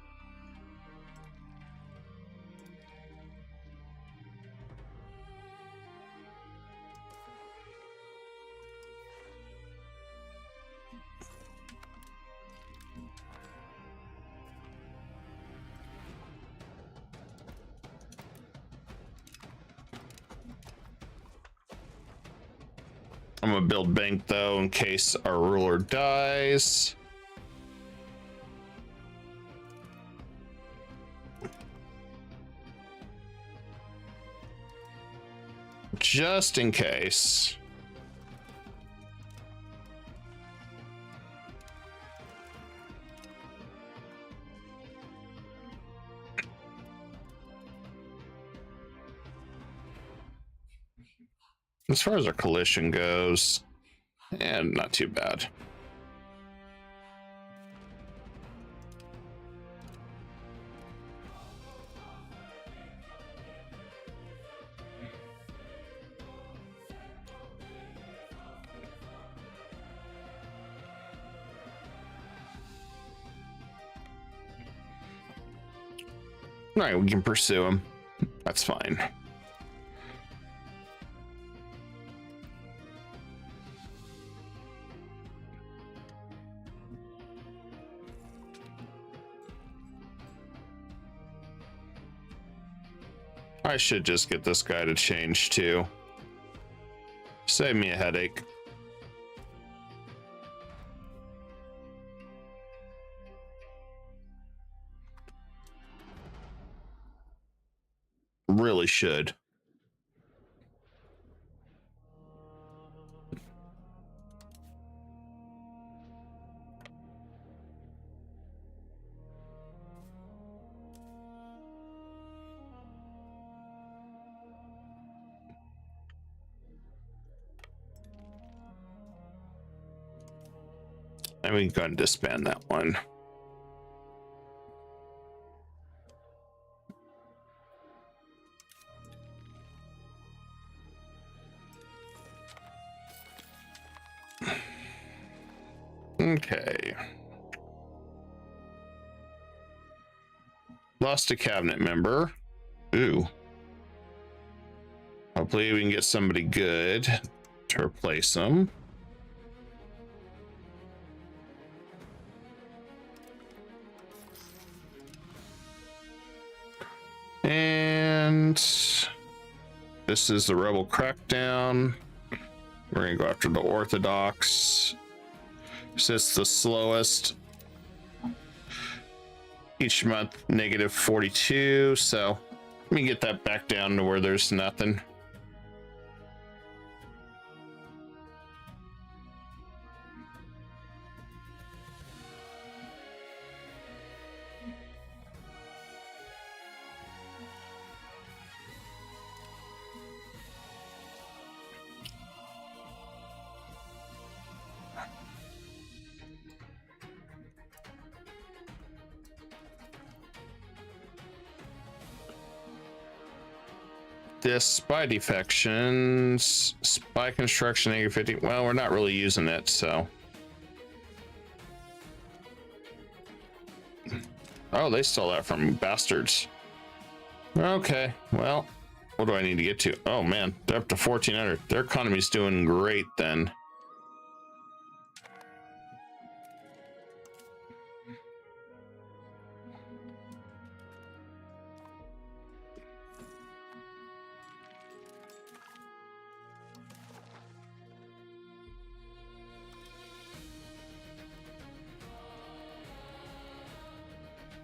I'm gonna build bank though in case our ruler dies. Just in case. As far as our coalition goes, and not too bad. All right, we can pursue him. That's fine. I should just get this guy to change too. Save me a headache. Really should. And we can go ahead and disband that one. Okay. Lost a cabinet member. Ooh. Hopefully we can get somebody good to replace them. And this is the rebel crackdown. We're gonna go after the Orthodox. So it's the slowest. Each month, negative 42. So let me get that back down to where there's nothing. This spy defections, spy construction, negative 50. Well, we're not really using it, so. Oh, they stole that from bastards. Okay, well, what do I need to get to? Oh man, they're up to 1400. Their economy's doing great then.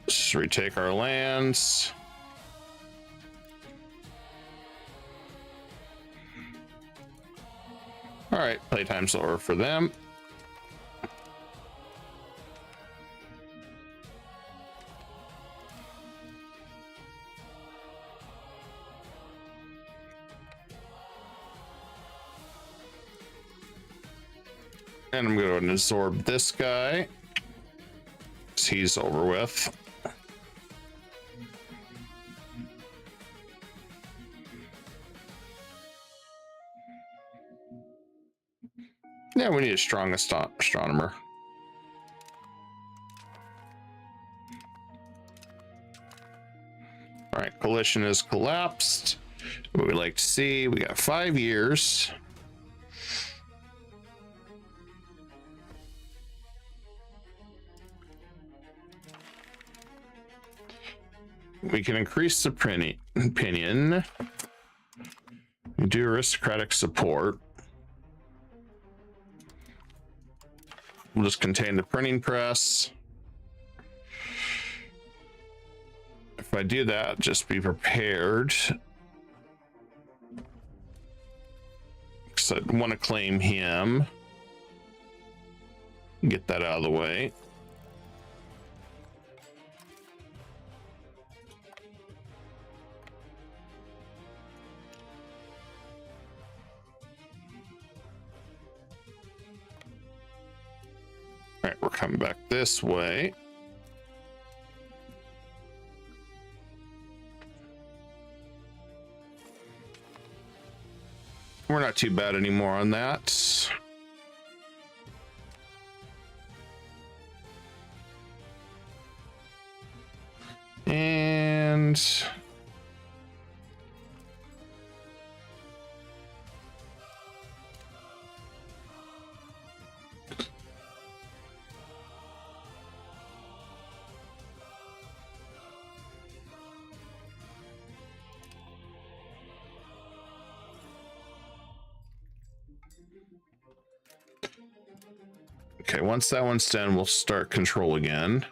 Let's retake our lands. All right, playtime's over for them. And I'm going to absorb this guy. He's over with. Yeah, we need a strong astronomer. All right, coalition has collapsed. What we like to see, we got 5 years. We can increase the opinion. We do aristocratic support. We'll just contain the printing press. If I do that, just be prepared. Because I want to claim him. Get that out of the way. All right, we're coming back this way. We're not too bad anymore on that. And okay, once that one's done, we'll start control again.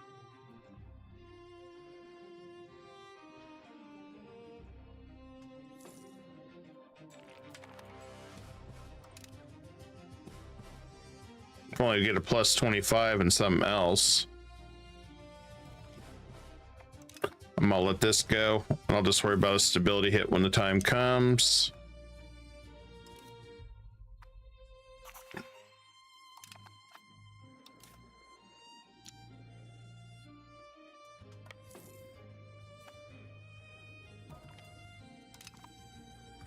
Only get a plus 25 and something else. I'm gonna let this go. I'll just worry about a stability hit when the time comes.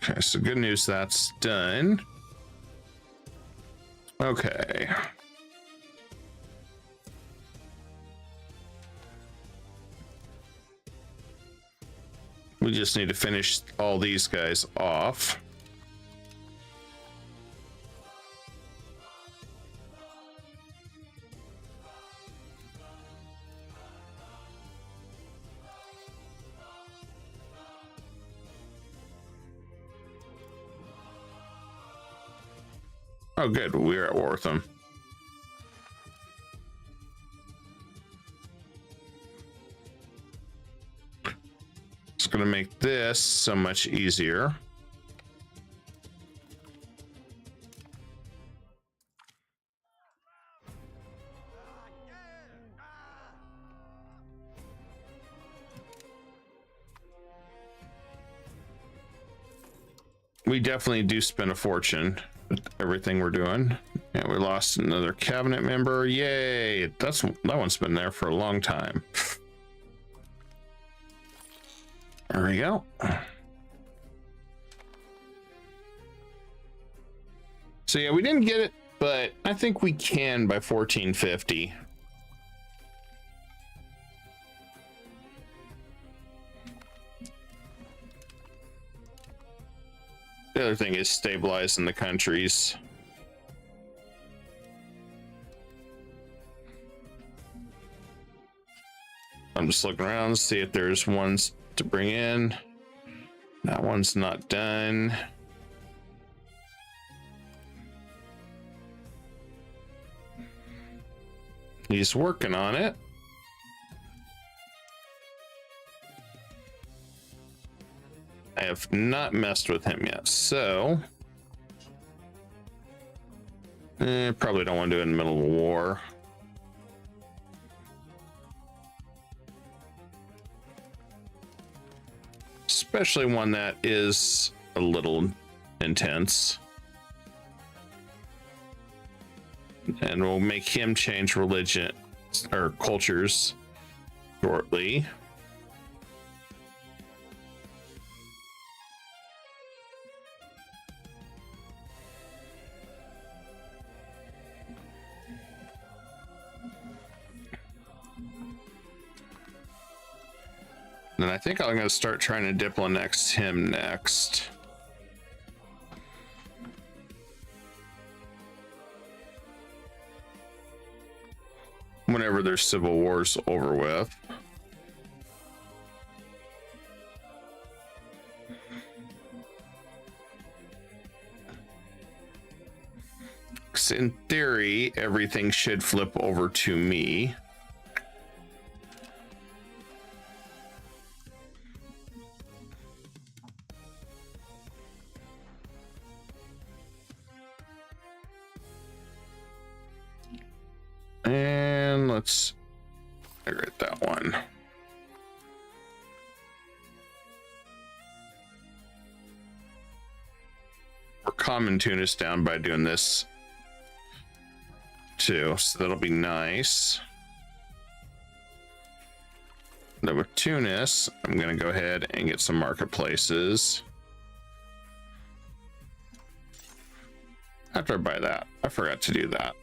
Okay, so good news, that's done. Okay. We just need to finish all these guys off. Oh, good. We're at war with them. It's going to make this so much easier. We definitely do spend a fortune with everything we're doing. And we lost another cabinet member. Yay! That one's been there for a long time. There we go. So yeah, we didn't get it, but I think we can by 1450. The other thing is stabilizing the countries. I'm just looking around to see if there's ones to bring in. That one's not done. He's working on it. I have not messed with him yet, so probably don't want to do it in the middle of a war. Especially one that is a little intense. And we'll make him change religion or cultures shortly. And I think I'm going to start trying to diplonex him next. Whenever their civil war's over with. Because in theory, everything should flip over to me. And let's integrate that one. We're common Tunis down by doing this too, so that'll be nice. Then with Tunis, I'm going to go ahead and get some marketplaces. After I buy that, I forgot to do that.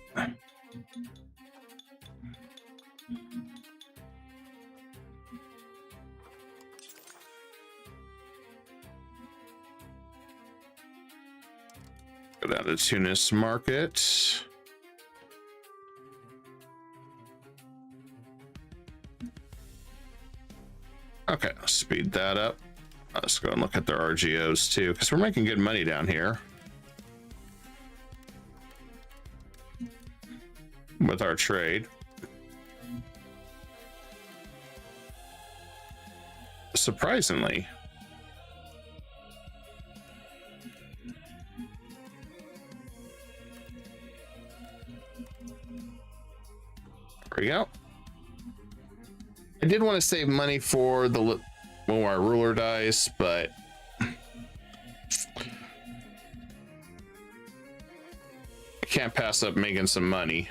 Go down to Tunis market. Okay, let's speed that up. Let's go and look at their RGOs too, because we're making good money down here with our trade. Surprisingly. There we go. I did want to save money for the when our ruler dies, but I can't pass up making some money.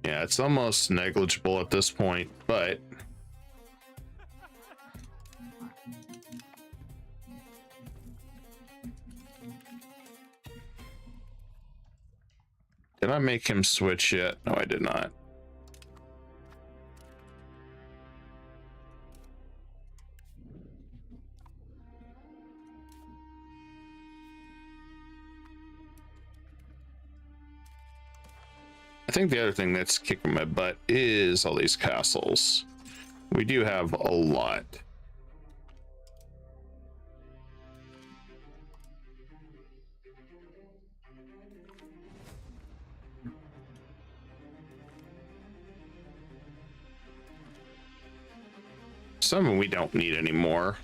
Yeah, it's almost negligible at this point, but did I make him switch yet? No, I did not. I think the other thing that's kicking my butt is all these castles. We do have a lot. Some we don't need anymore.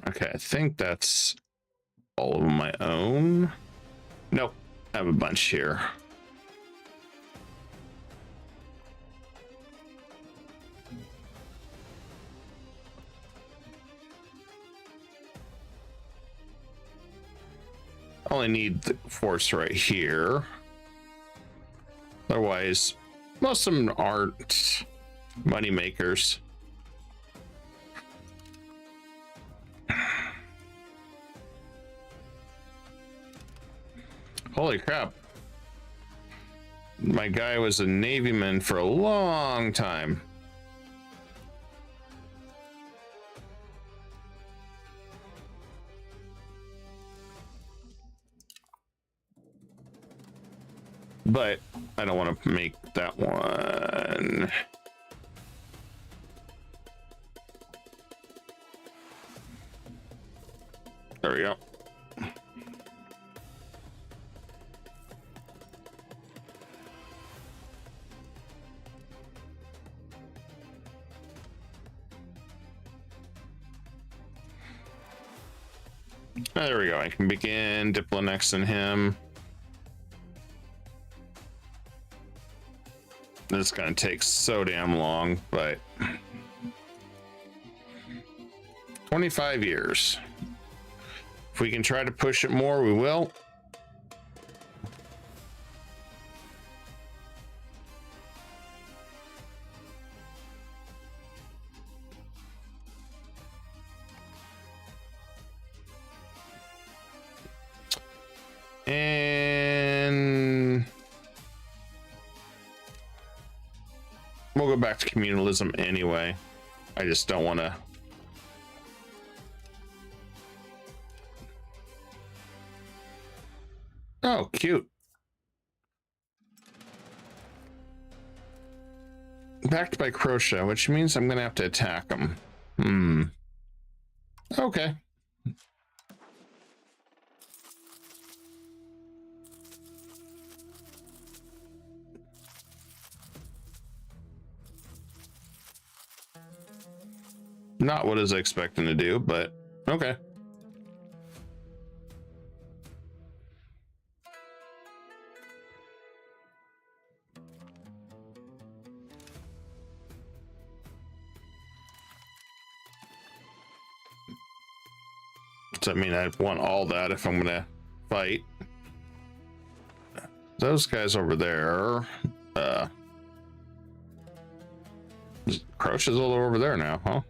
Okay, I think that's all of my own. Nope, I have a bunch here. Only need the force right here. Otherwise, most of them aren't money makers. Holy crap. My guy was a Navyman for a long time. But I don't want to make that one. There we go. There we go. I can begin Diplonexing him. This is going to take so damn long, but 25 years. If we can try to push it more, we will. And we'll go back to communalism anyway. I just don't want to. Oh, cute. Backed by Croatia, which means I'm going to have to attack them. Okay. Not what I was expecting to do, but okay. So, I mean, I'd want all that if I'm gonna fight. Those guys over there, Croatia's all over there now, huh?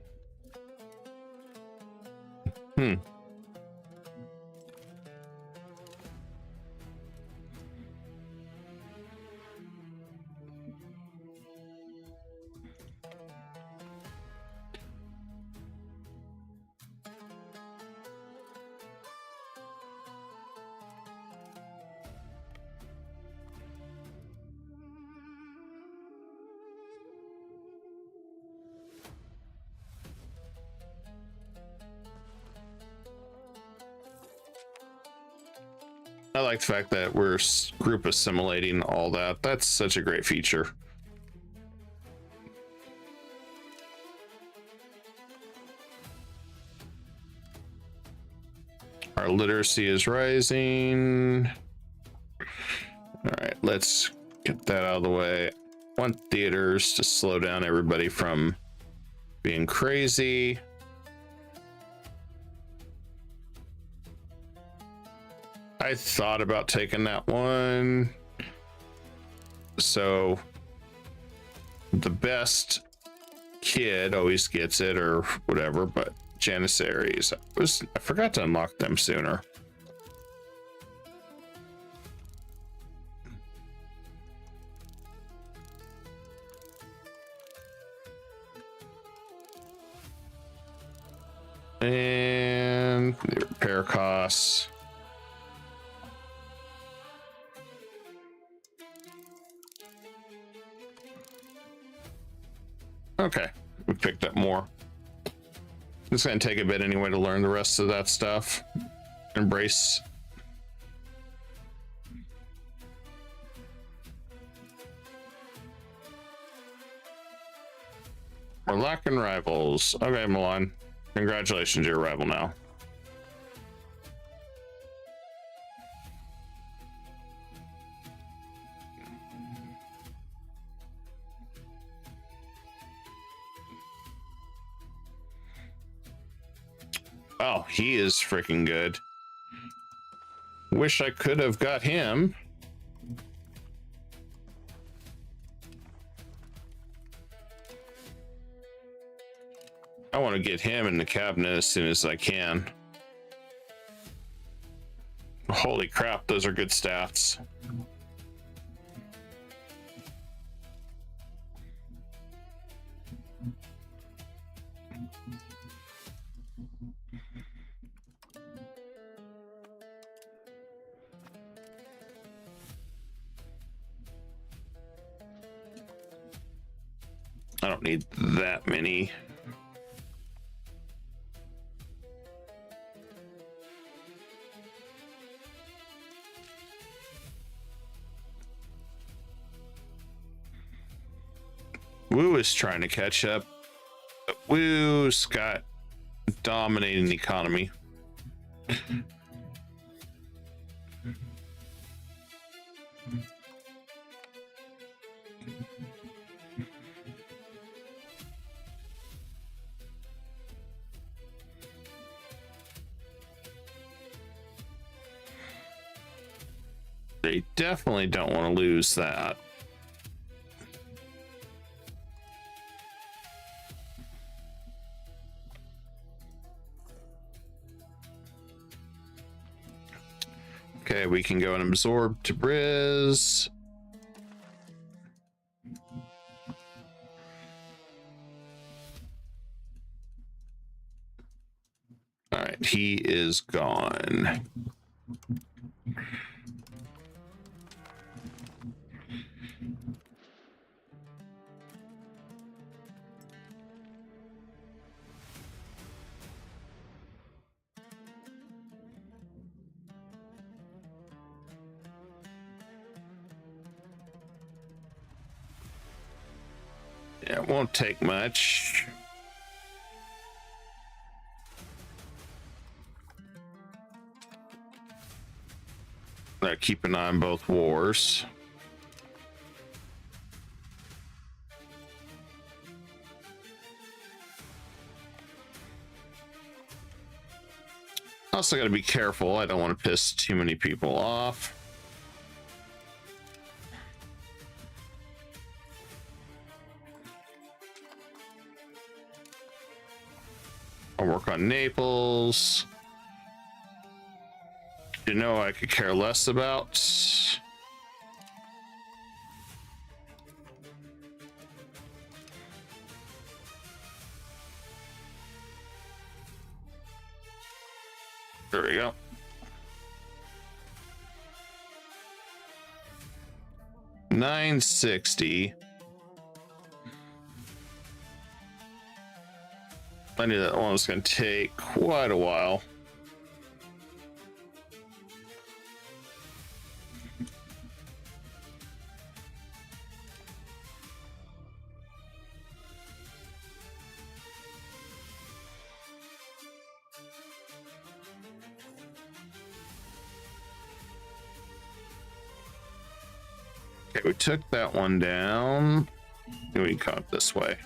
I like the fact that we're group assimilating all that. That's such a great feature. Our literacy is rising. All right, let's get that out of the way. I want theaters to slow down everybody from being crazy. I thought about taking that one. So the best kid always gets it or whatever, but Janissaries, I forgot to unlock them sooner. And the repair costs. Okay, we picked up more. It's going to take a bit anyway to learn the rest of that stuff. Embrace. We're lacking rivals. Okay, Milan. Congratulations, you're a rival now. Oh, he is freaking good. Wish I could have got him. I want to get him in the cabinet as soon as I can. Holy crap, those are good stats. I don't need that many. Woo is trying to catch up. But Woo's got dominating the economy. They definitely don't want to lose that. Okay, we can go and absorb to Briz. All right, he is gone. Yeah, it won't take much. Keep an eye on both wars. Also got to be careful. I don't want to piss too many people off. I'll work on Naples. You know, I could care less about. There we go. $960. I knew that one was going to take quite a while. Okay, we took that one down. And we come up this way.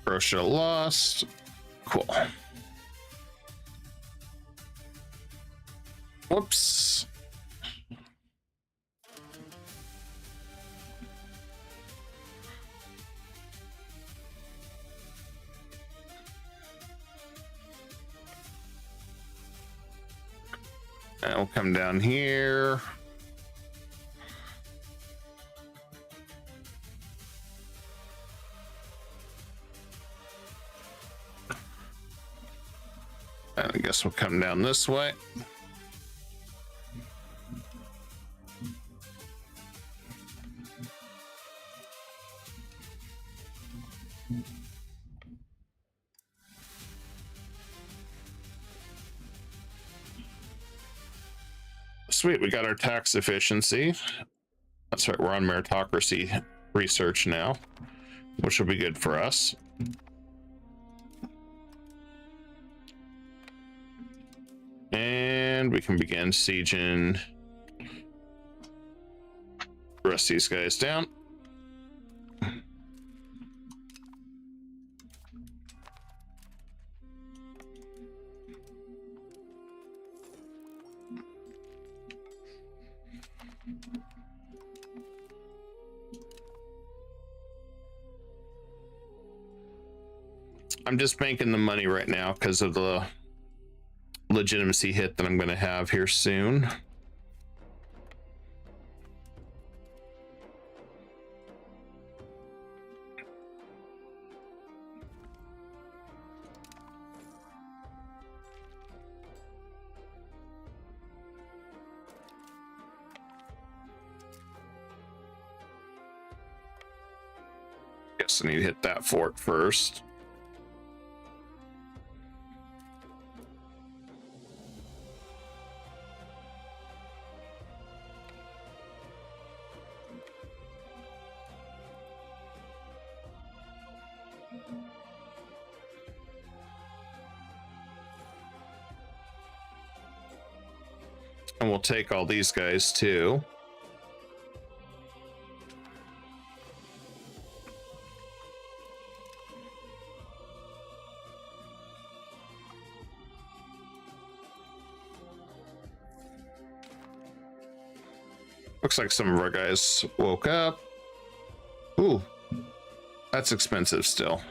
Russia lost. Cool. Whoops. And we'll come down here. And I guess we'll come down this way. Sweet, we got our tax efficiency. That's That's right, we're on meritocracy research now, which will be good for us. And we can begin sieging the rest of these guys down. I'm just banking the money right now because of the legitimacy hit that I'm going to have here soon. Guess I need to hit that fort first. And we'll take all these guys too. Looks like some of our guys woke up. Ooh, that's expensive still.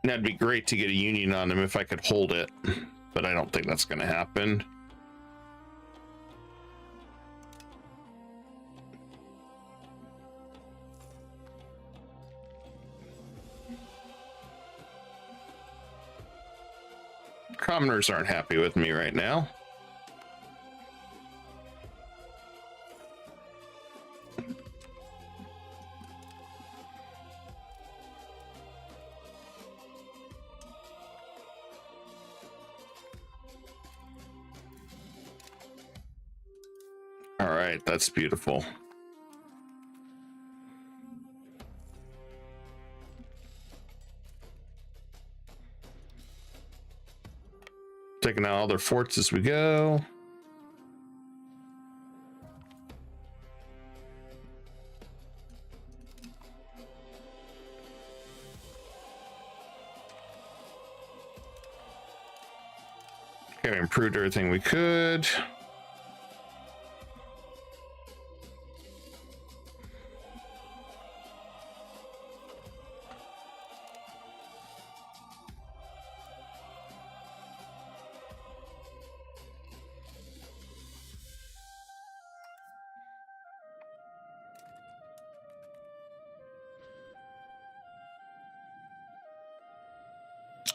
And that'd be great to get a union on them if I could hold it, but I don't think that's going to happen. Commoners aren't happy with me right now. All right, that's beautiful. Taking out all their forts as we go. Okay, we improved everything we could.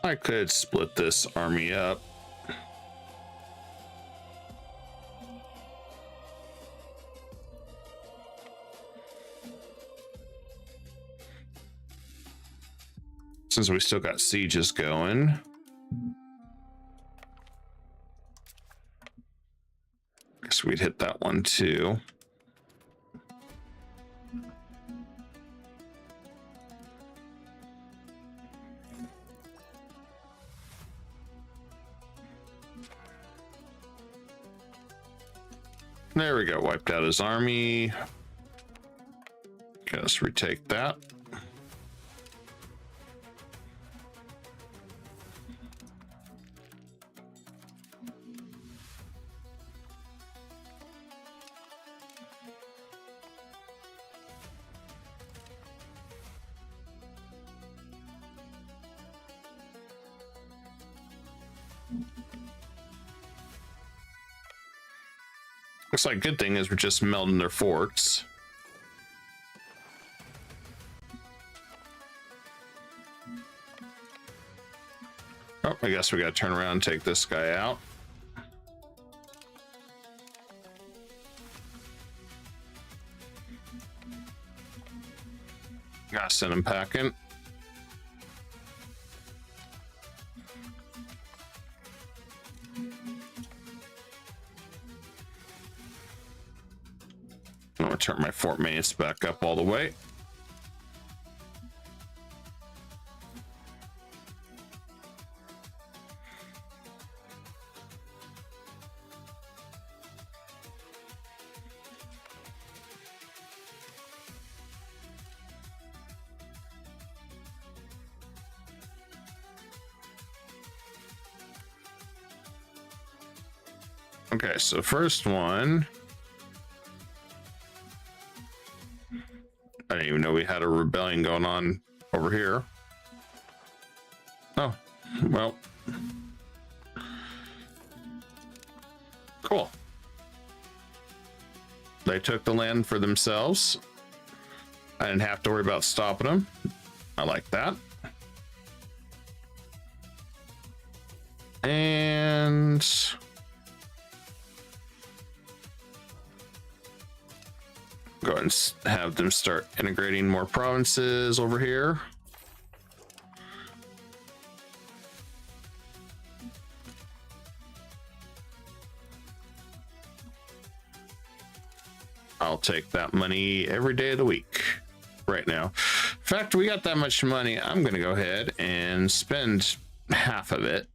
I could split this army up. Since we still got sieges going. Guess we'd hit that one too. There we go, wiped out his army. Guess retake that. Looks like good thing is we're just melting their forts. Oh, I guess we gotta turn around and take this guy out. send them packing. I'm gonna turn my fort maintenance back up all the way. Okay, so first one. I didn't even know we had a rebellion going on over here. Oh, well. Cool. They took the land for themselves. I didn't have to worry about stopping them. I like that. And go ahead and have them start integrating more provinces over here. I'll take that money every day of the week right now. In fact, we got that much money. I'm going to go ahead and spend half of it.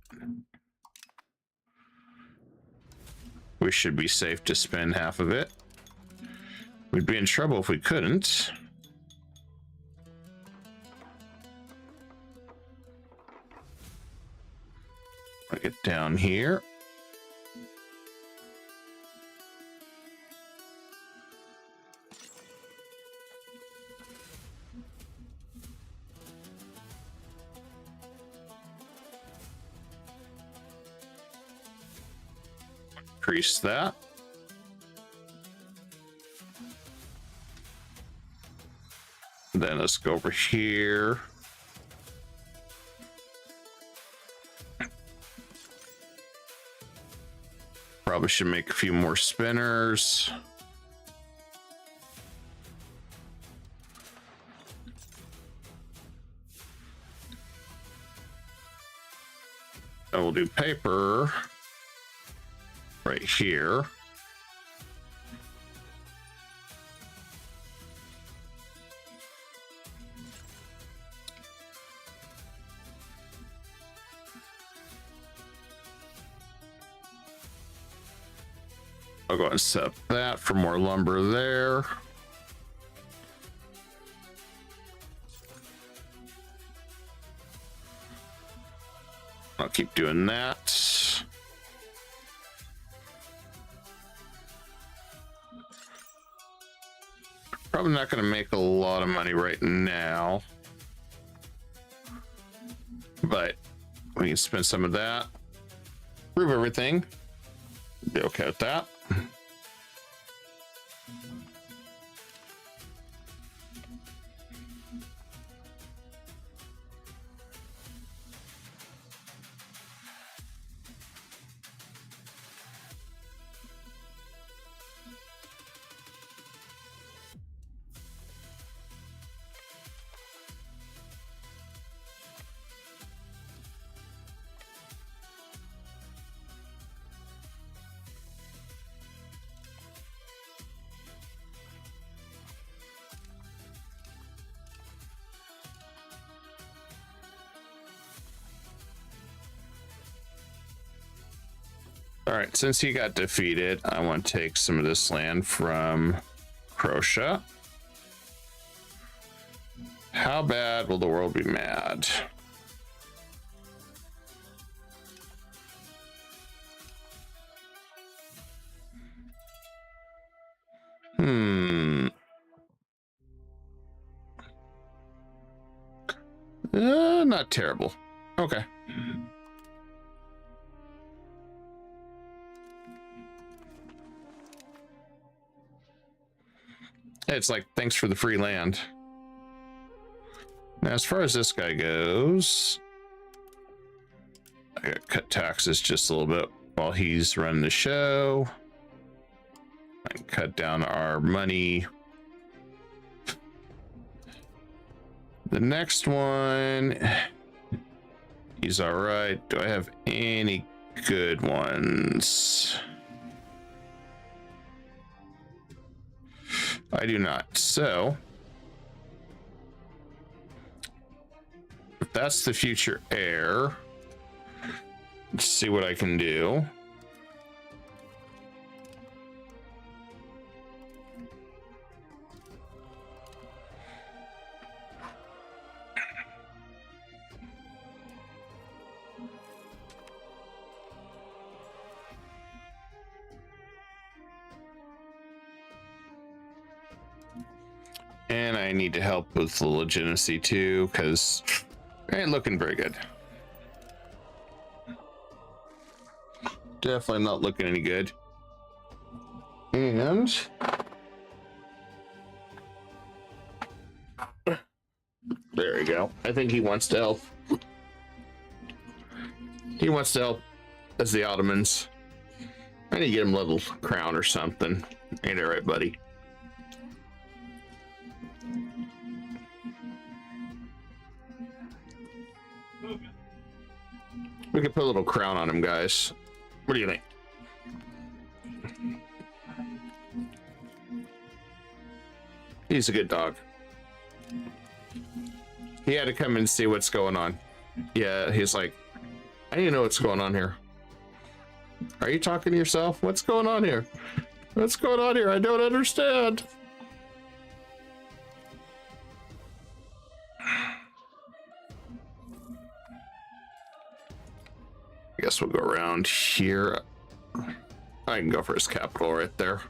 We should be safe to spend half of it. We'd be in trouble if we couldn't. I'll get down here. Increase that. Then let's go over here. Probably should make a few more spinners. And we'll do paper right here. I'll go ahead and set up that for more lumber there. I'll keep doing that. Probably not going to make a lot of money right now, but we can spend some of that, prove everything, be okay with that. All right, since he got defeated, I want to take some of this land from Croatia. How bad will the world be mad? Not terrible. Okay. It's like, thanks for the free land. Now, as far as this guy goes, I gotta cut taxes just a little bit while he's running the show. I can cut down our money. The next one, he's all right. Do I have any good ones? I do not. So if that's the future heir, let's see what I can do. And I need to help with the legitimacy too, because it ain't looking very good. Definitely not looking any good. And there we go. I think he wants to help. He wants to help as the Ottomans. I need to get him a little crown or something. Ain't it right, buddy? We could put a little crown on him, guys. What do you think? He's a good dog. He had to come and see what's going on. Yeah, he's like, I need to know what's going on here. Are you talking to yourself? What's going on here? What's going on here? I don't understand. I guess we'll go around here. I can go for his capital right there.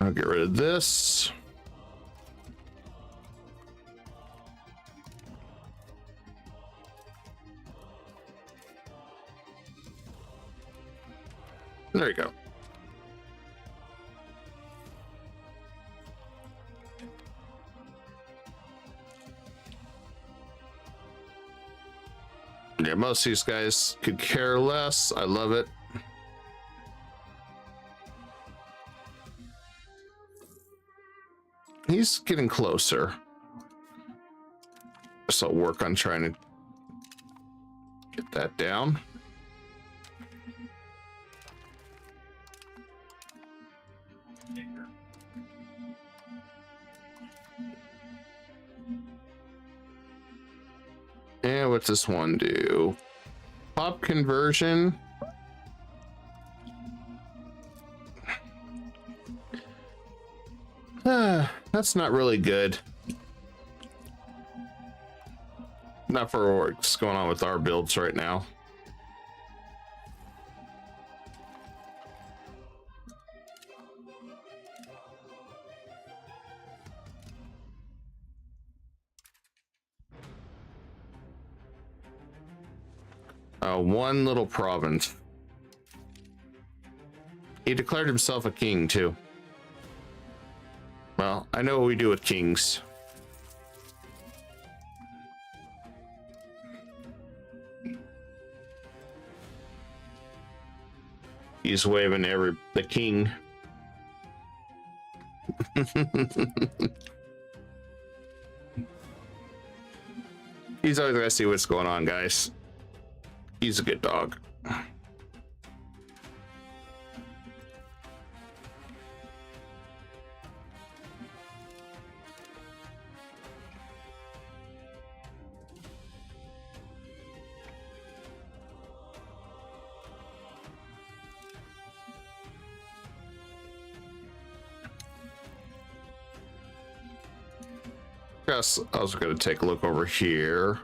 I'll get rid of this. There you go. Yeah, most of these guys could care less. I love it. He's getting closer. So I'll work on trying to get that down. And what's this one do? Pop conversion. That's not really good. Not for what's going on with our builds right now. One little province. He declared himself a king too. Well, I know what we do with kings. He's waving the king. He's always gotta see what's going on, guys. He's a good dog. Yes, I was going to take a look over here.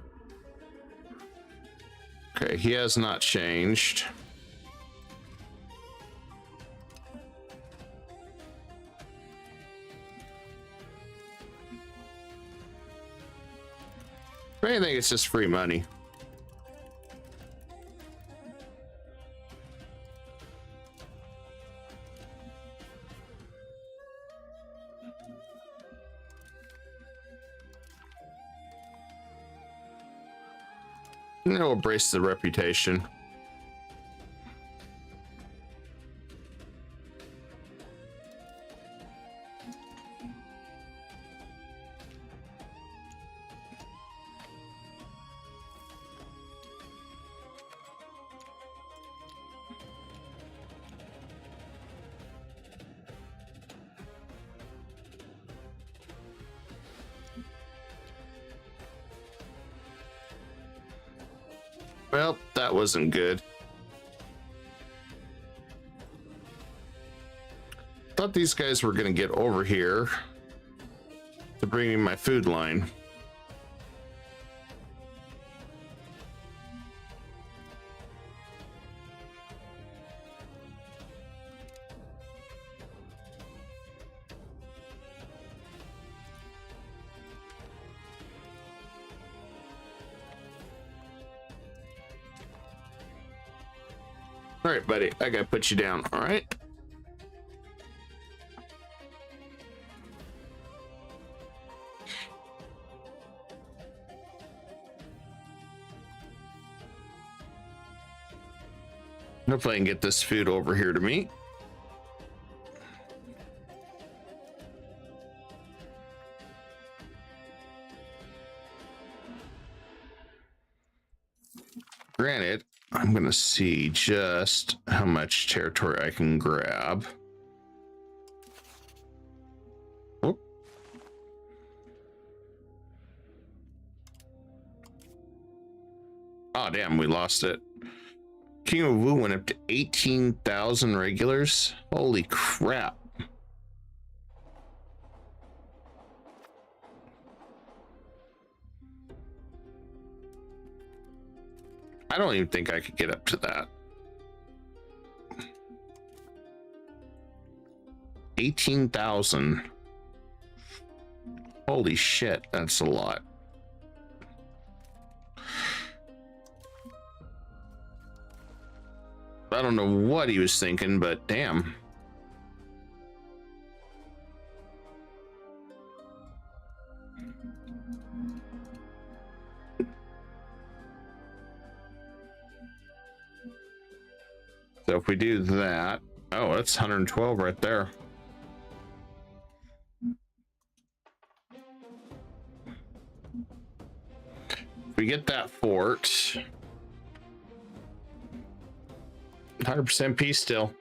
Okay, he has not changed. If anything, it's just free money. It'll brace the reputation. Well, that wasn't good. Thought these guys were gonna get over here to bring me my food line. All right, buddy, I gotta put you down. All right. Hopefully I can get this food over here to me. Granted, I'm gonna see just how much territory I can grab. Whoop. Oh, damn, we lost it. King of Wu went up to 18,000 regulars. Holy crap. I don't even think I could get up to that. 18,000. Holy shit, that's a lot. I don't know what he was thinking, but damn. So if we do that, oh, that's 112 right there. If we get that fort, 100% peace still.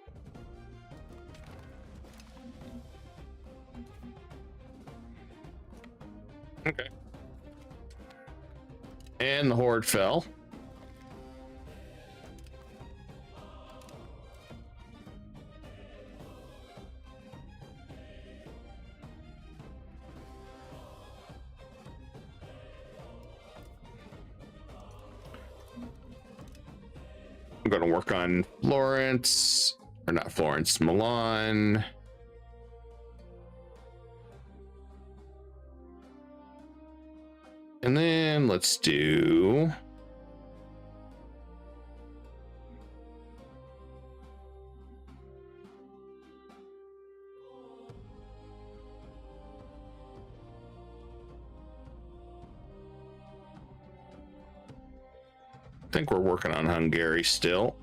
Okay. And the horde fell. I'm going to work on Florence, or not Florence, Milan. And then let's do... I think we're working on Hungary still.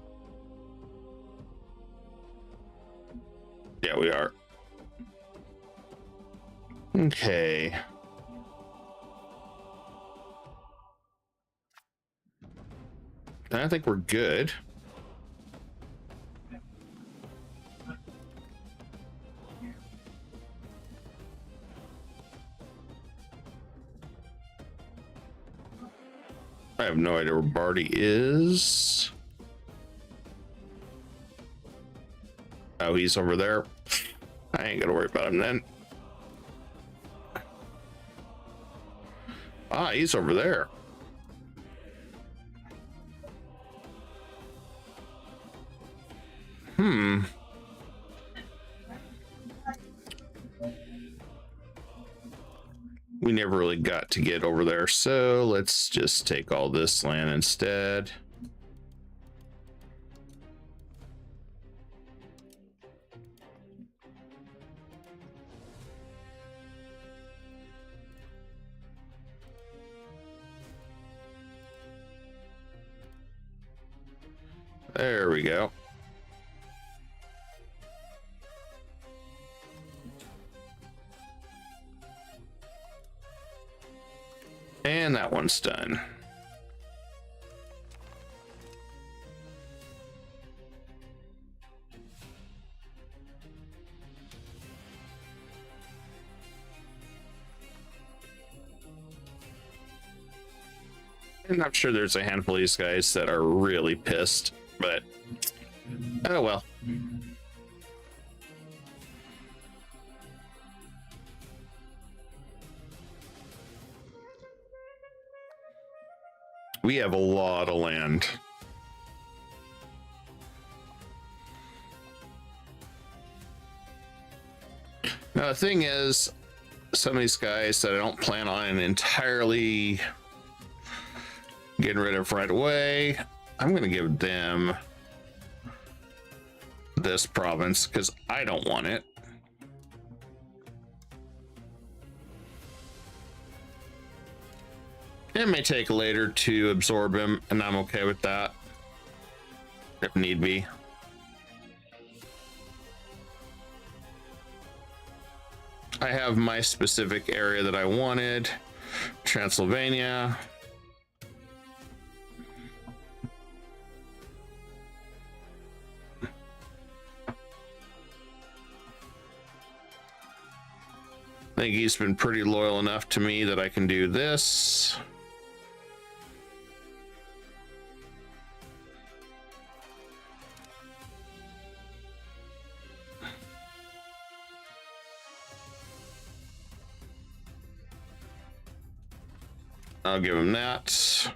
Yeah, we are. Okay. I think we're good. I have no idea where Barty is. Oh, he's over there. I ain't gonna worry about him then. Ah, he's over there. We never really got to get over there, so let's just take all this land instead. There we go. And that one's done. And I'm sure there's a handful of these guys that are really pissed, but oh well. We have a lot of land. Now the thing is, some of these guys that I don't plan on entirely getting rid of right away, I'm going to give them this province because I don't want it. It may take later to absorb him, and I'm okay with that if need be. I have my specific area that I wanted, Transylvania. I think he's been pretty loyal enough to me that I can do this. I'll give him that.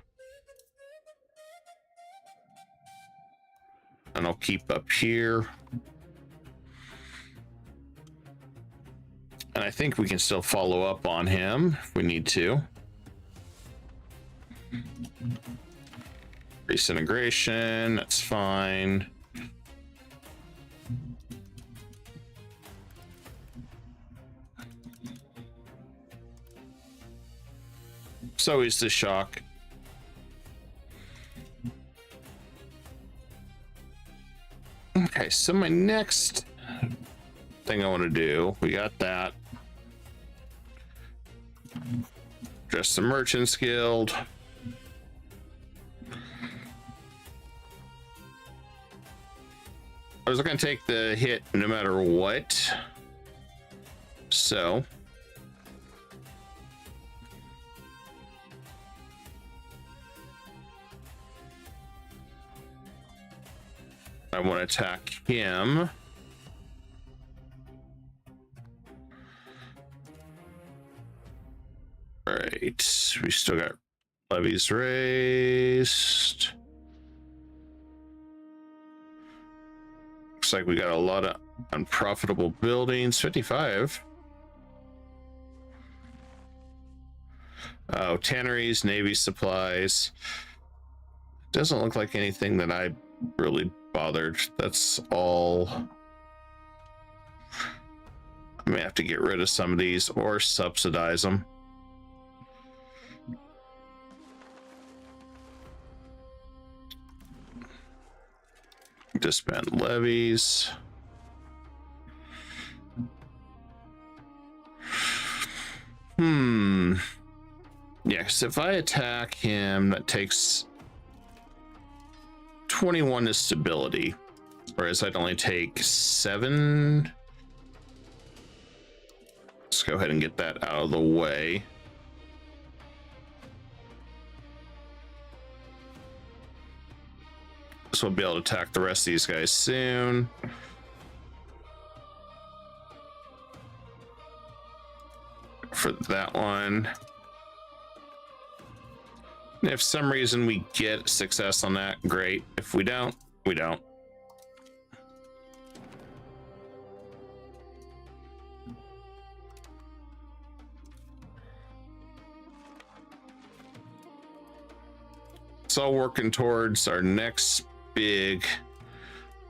And I'll keep up here. And I think we can still follow up on him if we need to. Disintegration, that's fine. So is the shock. Okay, so my next thing I want to do, we got that. Just the Merchants Guild. I was going to take the hit no matter what. So I want to attack him. All right, we still got levies raised. Looks like we got a lot of unprofitable buildings. 55. Oh, tanneries, navy supplies. Doesn't look like anything that I really bothered. That's all. I may have to get rid of some of these or subsidize them. Disband levies. Yeah, because if I attack him, that takes 21 to stability, whereas I'd only take 7. Let's go ahead and get that out of the way. So we'll be able to attack the rest of these guys soon. For that one. And if for some reason we get success on that, great. If we don't, we don't. It's all working towards our next big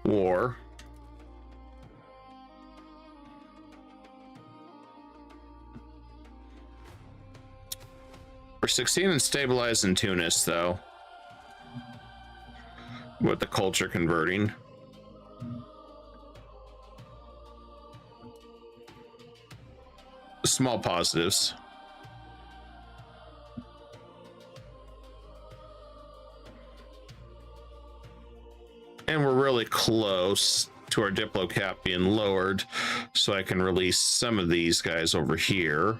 war. We're succeeding in stabilizing Tunis, though. with the culture converting. Small positives. And we're really close to our Diplo cap being lowered, so I can release some of these guys over here.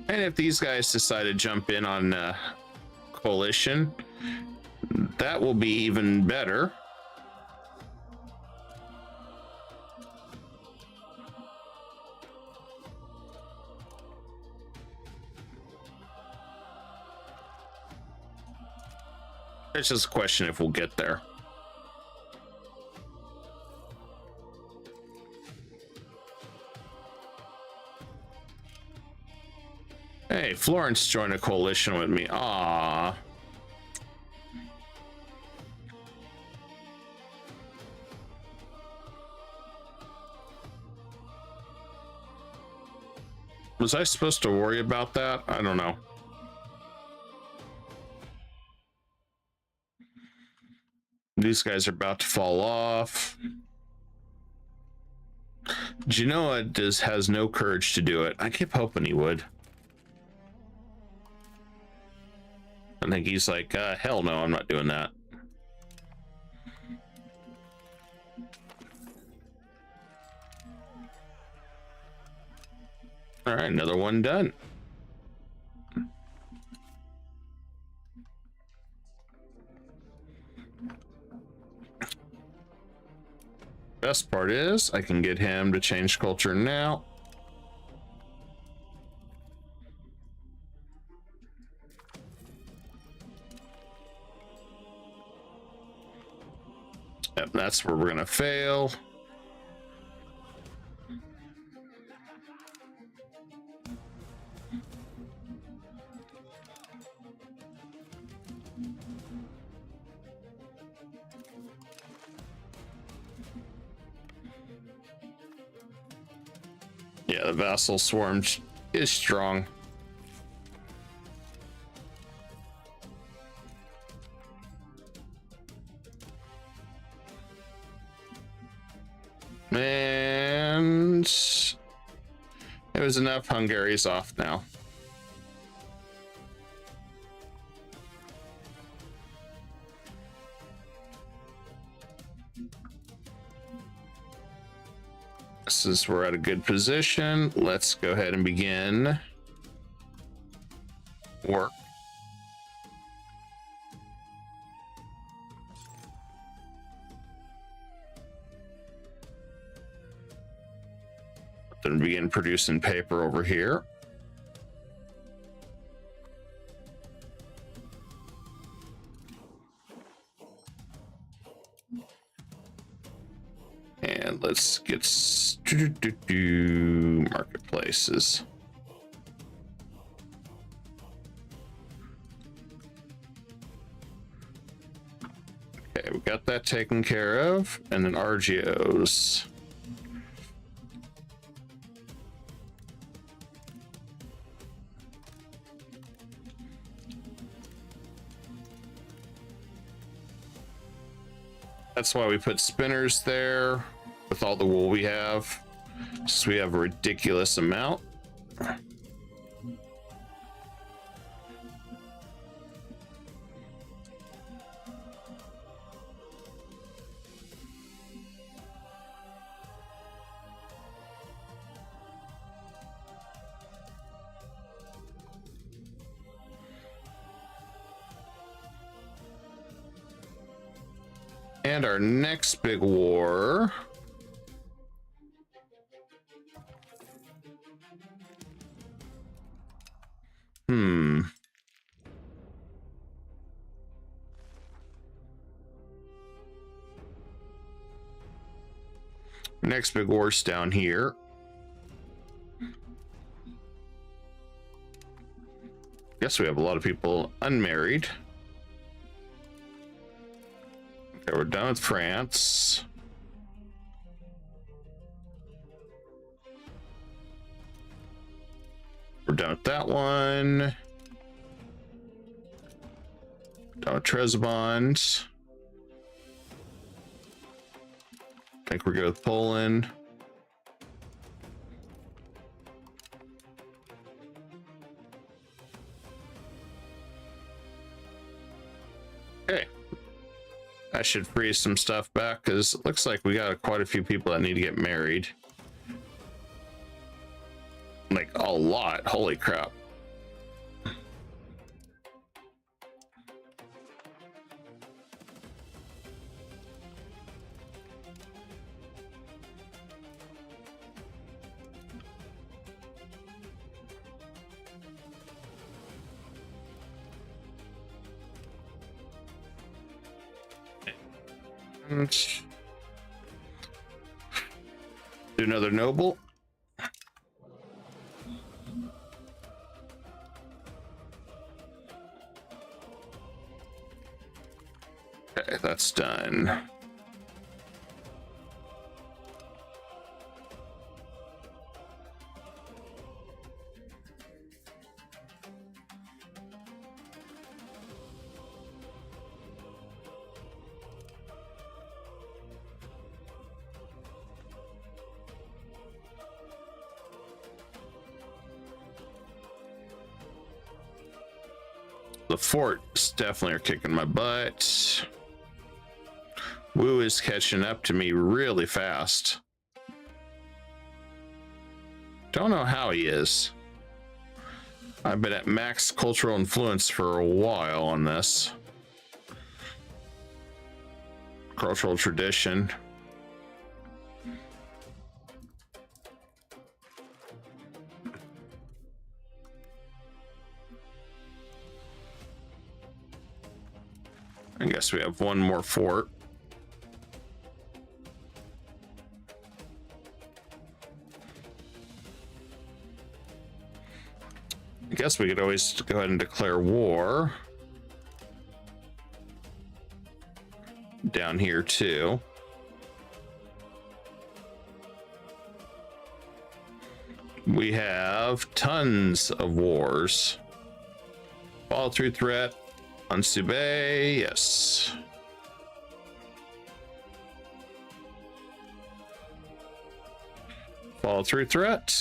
And if these guys decide to jump in on coalition, that will be even better. It's just a question if we'll get there. Hey, Florence joined a coalition with me. Ah. Was I supposed to worry about that? I don't know. These guys are about to fall off. Genoa has no courage to do it. I keep hoping he would. I think he's like, hell no, I'm not doing that. All right, another one done. Best part is I can get him to change culture now. Yep, that's where we're gonna fail. Yeah, the vassal swarm is strong. And it was enough. Hungary's off now. This is, we're at a good position. Let's go ahead and begin work. Then begin producing paper over here. And let's get marketplaces. Okay, we got that taken care of. And then RGOs. That's why we put spinners there with all the wool we have. So we have a ridiculous amount. And our next big war next big war's down here. Guess we have a lot of people unmarried. Okay, we're done with France. We're done with that one. Done with Trebizond. I think we're good with Poland. Okay. I should freeze some stuff back because it looks like we got quite a few people that need to get married. Like a lot. Holy crap. Do another noble. Okay, that's done. The forts definitely are kicking my butt. Wu is catching up to me really fast. Don't know how he is. I've been at max cultural influence for a while on this. Cultural tradition. I guess we have one more fort. I guess we could always go ahead and declare war. Down here too. We have tons of wars. Follow through threat on Subay, yes. Follow through threat.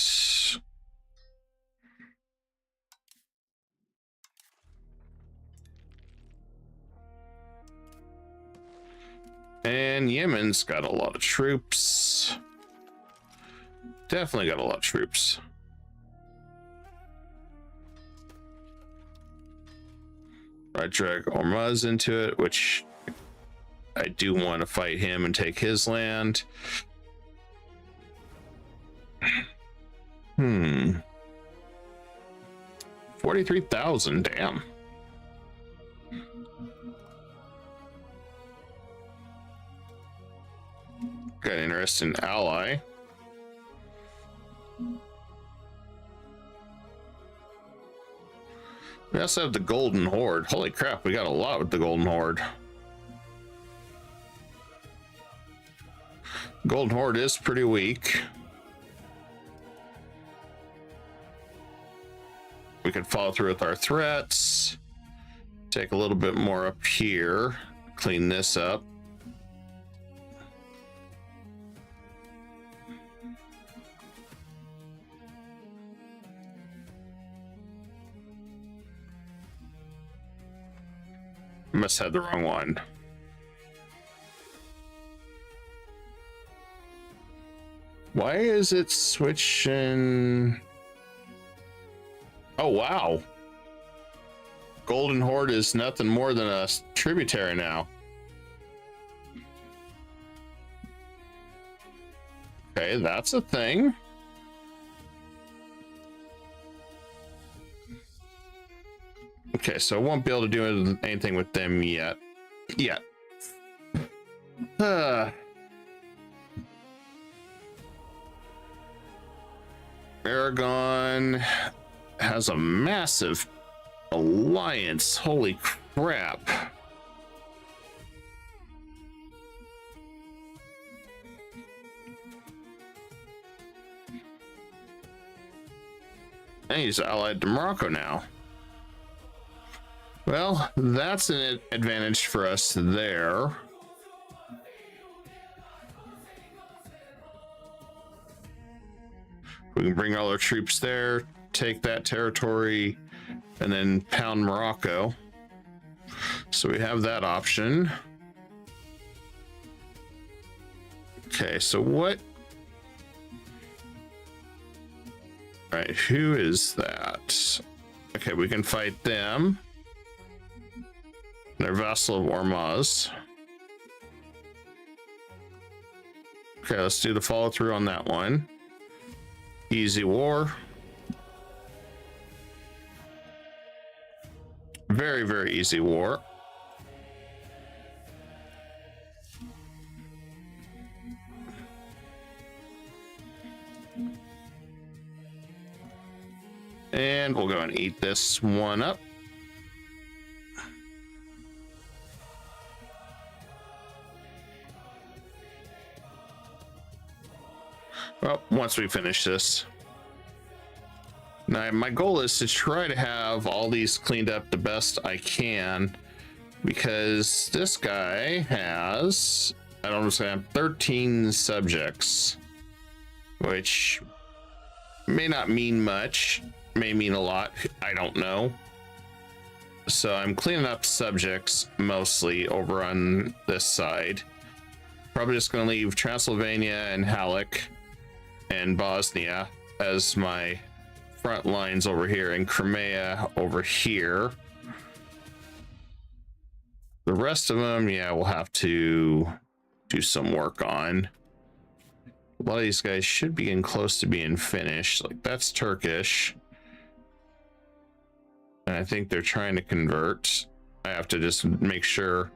And Yemen's got a lot of troops. Definitely got a lot of troops. I drag Ormuz into it, which I do want to fight him and take his land. 43,000, damn. Got an interesting ally. We also have the Golden Horde. Holy crap, we got a lot with the Golden Horde. Golden Horde is pretty weak. We can follow through with our threats. Take a little bit more up here. Clean this up. Must have the wrong one. Why is it switching? Oh, wow. Golden Horde is nothing more than a tributary now. Okay, that's a thing. Okay, so I won't be able to do anything with them yet. Aragon has a massive alliance. Holy crap. And he's allied to Morocco now. Well, that's an advantage for us there. We can bring all our troops there, take that territory, and then pound Morocco. So we have that option. Okay, so what? All right, who is that? Okay, we can fight them. They're vassal of Ormuz. Okay, let's do the follow through on that one. Easy war. Very, very easy war. And we'll go and eat this one up. Well, once we finish this. Now, my goal is to try to have all these cleaned up the best I can, because this guy has, I don't understand, 13 subjects, which may not mean much, may mean a lot, I don't know. So I'm cleaning up subjects mostly over on this side. Probably just going to leave Transylvania and Halleck and Bosnia as my front lines over here, and Crimea over here. The rest of them, yeah, we'll have to do some work on. A lot of these guys should be getting close to being finished. Like, that's Turkish. And I think they're trying to convert. I have to just make sure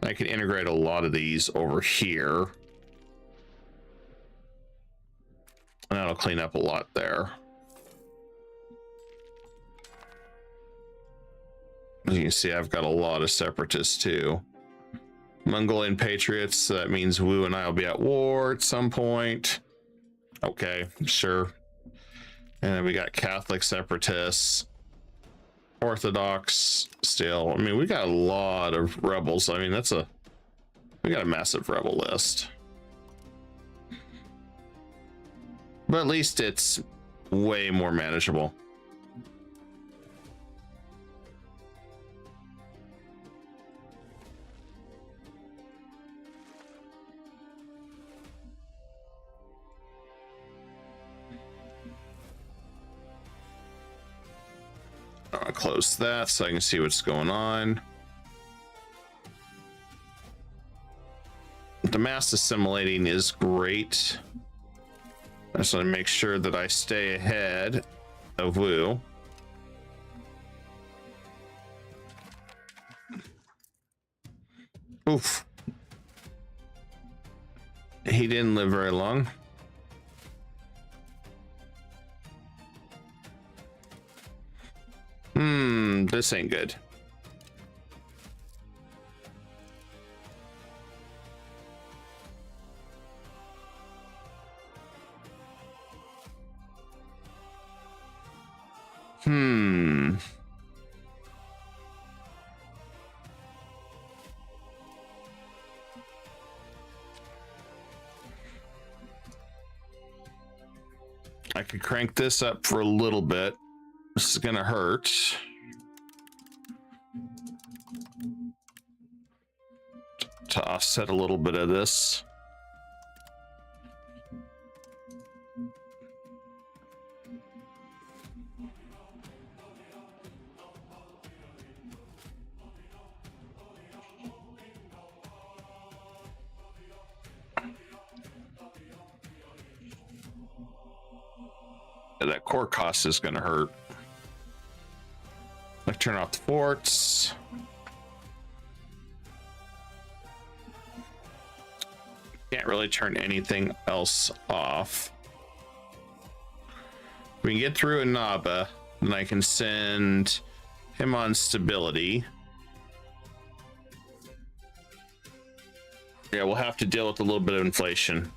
I can integrate a lot of these over here. And that'll clean up a lot there. As you can see, I've got a lot of separatists too. Mongolian patriots, so that means Wu and I will be at war at some point. Okay, sure. And then we got Catholic separatists, Orthodox still. I mean, we got a lot of rebels. I mean, we got a massive rebel list. But at least it's way more manageable. I'll close that so I can see what's going on. The mass assimilating is great. I just want to make sure that I stay ahead of Wu. Oof. He didn't live very long. This ain't good. I could crank this up for a little bit. This is gonna hurt. To offset a little bit of this. That core cost is going to hurt. Let's turn off the forts. Can't really turn anything else off. We can get through Annaba, then I can send him on stability. Yeah, we'll have to deal with a little bit of inflation.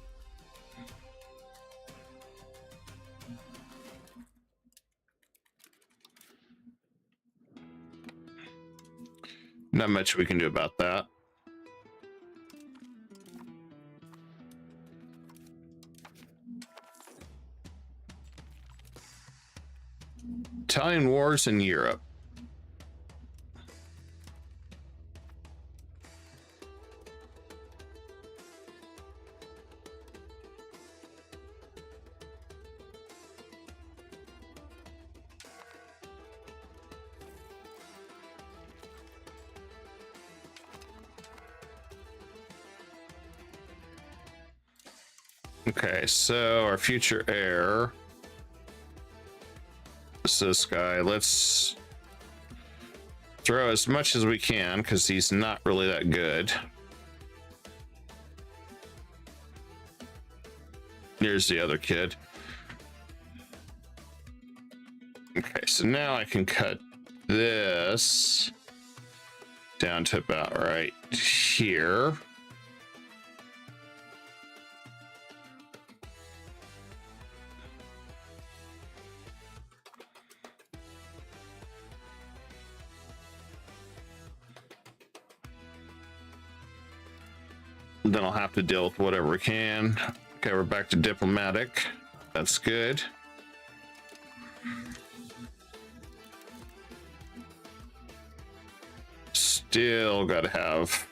Not much we can do about that. Italian wars in Europe. Okay, so our future heir is this guy. Let's throw as much as we can because he's not really that good. Here's the other kid. Okay, so now I can cut this down to about right here. Then I'll have to deal with whatever we can. Okay, we're back to diplomatic. That's good. Still gotta have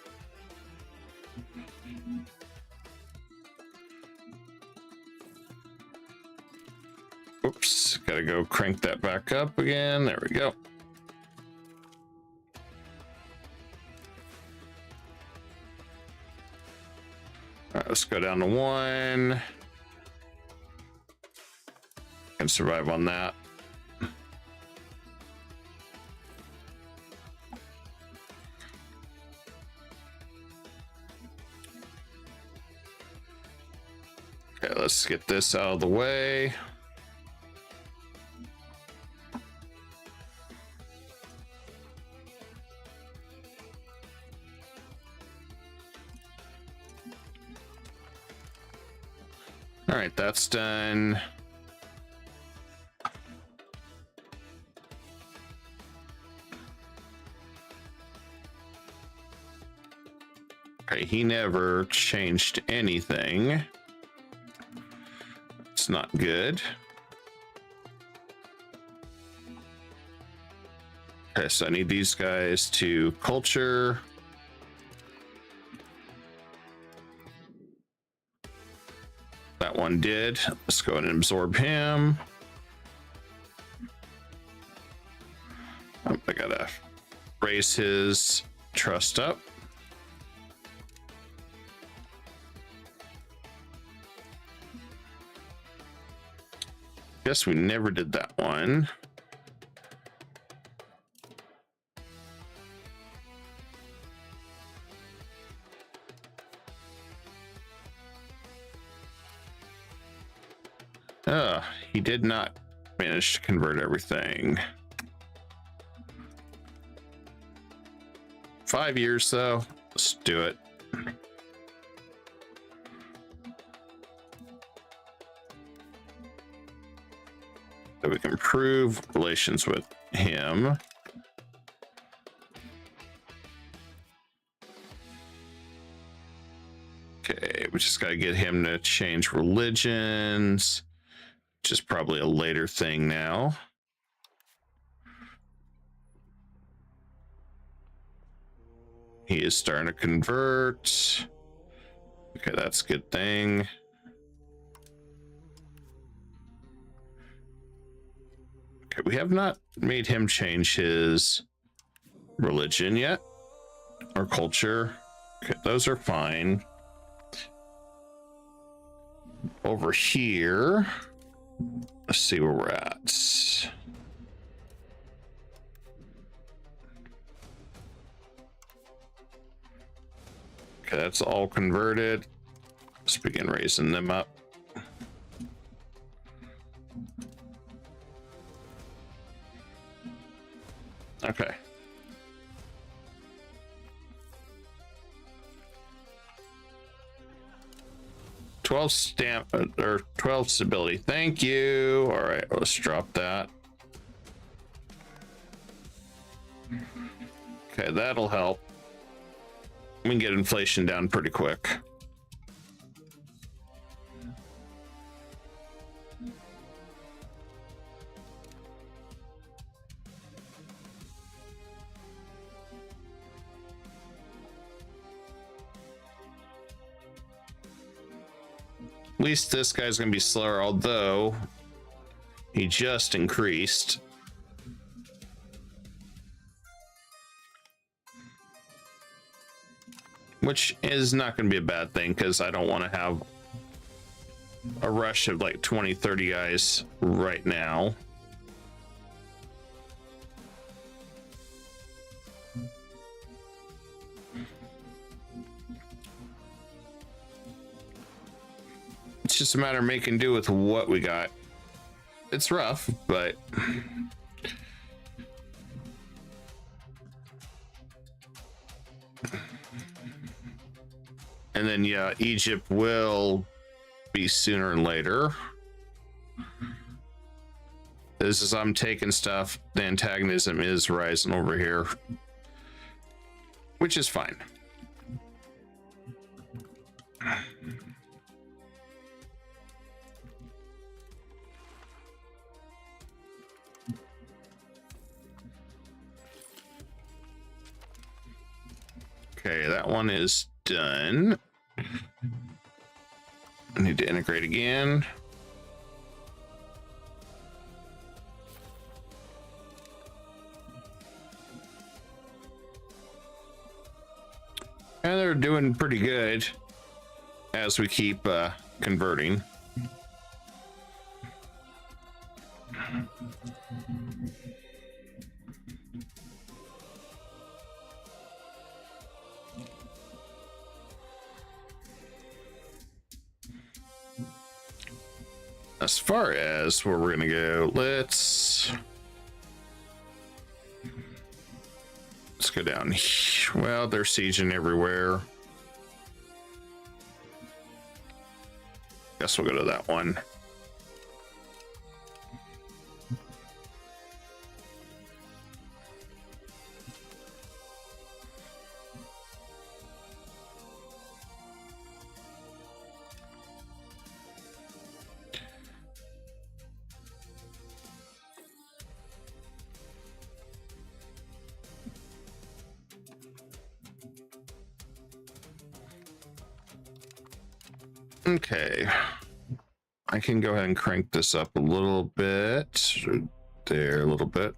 oops, gotta go crank that back up again. There we go. All right, let's go down to 1. Can survive on that. Okay, let's get this out of the way. All right, that's done. Okay, he never changed anything. It's not good. Okay, so I need these guys to culture. That one did. Let's go ahead and absorb him. I gotta raise his trust up. Guess we never did that one. He did not manage to convert everything. 5 years though. Let's do it. So we can improve relations with him. Okay, we just gotta get him to change religions, which is probably a later thing now. He is starting to convert. Okay, that's a good thing. Okay, we have not made him change his religion yet, or culture. Okay, those are fine. Over here, let's see where we're at. Okay, that's all converted. Let's begin raising them up. Okay. $12 stamp or 12 stability. Thank you. All right, let's drop that. Okay, that'll help. We can get inflation down pretty quick. At least this guy's gonna be slower, although he just increased. Which is not going to be a bad thing, because I don't want to have a rush of like 20, 30 guys right now. It's just a matter of making do with what we got. It's rough, but and then yeah, Egypt will be sooner and later. This is I'm taking stuff. The antagonism is rising over here, which is fine. Okay, that one is done. I need to integrate again. And they're doing pretty good as we keep converting. As far as where we're gonna go, let's go down. Well, they're sieging everywhere. Guess we'll go to that one. Okay, I can go ahead and crank this up a little bit. There, a little bit.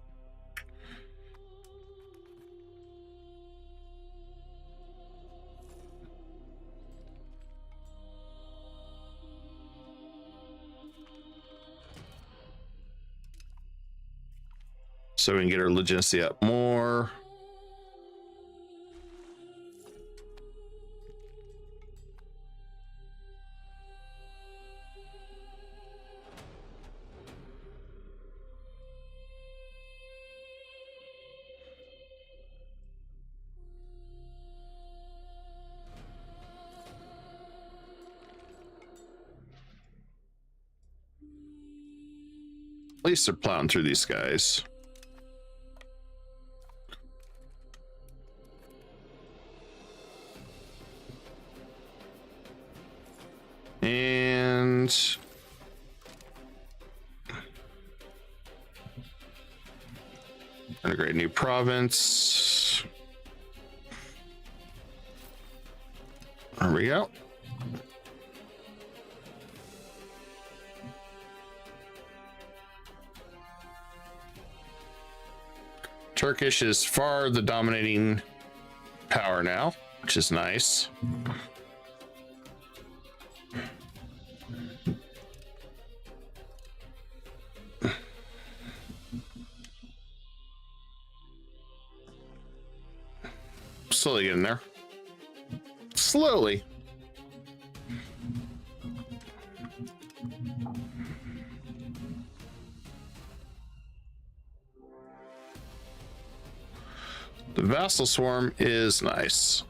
So we can get our legitimacy up more. At least they're plowing through these guys. And integrate new province. There we go. Turkish is far the dominating power now, which is nice. Slowly getting there. Slowly. The vassal swarm is nice.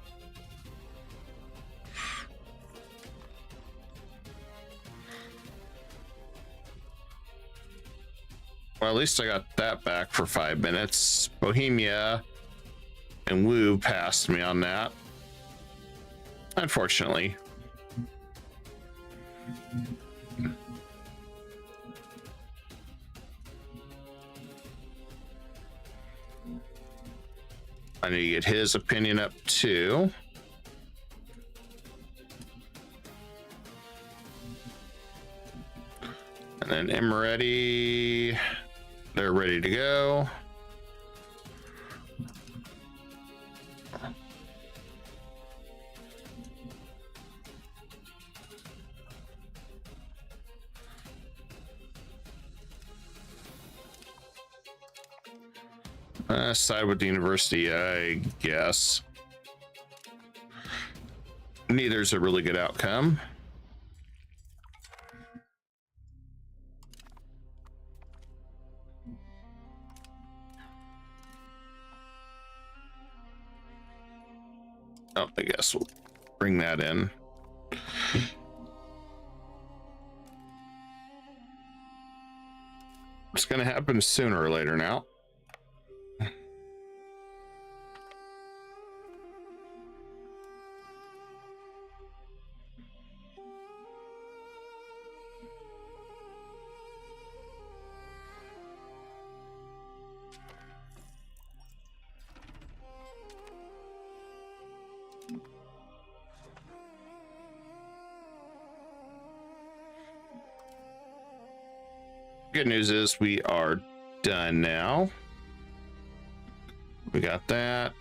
Well, at least I got that back for 5 minutes. Bohemia And Wu passed me on that, unfortunately. I need to get his opinion up too. And then Emirati, they're ready to go. Side with the university, I guess. Neither's a really good outcome. Oh, I guess we'll bring that in. It's going to happen sooner or later now. Good news is we are done now. We got that.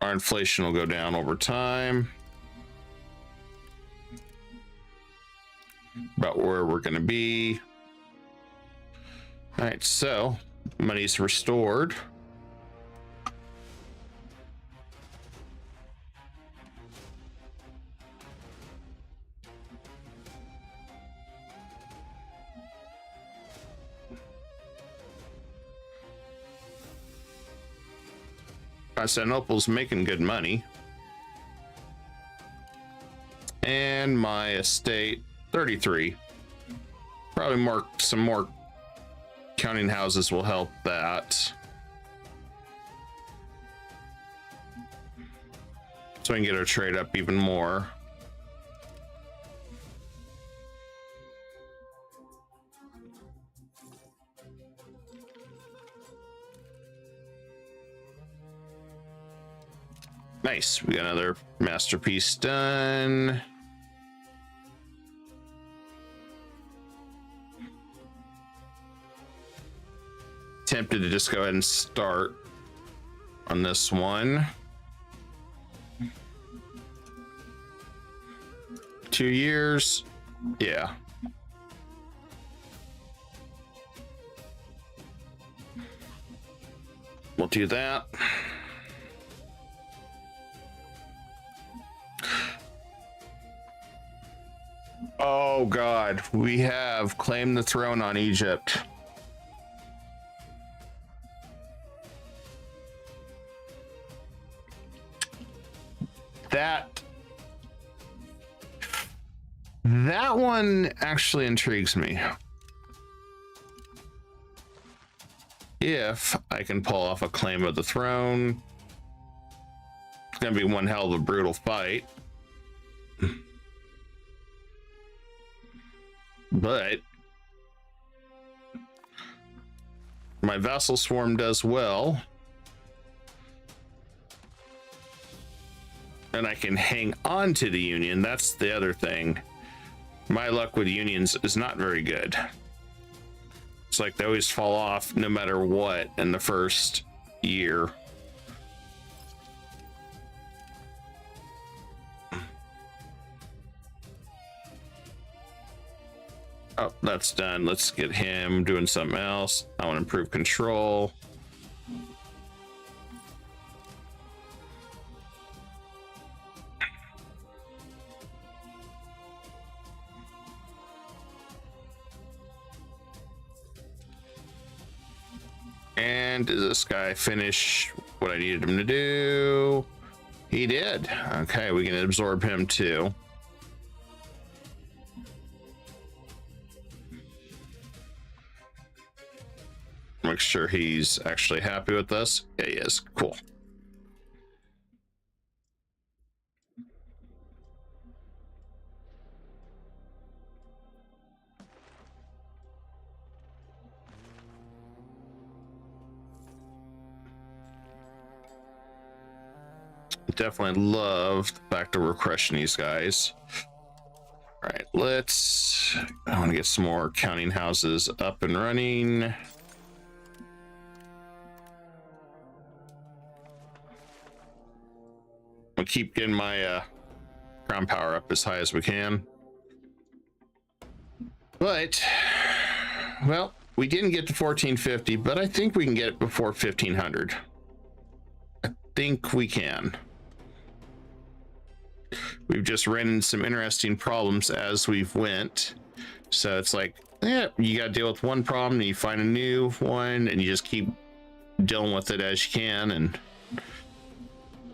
Our inflation will go down over time. About where we're going to be. All right, so money's restored. Constantinople's making good money. And my estate, 33. Probably some more counting houses will help that. So we can get our trade up even more. Nice, we got another masterpiece done. Tempted to just go ahead and start on this one. 2 years, yeah. We'll do that. Oh God, we have claimed the throne on Egypt. That one actually intrigues me. If I can pull off a claim of the throne, it's gonna be one hell of a brutal fight. But my vassal swarm does well, and I can hang on to the union. That's the other thing. My luck with unions is not very good. It's like they always fall off no matter what in the first year. Oh, that's done. Let's get him doing something else. I want to improve control. And did this guy finish what I needed him to do? He did. Okay, we can absorb him too. Make sure he's actually happy with us. Yeah, he is. Cool. Definitely love the fact that we're crushing these guys. All right, I want to get some more counting houses up and running. We'll keep getting my ground power up as high as we can. But, well, we didn't get to 1450, but I think we can get it before 1500. I think we can. We've just ran into some interesting problems as we've went. So it's like, yeah, you got to deal with one problem and you find a new one and you just keep dealing with it as you can and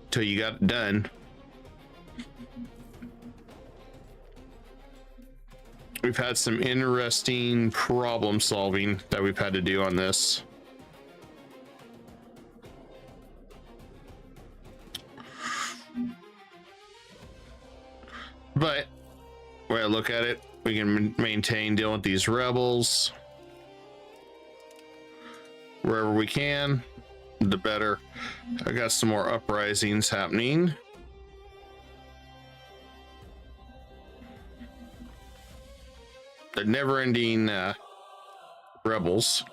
until you got it done. We've had some interesting problem solving that we've had to do on this. But when I look at it, we can maintain dealing with these rebels wherever we can, the better. I got some more uprisings happening. The never-ending rebels.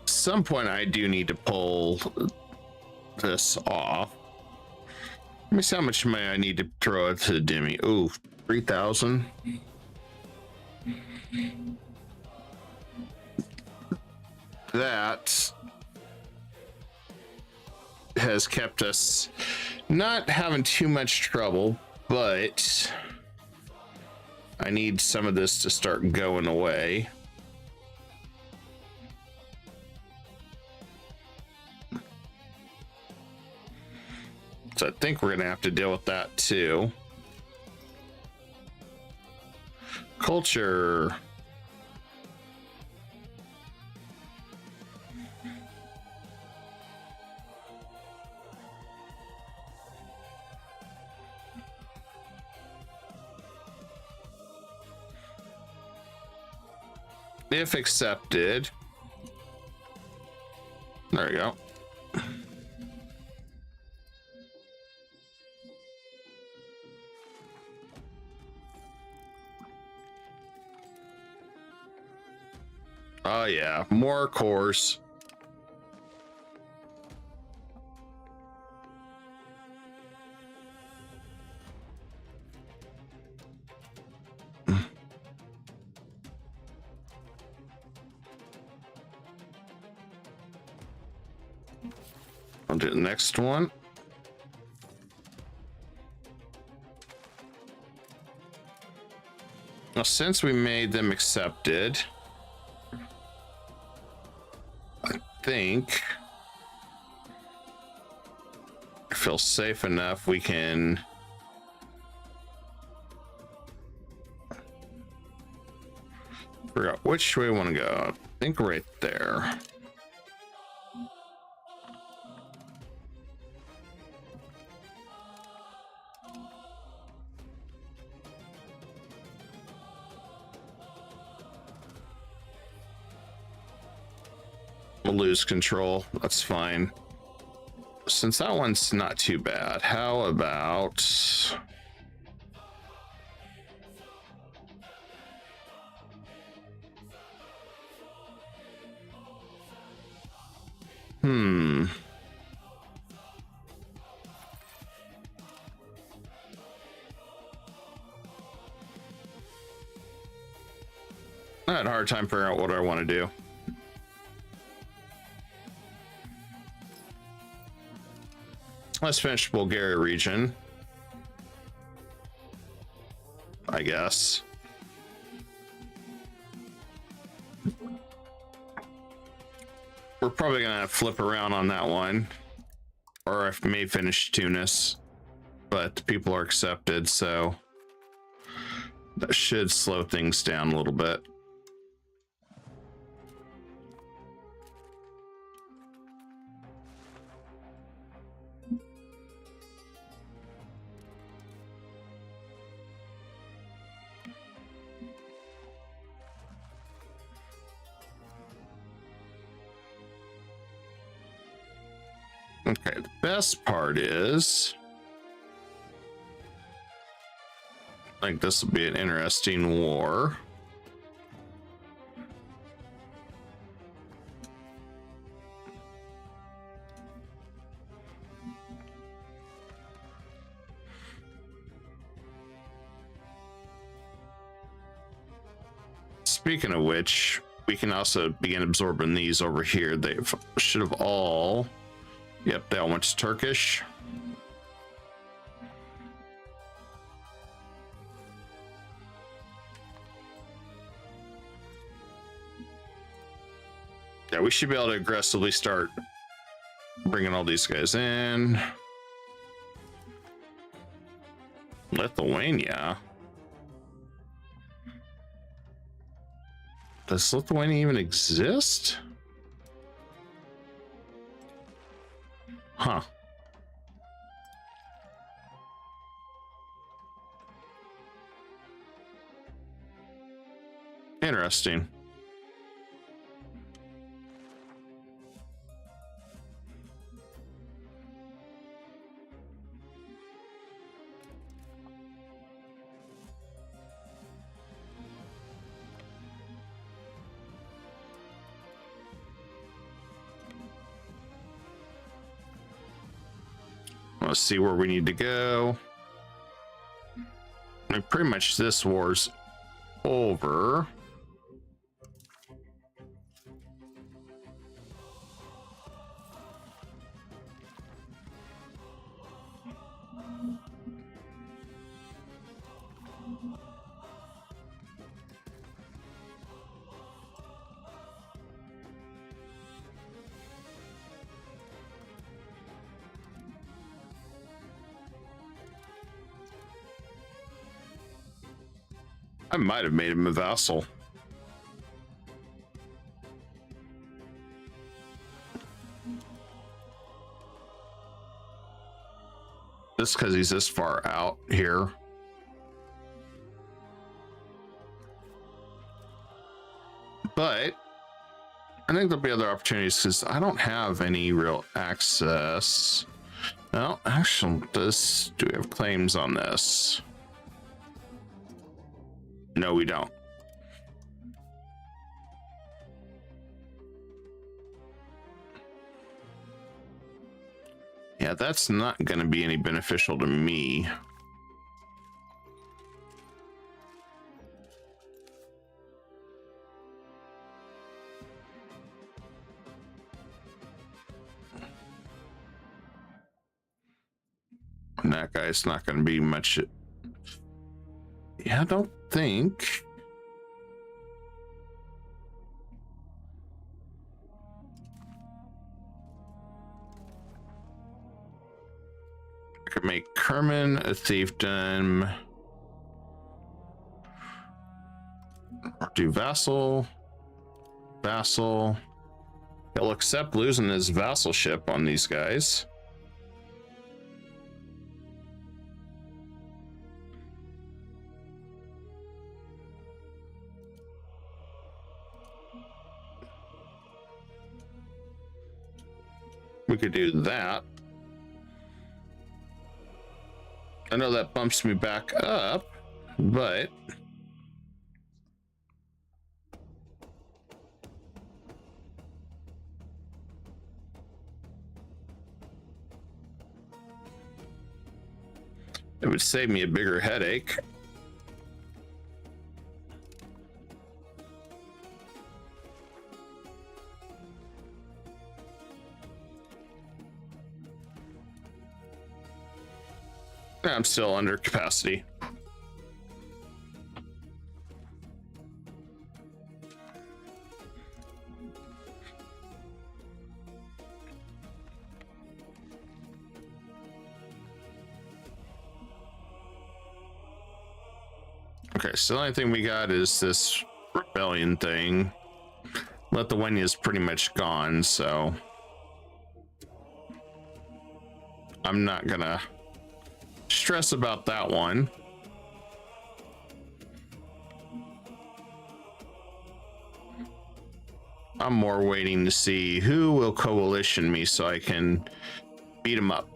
Some point I do need to pull this off. Let me see how much money I need to throw it to Demi. Ooh, 3,000. That has kept us not having too much trouble, but I need some of this to start going away. So I think we're gonna have to deal with that too. Culture. If accepted. There we go. Oh yeah, more cores. I'll do the next one. Now, since we made them accepted, I think I feel safe enough we can figure out which way we want to go. I think right there. We'll lose control. That's fine. Since that one's not too bad, how about I had a hard time figuring out what I want to do. Let's finish Bulgaria region, I guess. We're probably gonna flip around on that one. or I may finish Tunis, but people are accepted, so that should slow things down a little bit. Okay, the best part is, I think this will be an interesting war. Speaking of which, we can also begin absorbing these over here. They should have all, yep, they all went to Turkish. Yeah, we should be able to aggressively start bringing all these guys in. Lithuania. Does Lithuania even exist? Huh. Interesting. Let's see where we need to go. I mean, pretty much this war's over. I might have made him a vassal. Just because he's this far out here. But I think there'll be other opportunities because I don't have any real access. Well, actually, do we have claims on this? No, we don't. Yeah, that's not going to be any beneficial to me. And that guy's not going to be much. Yeah, I don't think. I could make Kerman a thiefdom. Do vassal. Vassal. He'll accept losing his vassalship on these guys. We could do that. I know that bumps me back up, but it would save me a bigger headache. I'm still under capacity. Okay, so the only thing we got is this rebellion thing. Lithuania's pretty much gone, so I'm not gonna stress about that one. I'm more waiting to see who will coalition me so I can beat them up.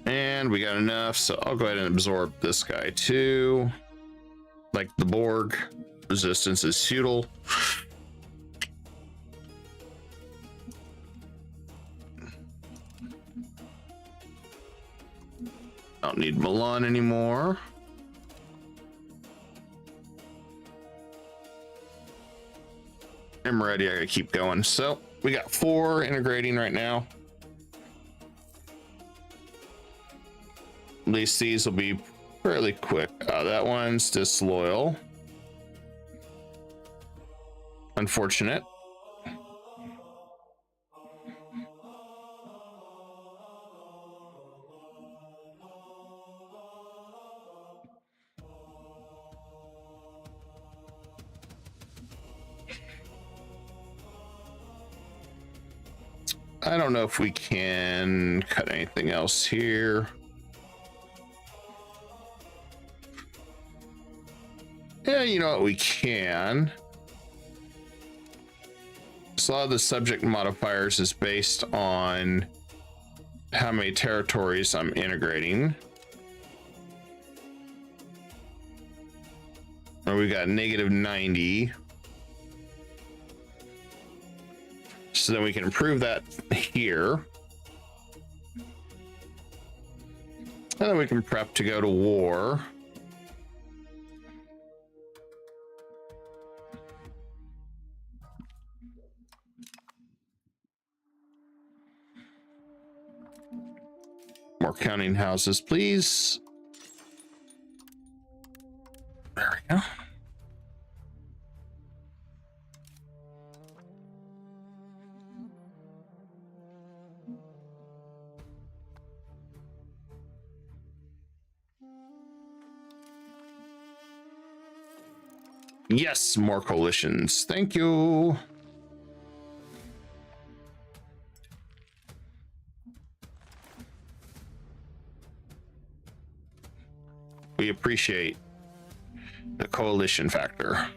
And we got enough, so I'll go ahead and absorb this guy too. Like the Borg, resistance is futile. Don't need Milan anymore. I'm ready. I gotta keep going. So we got 4 integrating right now. At least these will be fairly quick. That one's disloyal. Unfortunate. I don't know if we can cut anything else here. Yeah, you know what, we can. So a lot of the subject modifiers is based on how many territories I'm integrating. And we got -90. So then we can improve that here. And then we can prep to go to war. More counting houses, please. There we go. Yes, more coalitions. Thank you. We appreciate the coalition factor.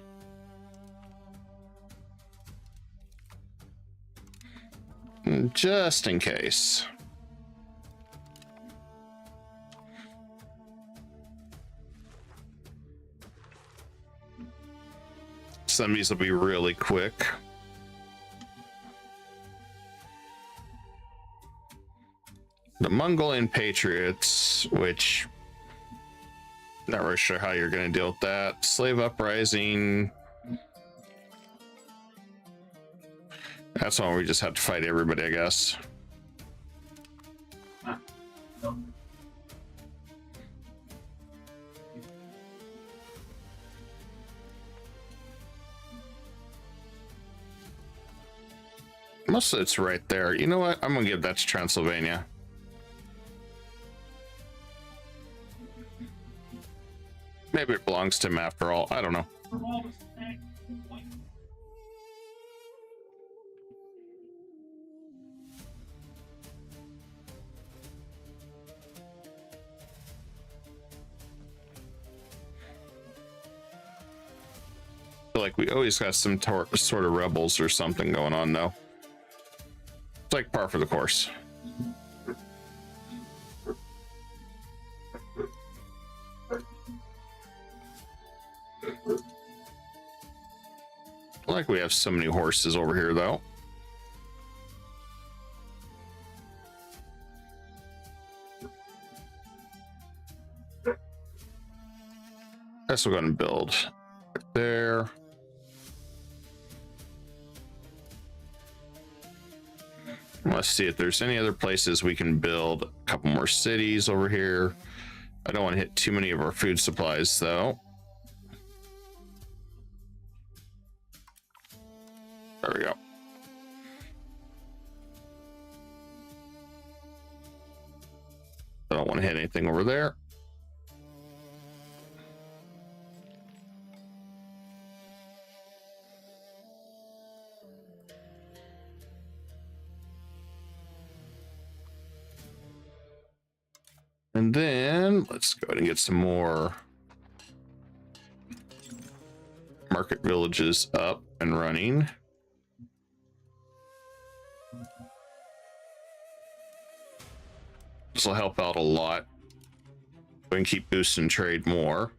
Just in case. Some of these will be really quick. The Mongolian Patriots, which not really sure how you're going to deal with that. Slave uprising. That's one we just have to fight everybody, I guess. Most of it's right there. You know what? I'm gonna give that to Transylvania. Maybe it belongs to him after all. I don't know. I feel like we always got some sort of rebels or something going on though. It's like par for the course. Like we have so many horses over here though. That's what we're going to build right there. let's see if there's any other places we can build a couple more cities over here. I don't want to hit too many of our food supplies though. There we go. I don't want to hit anything over there. And then let's go ahead and get some more market villages up and running. This will help out a lot. We can keep boosting trade more.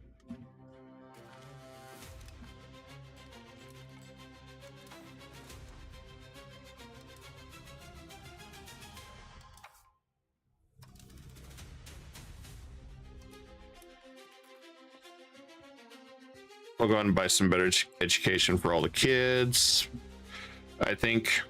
We'll go ahead and buy some better education for all the kids. I think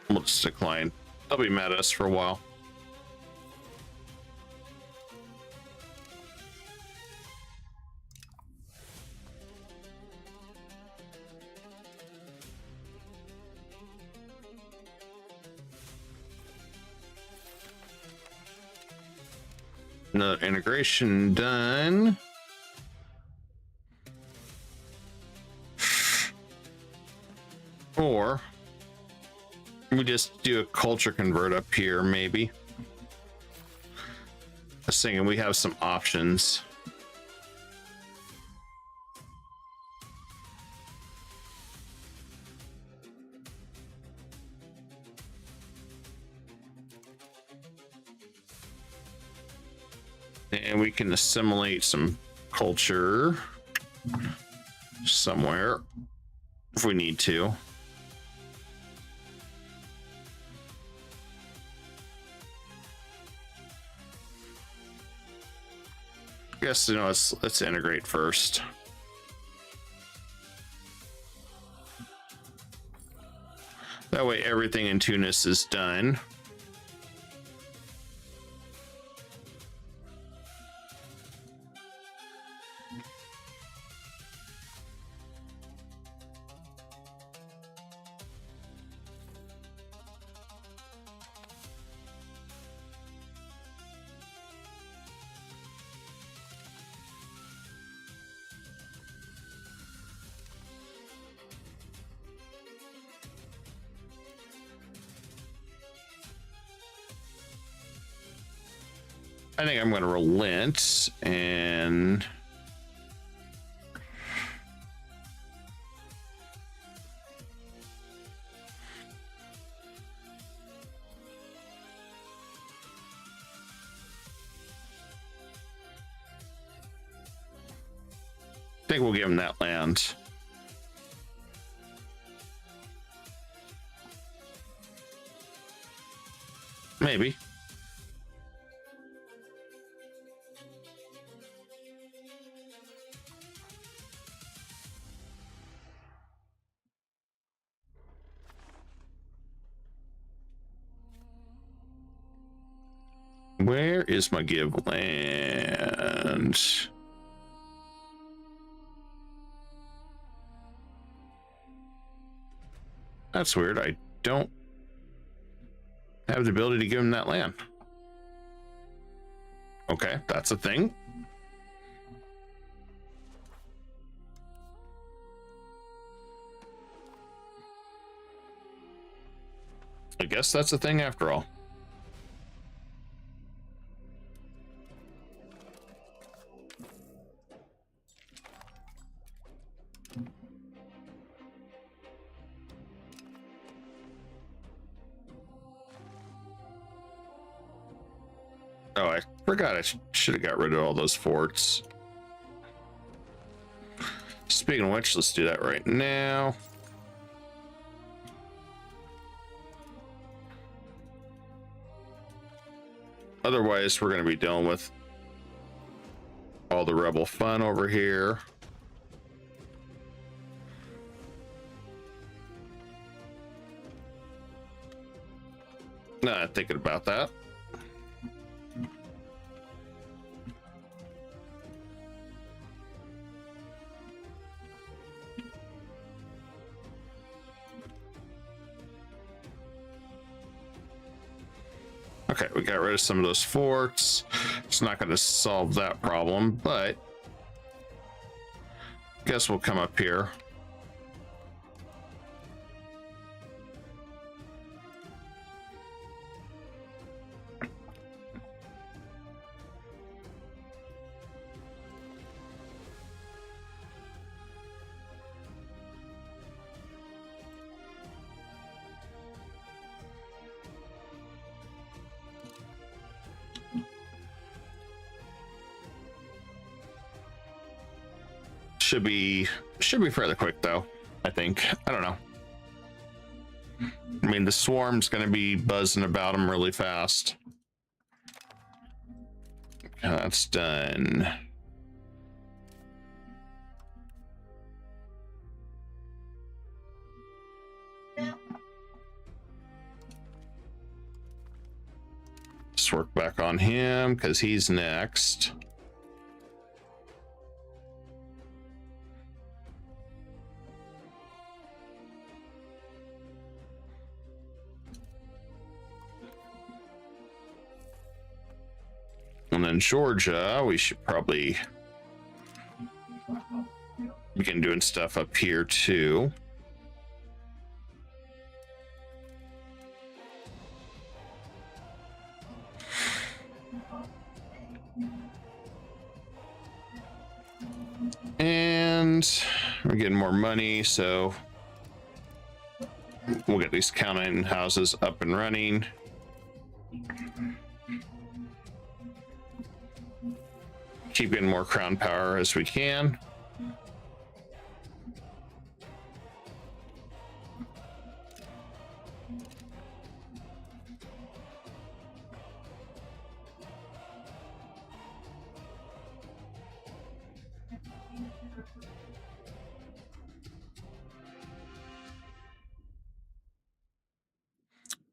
we'll just decline. They'll be mad at us for a while. Another integration done. Or we just do a culture convert up here, maybe. I was thinking we have some options. And we can assimilate some culture somewhere if we need to. I guess, you know, let's integrate first. That way everything in Tunis is done. I think I'm going to relent and I think we'll give him that land. Maybe. Where is my give land? That's weird. I don't have the ability to give him that land. Okay, that's a thing. I guess that's a thing after all. Oh, I forgot I should have got rid of all those forts. Speaking of which, let's do that right now. Otherwise, we're going to be dealing with all the rebel fun over here. Not thinking about that. Okay, we got rid of some of those forts. It's not going to solve that problem, but guess we'll come up here. Should be fairly quick though, I think. I don't know. I mean, the swarm's going to be buzzing about them really fast. That's done. Just work back on him because he's next. And then Georgia, we should probably begin doing stuff up here too. And we're getting more money, so we'll get these counting houses up and running. Keep getting more crown power as we can.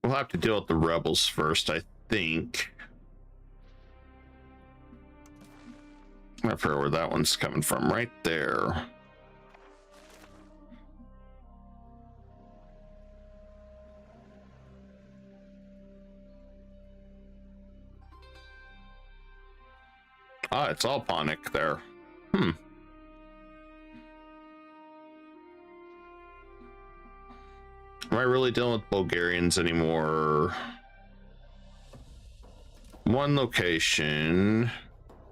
We'll have to deal with the rebels first, I think. I forget where that one's coming from, right there. Ah, it's all Ponic there. Am I really dealing with Bulgarians anymore? One location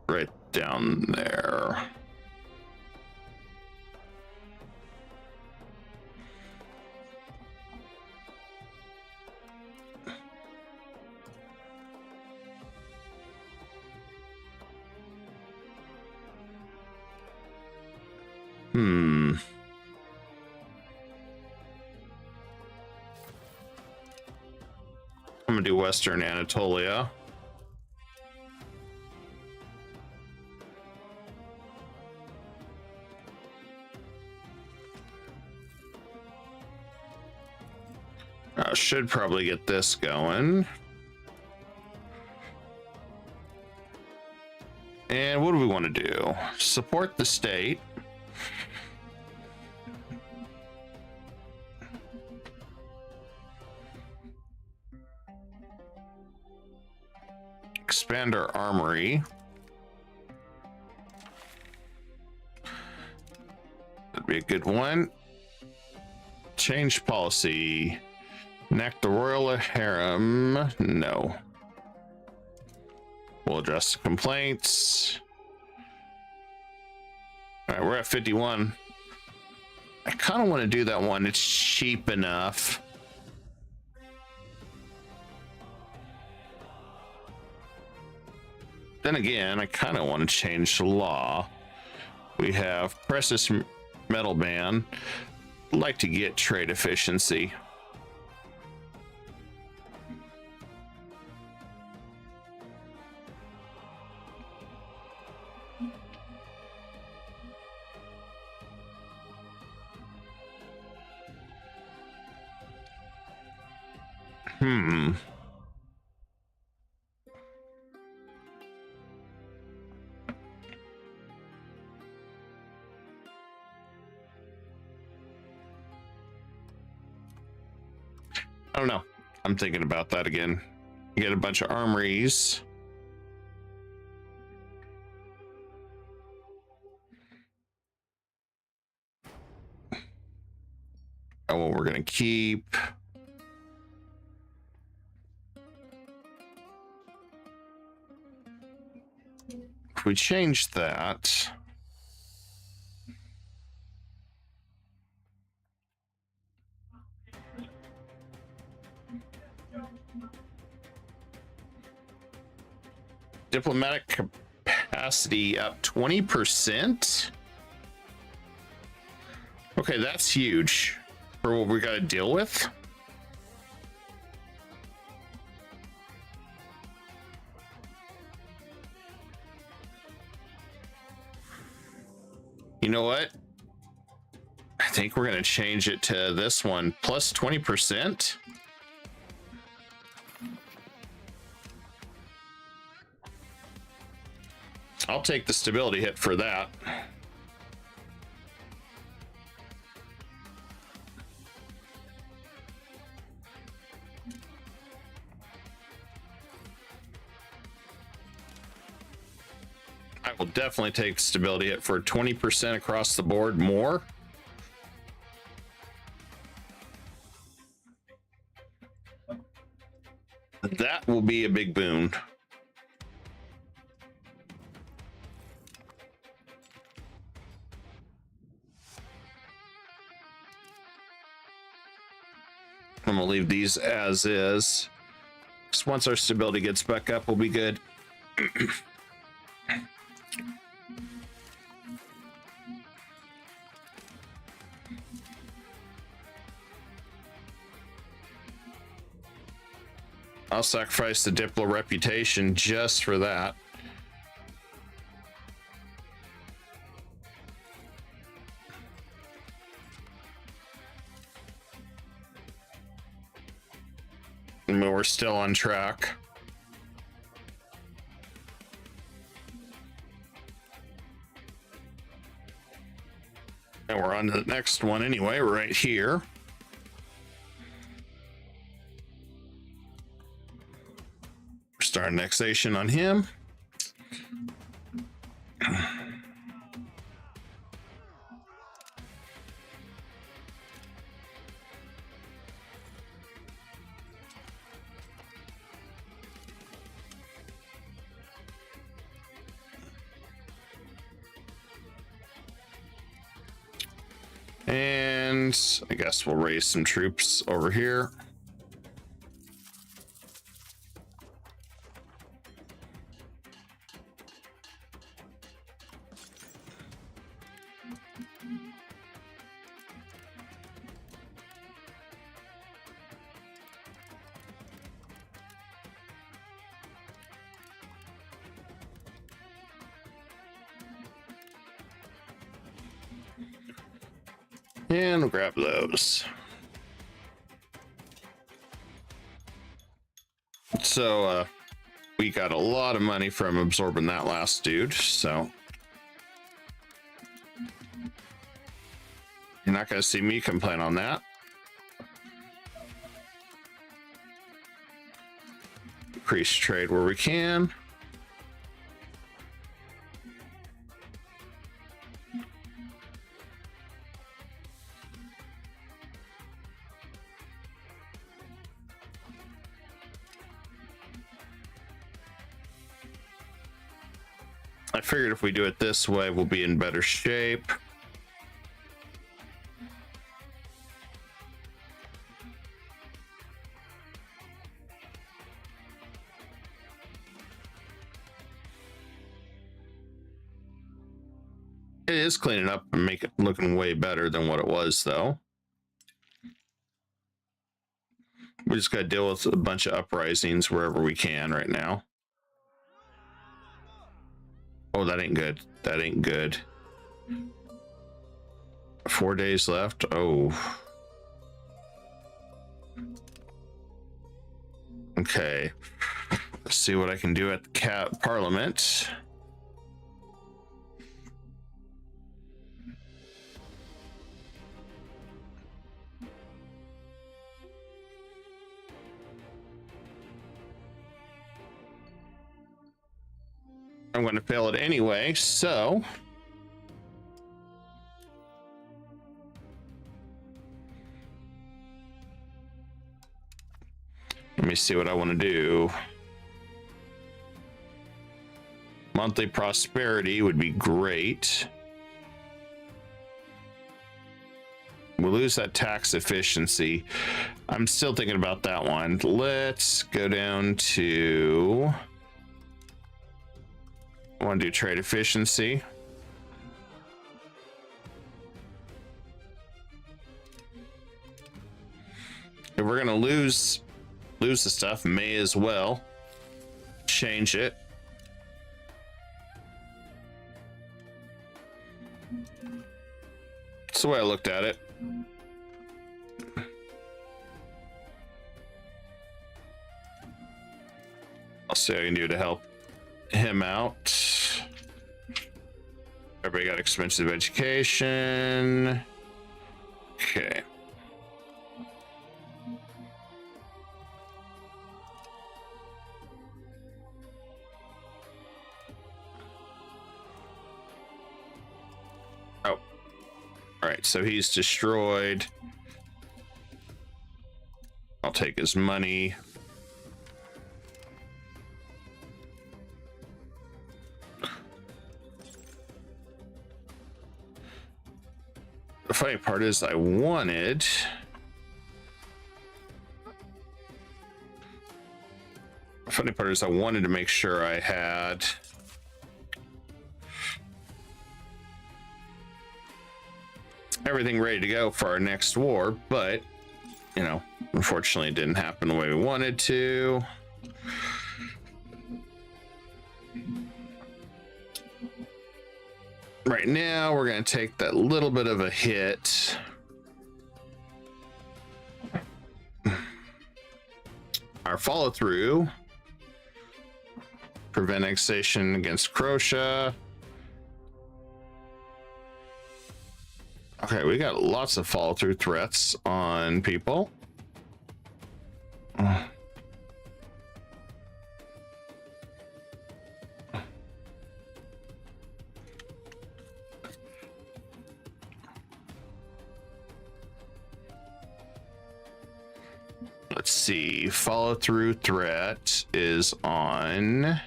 right down there. I'm gonna do Western Anatolia. Should probably get this going. And what do we want to do? Support the state. Expand our armory. That'd be a good one. Change policy. Enact the royal harem. No. We'll address the complaints. All right, we're at 51. I kind of want to do that one. It's cheap enough. Then again, I kind of want to change the law. We have precious metal ban. I'd like to get trade efficiency. Hmm. I don't know. I'm thinking about that again. You get a bunch of armories. Oh, well, we're gonna keep. If we change that. Diplomatic capacity up 20%. Okay, that's huge for what we got to deal with. You know what? I think we're going to change it to this one, plus 20%. I'll take the stability hit for that. I will definitely take the stability hit for 20% across the board more. That will be a big boon. I'm gonna leave these as is. Just once our stability gets back up, we'll be good. I'll sacrifice the Diplo reputation just for that. And we're still on track. And we're on to the next one anyway, right here. Start annexation on him. And I guess we'll raise some troops over here. And we'll grab those. So we got a lot of money from absorbing that last dude, so you're not going to see me complain on that. Increase trade where we can. I figured if we do it this way, we'll be in better shape. It is cleaning up and make it looking way better than what it was, though. We just got to deal with a bunch of uprisings wherever we can right now. Oh, that ain't good. That ain't good. 4 days left. Oh. Okay. Let's see what I can do at the Parliament. I'm going to fail it anyway, so let me see what I want to do. Monthly prosperity would be great. We'll lose that tax efficiency. I'm still thinking about that one. Let's go down to, I want to do trade efficiency. If we're gonna lose the stuff, may as well change it. That's the way I looked at it. I'll see what I can do to help him out. Everybody got expensive education. Okay. Oh. All right, so he's destroyed. I'll take his money. The funny part is I wanted to make sure I had everything ready to go for our next war, but you know, unfortunately it didn't happen the way we wanted to. Right now, we're going to take that little bit of a hit. Our follow through. Prevent annexation against Croatia. Okay, we got lots of follow through threats on people. Let's see, follow through threat is on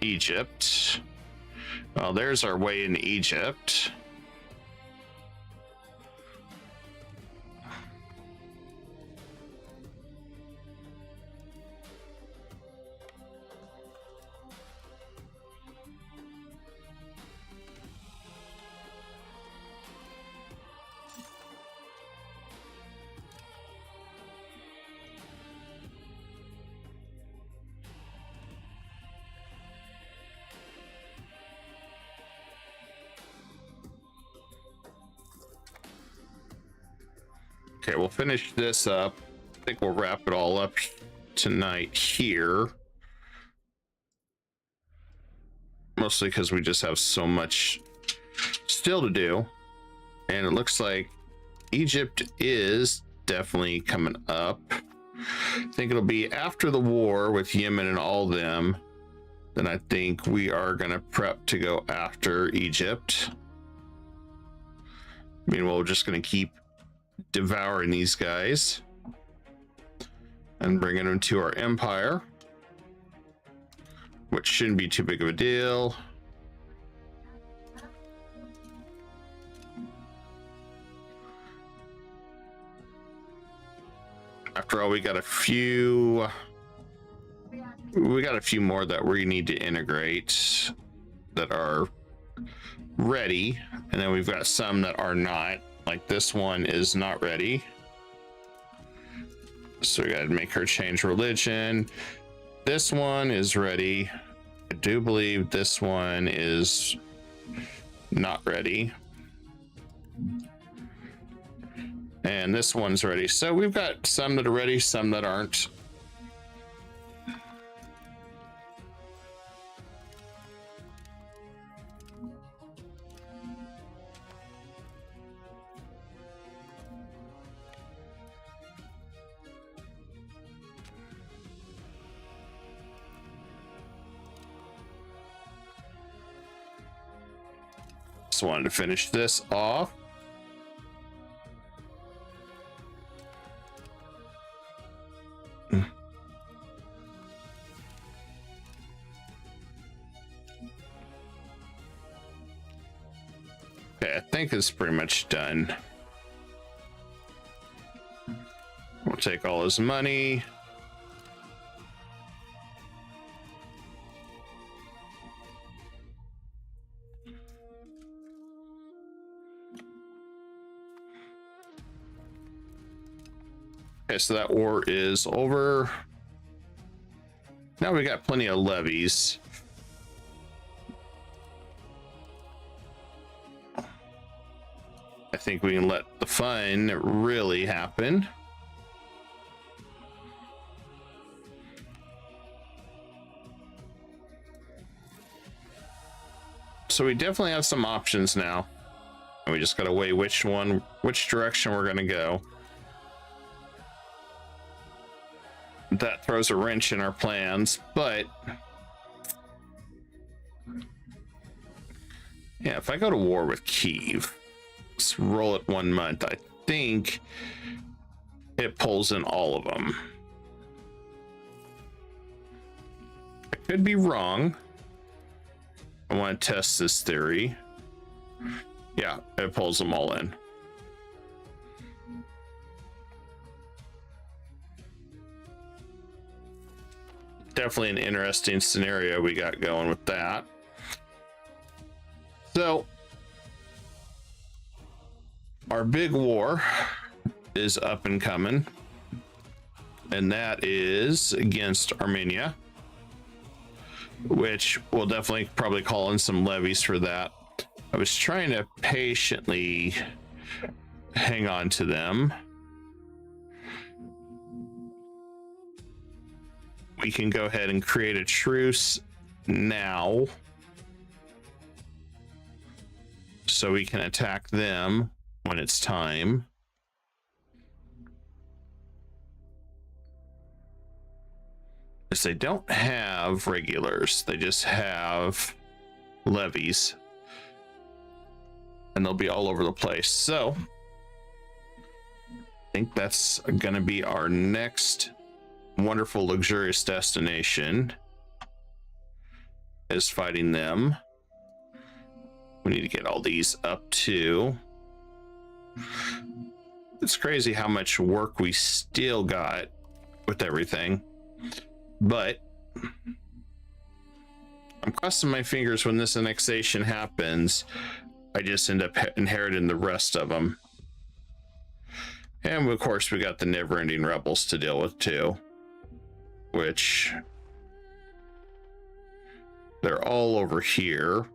Egypt. Well, there's our way in Egypt. Okay, we'll finish this up. I think we'll wrap it all up tonight here. Mostly because we just have so much still to do. And it looks like Egypt is definitely coming up. I think it'll be after the war with Yemen and all them. Then I think we are going to prep to go after Egypt. Meanwhile, we're just going to keep devouring these guys and bringing them to our empire, which shouldn't be too big of a deal. After all, we got a few more that we need to integrate that are ready, and then we've got some that are not. Like this one is not ready, so we got to make her change religion. This one is ready. I do believe this one is not ready. And this one's ready. So we've got some that are ready, some that aren't. Just wanted to finish this off. Okay, I think it's pretty much done. We'll take all his money. Okay, so that war is over. Now we got plenty of levies. I think we can let the fun really happen. So we definitely have some options now. And we just got to weigh which direction we're going to go. That throws a wrench in our plans, but yeah, if I go to war with Kiev, let's roll it 1 month. I think it pulls in all of them. I could be wrong. I want to test this theory. Yeah, it pulls them all in. Definitely an interesting scenario we got going with that. So our big war is up and coming, and that is against Armenia, which we'll definitely probably call in some levies for that. I was trying to patiently hang on to them. We can go ahead and create a truce now so we can attack them when it's time. Because they don't have regulars, they just have levies, and they'll be all over the place. So I think that's gonna be our next wonderful luxurious destination, is fighting them. We need to get all these up too. It's crazy how much work we still got with everything, but I'm crossing my fingers when this annexation happens, I just end up inheriting the rest of them. And of course we got the never-ending rebels to deal with too, which they're all over here.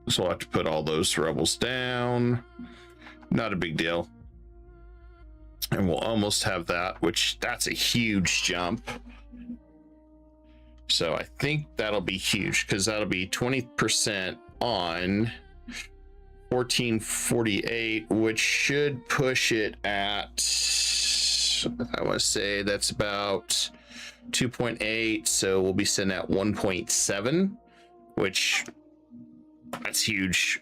So I'll have to put all those rebels down. Not a big deal. And we'll almost have that, which that's a huge jump. So I think that'll be huge, because that'll be 20% on 1448, which should push it at, I want to say that's about 2.8, so we'll be sitting at 1.7, which that's huge.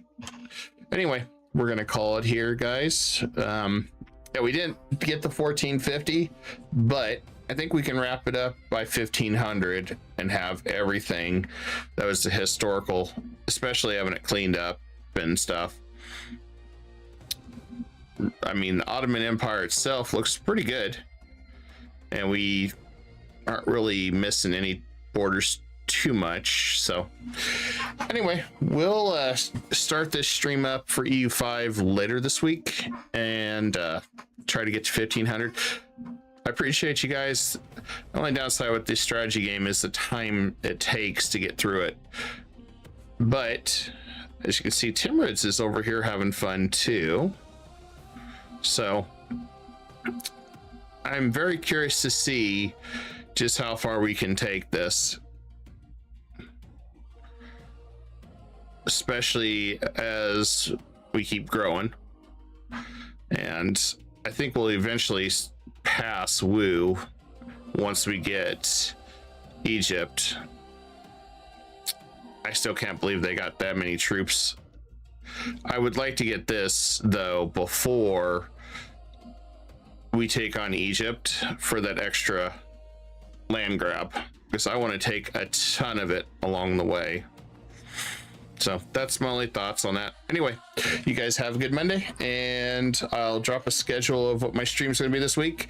Anyway, we're gonna call it here, guys. Yeah, we didn't get the 1450, but I think we can wrap it up by 1500 and have everything that was the historical, especially having it cleaned up and stuff. I mean, the Ottoman Empire itself looks pretty good, and we aren't really missing any borders too much. So anyway, we'll start this stream up for EU5 later this week and try to get to 1500. I appreciate you guys. The only downside with this strategy game is the time it takes to get through it, but as you can see, Timurids is over here having fun too. So I'm very curious to see just how far we can take this, especially as we keep growing. And I think we'll eventually pass Wu once we get Egypt. I still can't believe they got that many troops. I would like to get this, though, before we take on Egypt for that extra land grab, because I want to take a ton of it along the way. So that's my only thoughts on that. Anyway, you guys have a good Monday, and I'll drop a schedule of what my stream's going to be this week.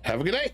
Have a good night.